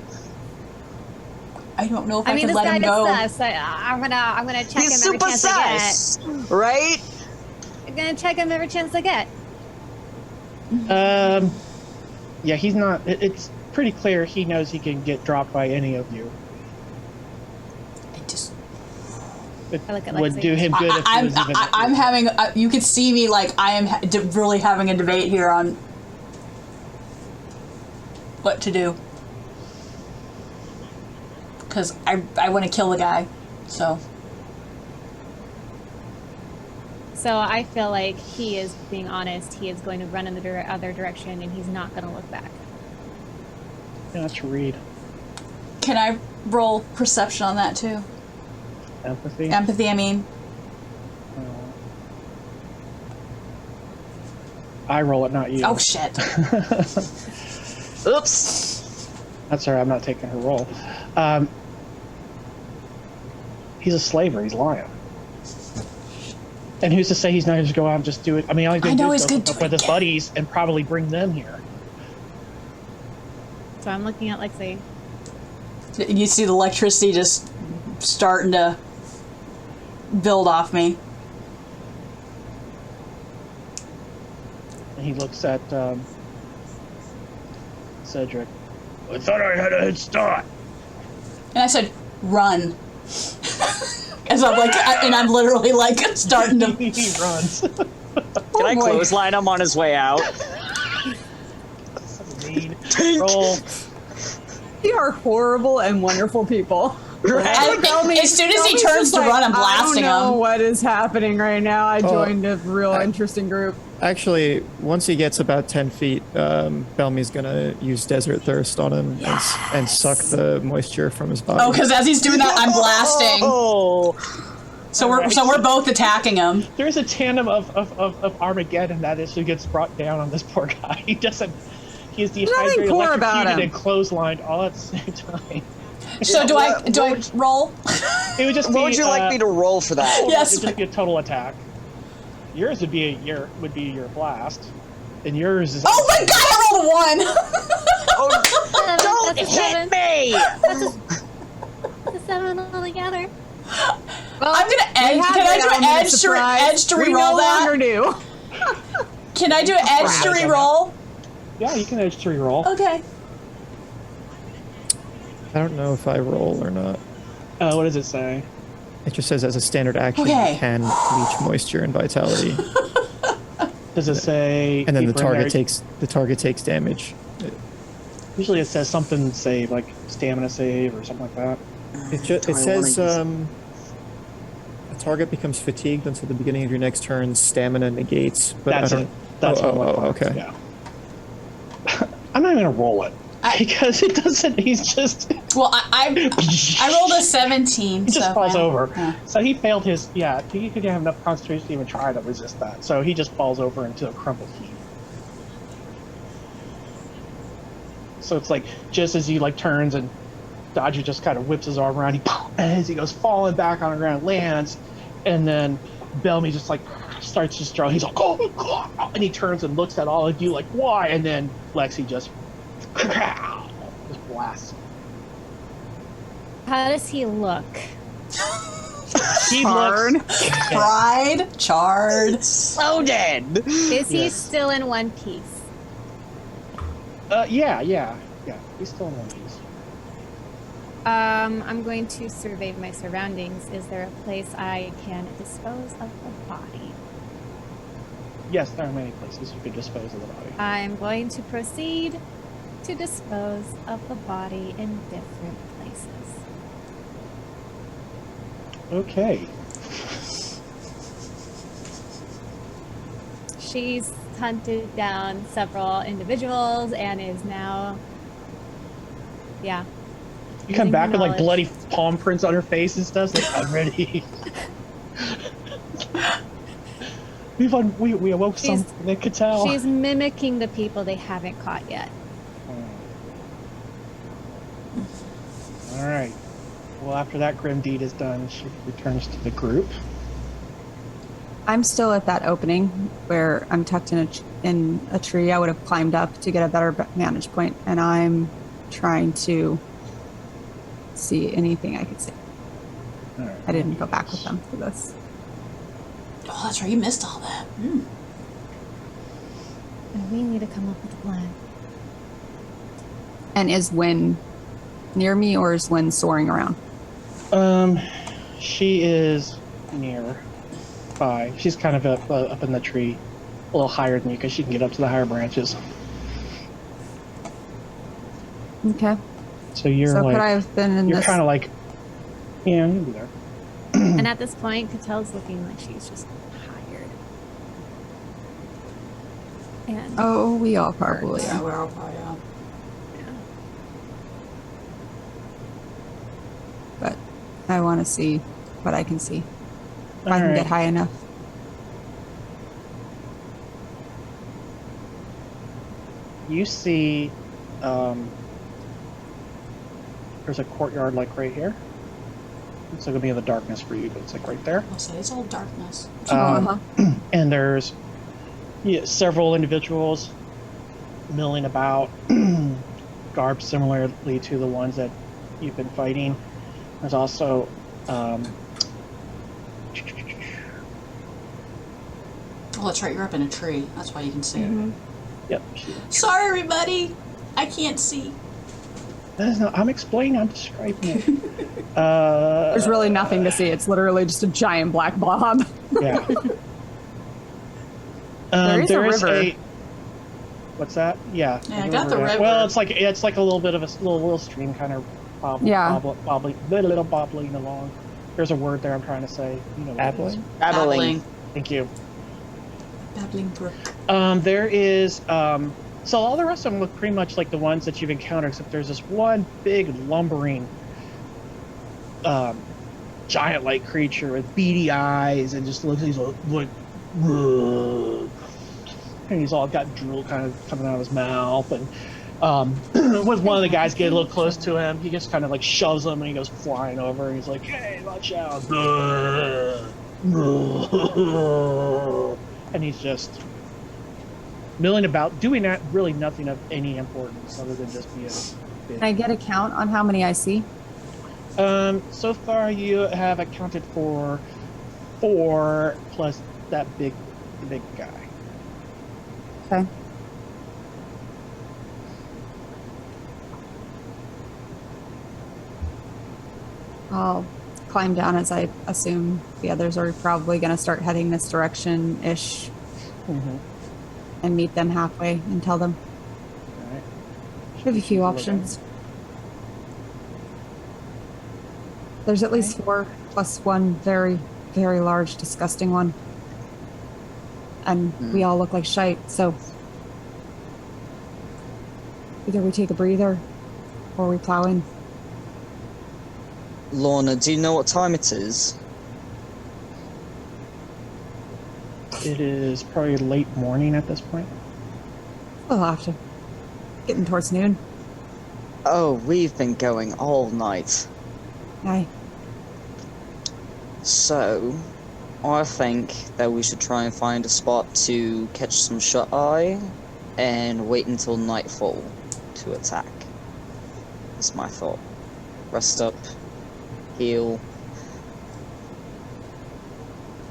I don't know if I, I mean, can this let guy him did go. sus. I'm gonna check He's him every super chance I sus, right? get. I'm gonna check him every chance I get. Yeah, he's not. It's pretty clear he knows he can get dropped by any of you. It just, It I look at would Lexi. do him good if he was even. I'm having. You could see me like I am really having a debate here on what to do because I want to kill the guy. So I feel like he is being honest. He is going to run in the other direction, and he's not going to look back. Yeah, that's read. can I roll perception on that too? Empathy. Empathy. I mean, I roll it, not you. oh shit. Oops. That's her. I'm not taking her roll. He's a slaver. He's lying. And who's to say he's not going to just go out and just do it? I mean, all he's going I to know do he's is go gonna up do with it his buddies and probably bring them here. So I'm looking at Lexi. You see the electricity just starting to build off me. And he looks at Cedric. I thought I had a head start. And I said, run. As I'm like, and I'm literally like starting to. He runs. Can I boy. clothesline him on his way out? Mean. Roll. We are horrible and wonderful people. As soon as he turns to run, I'm blasting I don't know him. what is happening right now. I joined a real I- interesting group. Actually, once he gets about 10 feet, Belmy's gonna use Desert Thirst on him and suck the moisture from his body. Oh, because as he's doing that, I'm blasting. Oh, So we're both attacking him. There's a tandem of Armageddon that is who gets brought down on this poor guy. He doesn't. He is dehydrated, poor about electrocuted, him. and clotheslined all at the same time. So do I roll? It would just what be, would you like me to roll for that? Yes. It would just be a total attack. Yours would be your blast, and yours is. Oh my god! I rolled a 1. Oh, don't That's a hit seven. me! It's a 7 altogether. I'm gonna edge. Can I do an edge to we re-roll no that? longer do. Can I do an edge to re-roll? Yeah, you can edge 3 roll. Okay. I don't know if I roll or not. What does it say? It just says as a standard action, Okay. you can leech moisture and vitality, Does it say? and then keep the target primary- takes damage. Usually it says something save, like stamina save or something like that. It says a target becomes fatigued until the beginning of your next turn. Stamina negates, but That's I don't. it. That's oh, what okay. Yeah. I'm not even gonna roll it. because it doesn't. He's just. Well, I rolled a 17. He just so falls I- over. yeah. So he failed his. Yeah, he couldn't have enough concentration to even try to resist that. So he just falls over into a crumpled heap. So it's like just as he like turns and Dodger just kind of whips his arm around. As he goes falling back on the ground, lands, and then Bellamy just like starts to struggle. He's like, oh, and he turns and looks at all of you like, why? And then Lexi just blasts. How does he look? He Charred. looks Fried, charred. So dead. Is he Yes. still in one piece? Yeah. He's still in one piece. I'm going to survey my surroundings. Is there a place I can dispose of the body? Yes, there are many places you could dispose of the body. I'm going to proceed to dispose of the body in different places. Okay. She's hunted down several individuals and is now, yeah. You come using back her with like knowledge. bloody palm prints on her face and stuff. Like, I'm ready. We awoke She's- something they could tell. She's mimicking the people they haven't caught yet. All right. Well, after that grim deed is done, she returns to the group. I'm still at that opening where I'm tucked in a tree. I would have climbed up to get a better vantage point, and I'm trying to see anything I could see. All right. I didn't go back with them for this. Oh, that's right. You missed all that. Mm. And we need to come up with a plan. And is Wynn near me, or is Wynn soaring around? She is near by. She's kind of up in the tree, a little higher than you, because she can get up to the higher branches. Okay. So you're So like, could I have been in you're this? kind of like, yeah, you'll be there. And at this point, Catelle's looking like she's just tired. And Oh, we all probably Yeah, are. we're all probably out. But I want to see what I can see. If I All can right. get high enough. You see, there's a courtyard like right here. It's gonna be in the darkness for you, but it's like right there. I'll say it's all darkness. Uh-huh. And there's several individuals milling about, garbed similarly to the ones that you've been fighting. There's also Oh, that's right. You're up in a tree. That's why you can see it. yep. Sorry, everybody. I can't see. I'm explaining. I'm describing it. There's really nothing to see. It's literally just a giant black blob. Yeah. There is a river. What's that? Yeah. Yeah, I the got the yeah. river. Well, it's like a little bit of a little stream kind of little bobbling along. There's a word there I'm trying to say. You know what it is. Babbling. Thank you. Babbling brook. There is so all the rest of them look pretty much like the ones that you've encountered, except there's this one big lumbering giant-like creature with beady eyes and just looks he's like and he's all got drool kind of coming out of his mouth, and when one of the guys get a little close to him, he just kind of like shoves him and he goes flying over and he's like, hey, watch out. And he's just milling about, doing that really nothing of any importance other than just being big. Can I get a count on how many I see? So far you have accounted for 4 plus that big guy. Okay. I'll climb down as I assume the others are probably going to start heading this direction-ish Mm-hmm. and meet them halfway and tell them. All right. I have a few options. There's at least 4 plus one very, very large, disgusting one. And we all look like shite, so Either we take a breather or we plow in. Lorna, do you know what time it is? It is probably late morning at this point. We'll have to. Getting towards noon. Oh, we've been going all night. Aye. So, I think that we should try and find a spot to catch some shut-eye and wait until nightfall to attack. That's my thought. Rest up, heal,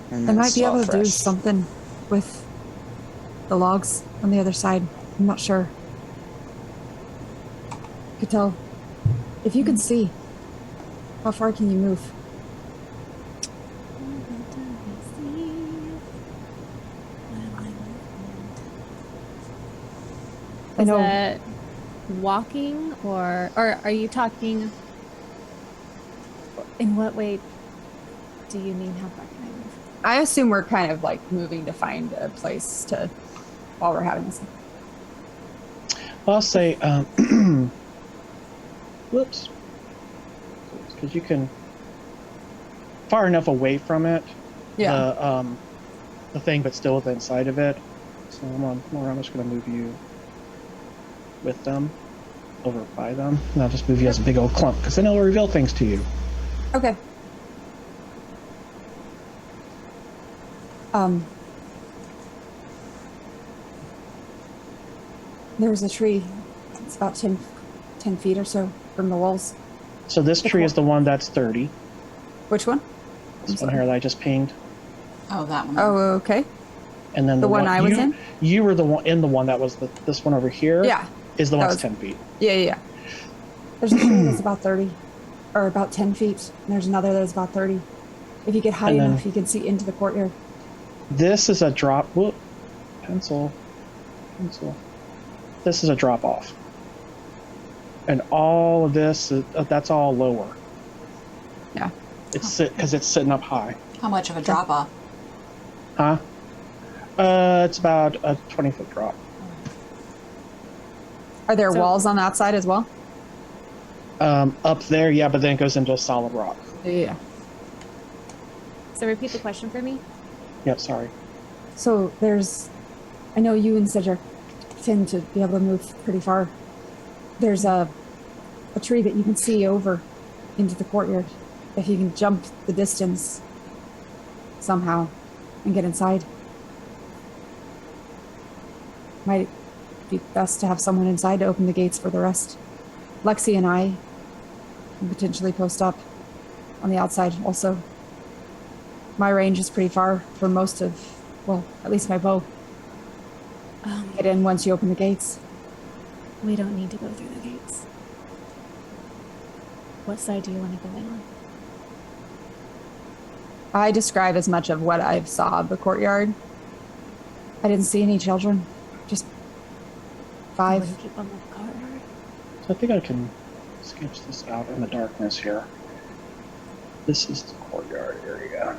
and I then might be able to start do fresh. something with the logs on the other side. I'm not sure. Could tell. If you can see, how far can you move? I Is know. that walking or are you talking? In what way do you mean how far can I move? I assume we're kind of like moving to find a place to while we're having this. I'll say, whoops, because you can far enough away from it, the thing, but still within sight of it. So I'm just going to move you with them, over by them, and I'll just move you as a big old clump, because then it'll reveal things to you. Okay. There's a tree. It's about 10 feet or so from the walls. So this tree is the one that's 30. Which one? This one here that I just pinged. Oh, that one. Oh, okay. And then The one I was in? You were the one that was this one over here. Yeah. Is the That one that's was- 10 feet. Yeah. There's a tree that's about 30, or about 10 feet. And there's another that's about 30. If you get high And then- enough, you can see into the courtyard. This is a drop. Whoop. Pencil. This is a drop off. And all of this, that's all lower. Yeah. Because it's sitting up high. How much of a drop off? Huh? It's about a 20-foot drop. Are there So- walls on that side as well? Up there, yeah, but then it goes into a solid rock. Yeah. So repeat the question for me. Yep, sorry. So I know you and Cedric tend to be able to move pretty far. There's a tree that you can see over into the courtyard. If you can jump the distance somehow and get inside. Might be best to have someone inside to open the gates for the rest. Lexi and I can potentially post up on the outside also. My range is pretty far for most of, well, at least my bow. Get in once you open the gates. We don't need to go through the gates. What side do you want to go in on? I describe as much of what I saw of the courtyard. I didn't see any children, just I 5. want to keep on the corridor. So I think I can sketch this out in the darkness here. This is the courtyard area.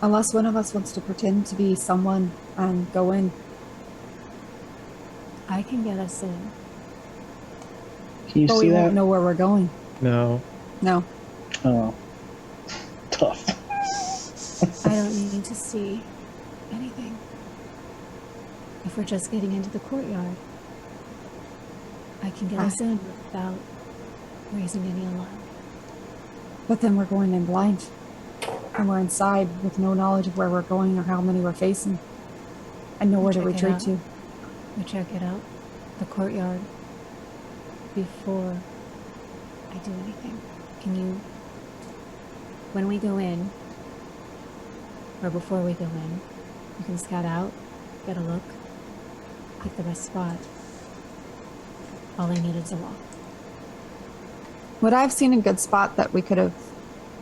Unless one of us wants to pretend to be someone and go in. I can get us in. Can you But see we that? won't know where we're going. No. No. Oh. Tough. I don't need to see anything. If we're just getting into the courtyard, I can get us in without raising any alarm. But then we're going in blind. And we're inside with no knowledge of where we're going or how many we're facing. And nowhere to Check it retreat out. to. We check it out, the courtyard, before I do anything. Can you, when we go in, or before we go in, you can scout out, get a look, pick the best spot. All I need is a lock. Would I have seen a good spot that we could have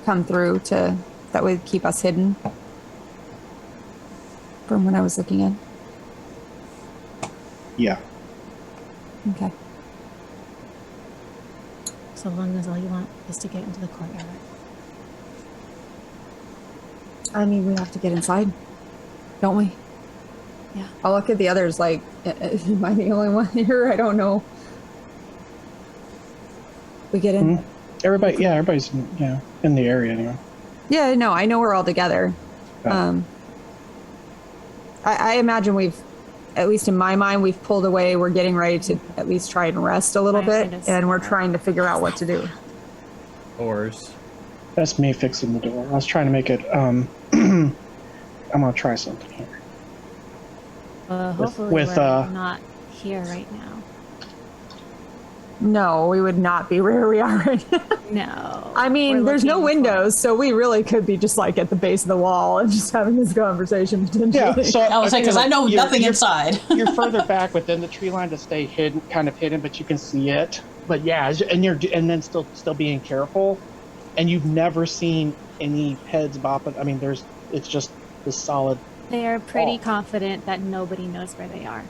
come through to, that would keep us hidden? From when I was looking in? Yeah. Okay. So long as all you want is to get into the courtyard. I mean, we have to get inside. Don't we? Yeah. I'll look at the others like, am I the only one here? I don't know. We get in. Everybody's in the area anyway. Yeah, no, I know we're all together. Yeah. I imagine we've, at least in my mind, we've pulled away. We're getting ready to at least try and rest a little bit, and we're trying to figure out what to do. Oars. That's me fixing the door. I was trying to make it. I'm gonna try something here. Hopefully with, we're not here right now. No, we would not be where we are right now. No. I mean, We're there's no looking windows, so we really could be just like at the base of the wall and just having this conversation potentially. Yeah, so I was like, because I know nothing inside. You're further back within the tree line to stay hidden, kind of hidden, but you can see it. But yeah, and then still being careful, and you've never seen any heads bopping. I mean, it's just this solid. They are pretty wall. confident that nobody knows where they are.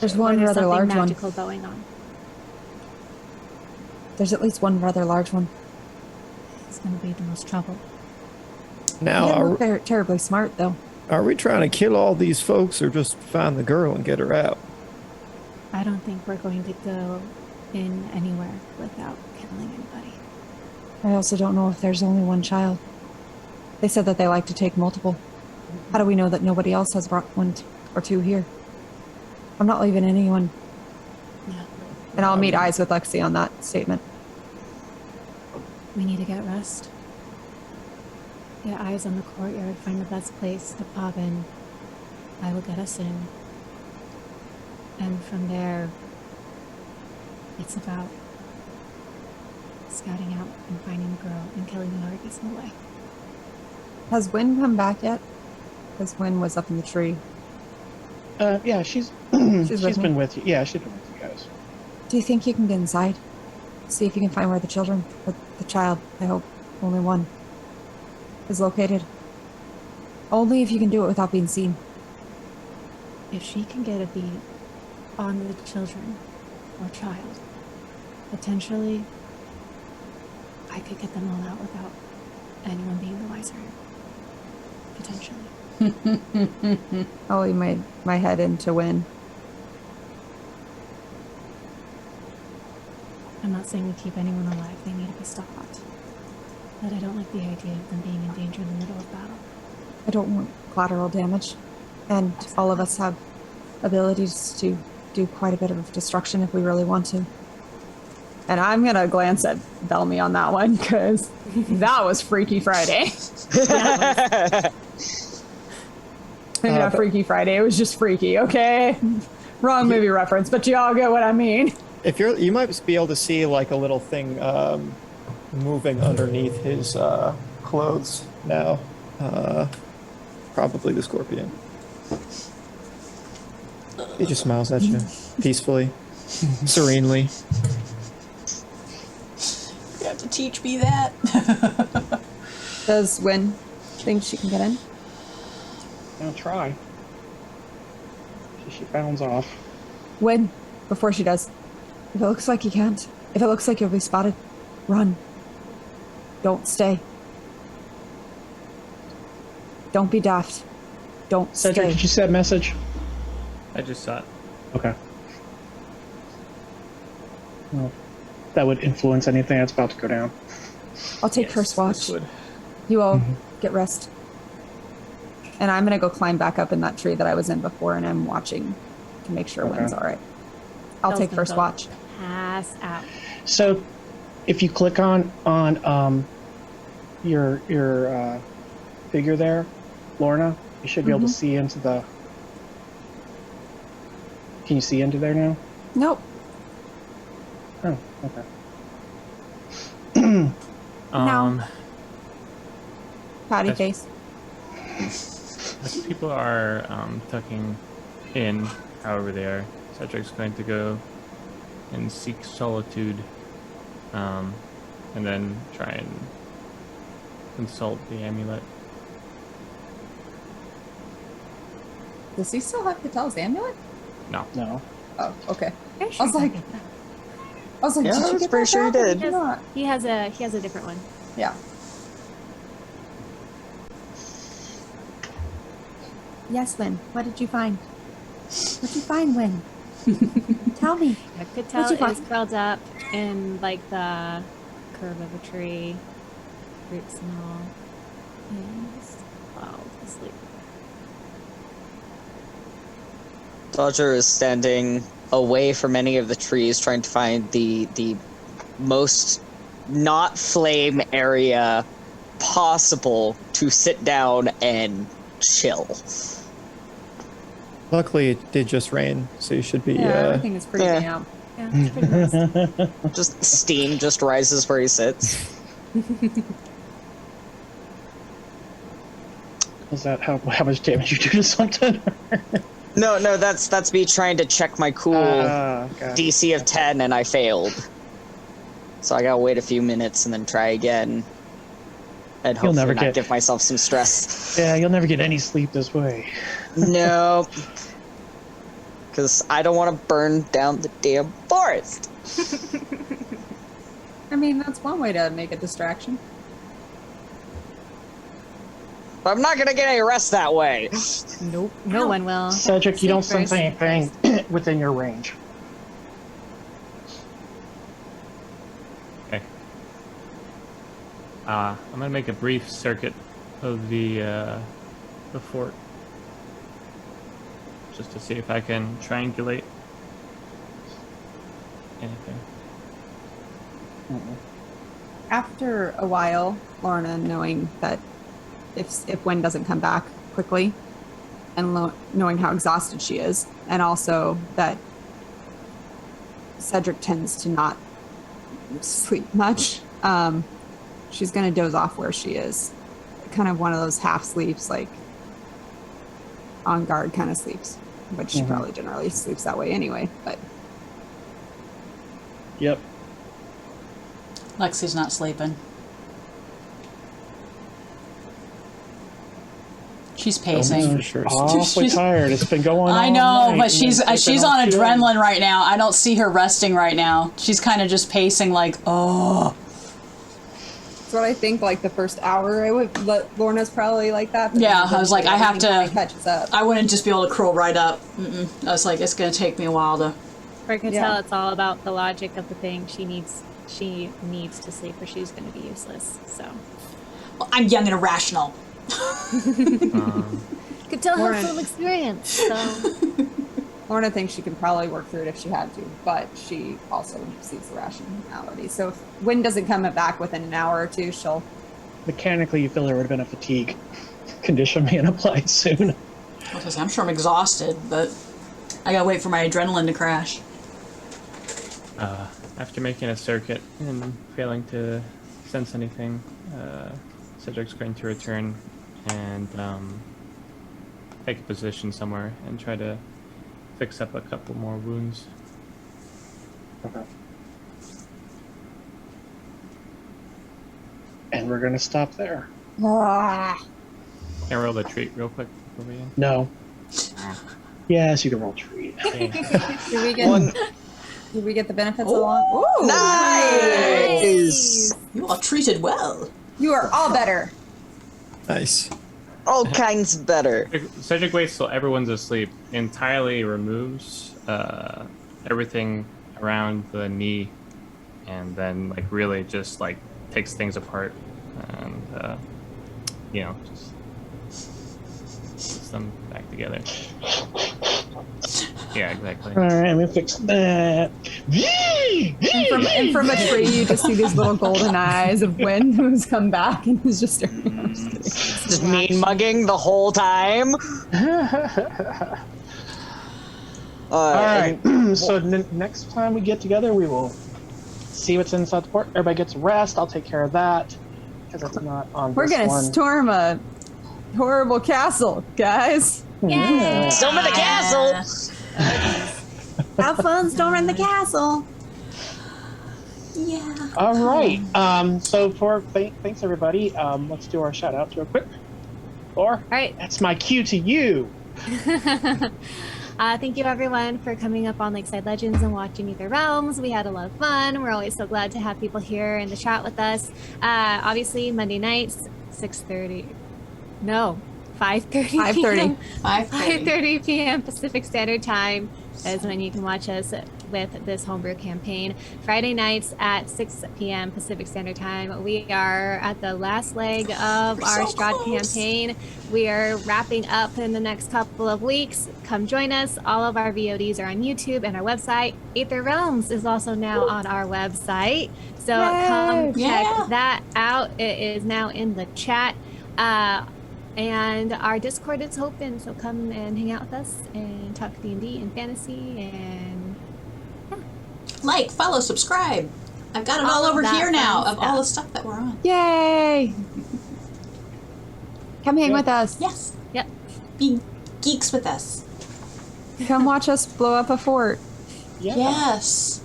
There's Or one there's rather something large one. magical going on. There's at least one rather large one. It's going to be the most trouble. Now, They don't look terribly smart, though. are we trying to kill all these folks or just find the girl and get her out? I don't think we're going to go in anywhere without killing anybody. I also don't know if there's only one child. They said that they like to take multiple. How do we know that nobody else has brought one or two here? I'm not leaving anyone. Yeah. And I'll meet eyes with Lexi on that statement. We need to get rest. Get eyes on the courtyard, find the best place to pop in. I will get us in. And from there, it's about scouting out and finding the girl and killing whoever gets in the way. Has Wynn come back yet? Because Wynn was up in the tree. Yeah, she's with been me. with you. Yeah, she's been with you guys. Do you think you can get inside? See if you can find where the children, or the child, I hope, only one, is located. Only if you can do it without being seen. If she can get a beat on the children or child, potentially I could get them all out without anyone being the wiser. Potentially. I'll leave my head in to Wynn. I'm not saying we keep anyone alive, they need to be stopped. But I don't like the idea of them being in danger in the middle of battle. I don't want collateral damage. And all of us have abilities to do quite a bit of destruction if we really want to. And I'm gonna glance at Bellamy on that one, because that was Freaky Friday. Maybe not Freaky Friday, it was just freaky, okay? Wrong movie reference, but you all get what I mean. If you might be able to see like a little thing moving underneath his clothes now. Probably the scorpion. He just smiles at you peacefully, serenely. You have to teach me that. Does Wynn think she can get in? I'll try. She bounds off. Wynn, before she does. If it looks like you can't, if it looks like you'll be spotted, run. Don't stay. Don't be daft. Don't Cedric, stay. did you see that message? I just saw it. Okay. Well, that would influence anything that's about to go down. I'll take first watch. You all get rest. And I'm gonna go climb back up in that tree that I was in before, and I'm watching to make sure Wynn's all right. I'll take first watch. Pass out. So, if you click on your figure there, Lorna, you should be able to see into the. Can you see into there now? Nope. Oh, okay. No. Patty face. As people are tucking in, however they are, Cedric's going to go and seek solitude, and then try and consult the amulet. Does he still have Catel's amulet? No. No. Oh, okay. I was like, get that. I was like, Yeah, did I you was get pretty that sure he back or did. you not? He has a different one. Yeah. Yes, Wynn. What did you find? What did you find, Wynn? Tell me. I could tell What'd you it's find? curled up in like the curve of a tree, roots and all. And just fall asleep. Dodger is standing away from any of the trees, trying to find the most not flame area possible to sit down and chill. Luckily, it did just rain, so you should be. Everything is pretty yeah. damp. Yeah, it's pretty nice. Just steam just rises where he sits. Is that how much damage you do to something? No, that's me trying to check my cool Gotcha. DC of 10, and I failed. So I gotta wait a few minutes and then try again. And You'll never hopefully not get- give myself some stress. Yeah, you'll never get any sleep this way. No. Because I don't want to burn down the damn forest. I mean, that's one way to make a distraction. But I'm not gonna get any rest that way. Nope, no one will. Cedric, you don't Sleep sense first. anything within your range. Okay. I'm gonna make a brief circuit of the fort, just to see if I can triangulate anything. After a while, Lorna, knowing that if Wynn doesn't come back quickly, and knowing how exhausted she is, and also that Cedric tends to not sleep much, she's gonna doze off where she is. Kind of one of those half sleeps, like on guard kind of sleeps. But she probably generally sleeps that way anyway. But Yep. Lexi's not sleeping. She's pacing. For sure. Awfully She's- tired. It's been going on. I know, all night, but and she's then she's sleeping on all 2 days. adrenaline right now. I don't see her resting right now. She's kind of just pacing like, oh. that's what I think. Like the first hour, I would. Lorna's probably like that. but Yeah, then I was like, I have everything kinda to- catches up. I wouldn't just be able to curl right up. I was like, it's gonna take me a while to. For I could Yeah. tell it's all about the logic of the thing. She needs to sleep or she's going to be useless. So Well, I'm young and irrational. could tell her Lauren. full experience. So Lorna thinks she could probably work through it if she had to, but she also sees the rationality. So if Wynn doesn't come back within an hour or two, she'll. Mechanically, you feel there would have been a fatigue condition being applied soon. I'm sure I'm exhausted, but I gotta wait for my adrenaline to crash. After making a circuit and failing to sense anything, Cedric's going to return and take a position somewhere and try to fix up a couple more wounds. Okay. And we're gonna stop there. Can I roll the treat real quick before we end? No. Yes, you can roll treat. Do we get? One- Do we get the benefits along? Ooh, Nice! You are treated well. You are all better. Nice. All kinds better. Cedric waits till everyone's asleep, entirely removes everything around the knee, and then like really just like takes things apart and just puts them back together. Yeah, exactly. All right, let me fix that. And from a tree, you just see these little golden eyes of Wynn who's come back and is just. Just mean mugging the whole time. All right. So next time we get together, we will see what's inside the port. Everybody gets rest. I'll take care of that because it's not on. We're this gonna one. storm a horrible castle, guys. yeah. Storm in the castle. Have fun storming the castle. Yeah. All right. So thanks everybody. Let's do our shout out real quick. Or right. that's my cue to you. Thank you everyone for coming up on Lakeside Legendz and watching Ætherealms. We had a lot of fun. We're always so glad to have people here in the chat with us. Obviously Monday nights, 6:30. No, 5:30 5:30. 5:30 p.m. Pacific Standard Time is when you can watch us with this homebrew campaign. Friday nights at 6 p.m. Pacific Standard Time. We are at the last leg of our Strahd campaign. We are wrapping up in the next couple of weeks. Come join us. All of our VODs are on YouTube and our website. Ætherealms is also now on our website. So come check that out. It is now in the chat. And our Discord is open, so come and hang out with us and talk D&D and fantasy and Like, follow, subscribe. I've got it all over here now of all the stuff that we're on. Yay! Come hang with us. Yes. Yep. Be geeks with us. Come watch us blow up a fort. Yeah. Yes.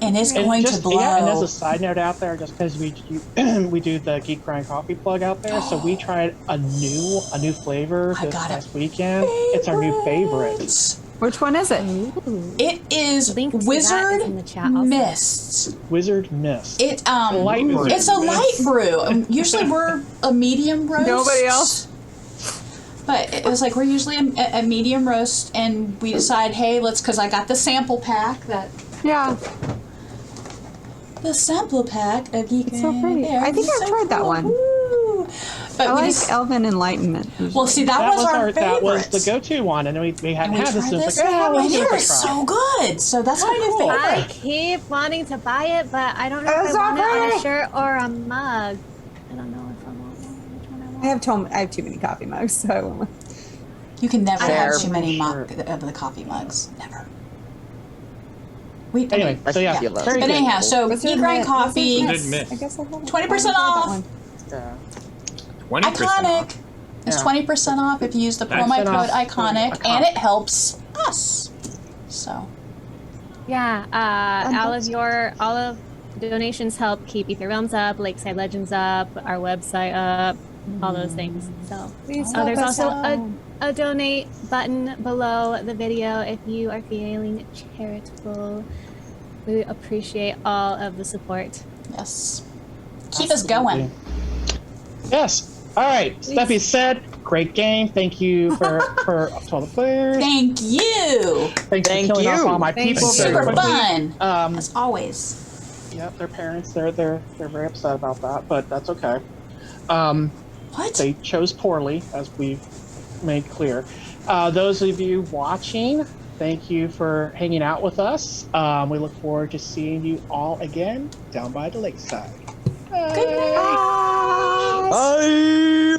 And it's going just, to blow. Yeah, and as a side note out there, just because we do the Geek Grind Coffee plug out there, so we tried a new flavor this past weekend. It's our new favorite. Which one is it? It is Link to that Wizard is in the chat also. Mist. Wizard Mist. Light brew. It's a light brew. Usually we're a medium roast. Nobody else? But it was like we're usually a medium roast, and we decide, hey, because I got the sample pack that. Yeah. The sample pack of Geek It's so pretty. I think I've tried that one. But I like Elven Enlightenment. Well, see, that was our favorite. That was the go-to one, and we hadn't had this. And It's like, let's give it a try. so good. So that's my new favorite. I keep wanting to buy it, but I don't know if I want it on a shirt or a mug. I don't know if I want one. Which one I want. I have too many coffee mugs, so I won't. You can never Fair. have too many of the coffee mugs. Never. Anyway, so yeah, Yeah. very But good. anyhow, so What's Geek your Grind miss? Coffee, What's your Good miss? miss. I guess I haven't 20% tried off. that one. Yeah. 20% Iconic. off. It's Yeah. 20% off if you use the promo 20% code off. Iconic, and it helps us. So Yeah, all of the donations help keep Ætherealms up, Lakeside Legendz up, our website up, all those things. So Please there's help us also out. a donate button below the video if you are feeling charitable. We appreciate all of the support. yes, keep us going. Yes. All right. That being said, great game. Thank you for all the players. Thank you. Thanks Thank for killing off you. all my Thank people. you. very Super quickly. fun. As always. Yep, their parents. They're very upset about that, but that's okay. What? They chose poorly, as we've made clear. Those of you watching, thank you for hanging out with us. We look forward to seeing you all again down by the lakeside. Good night. Bye.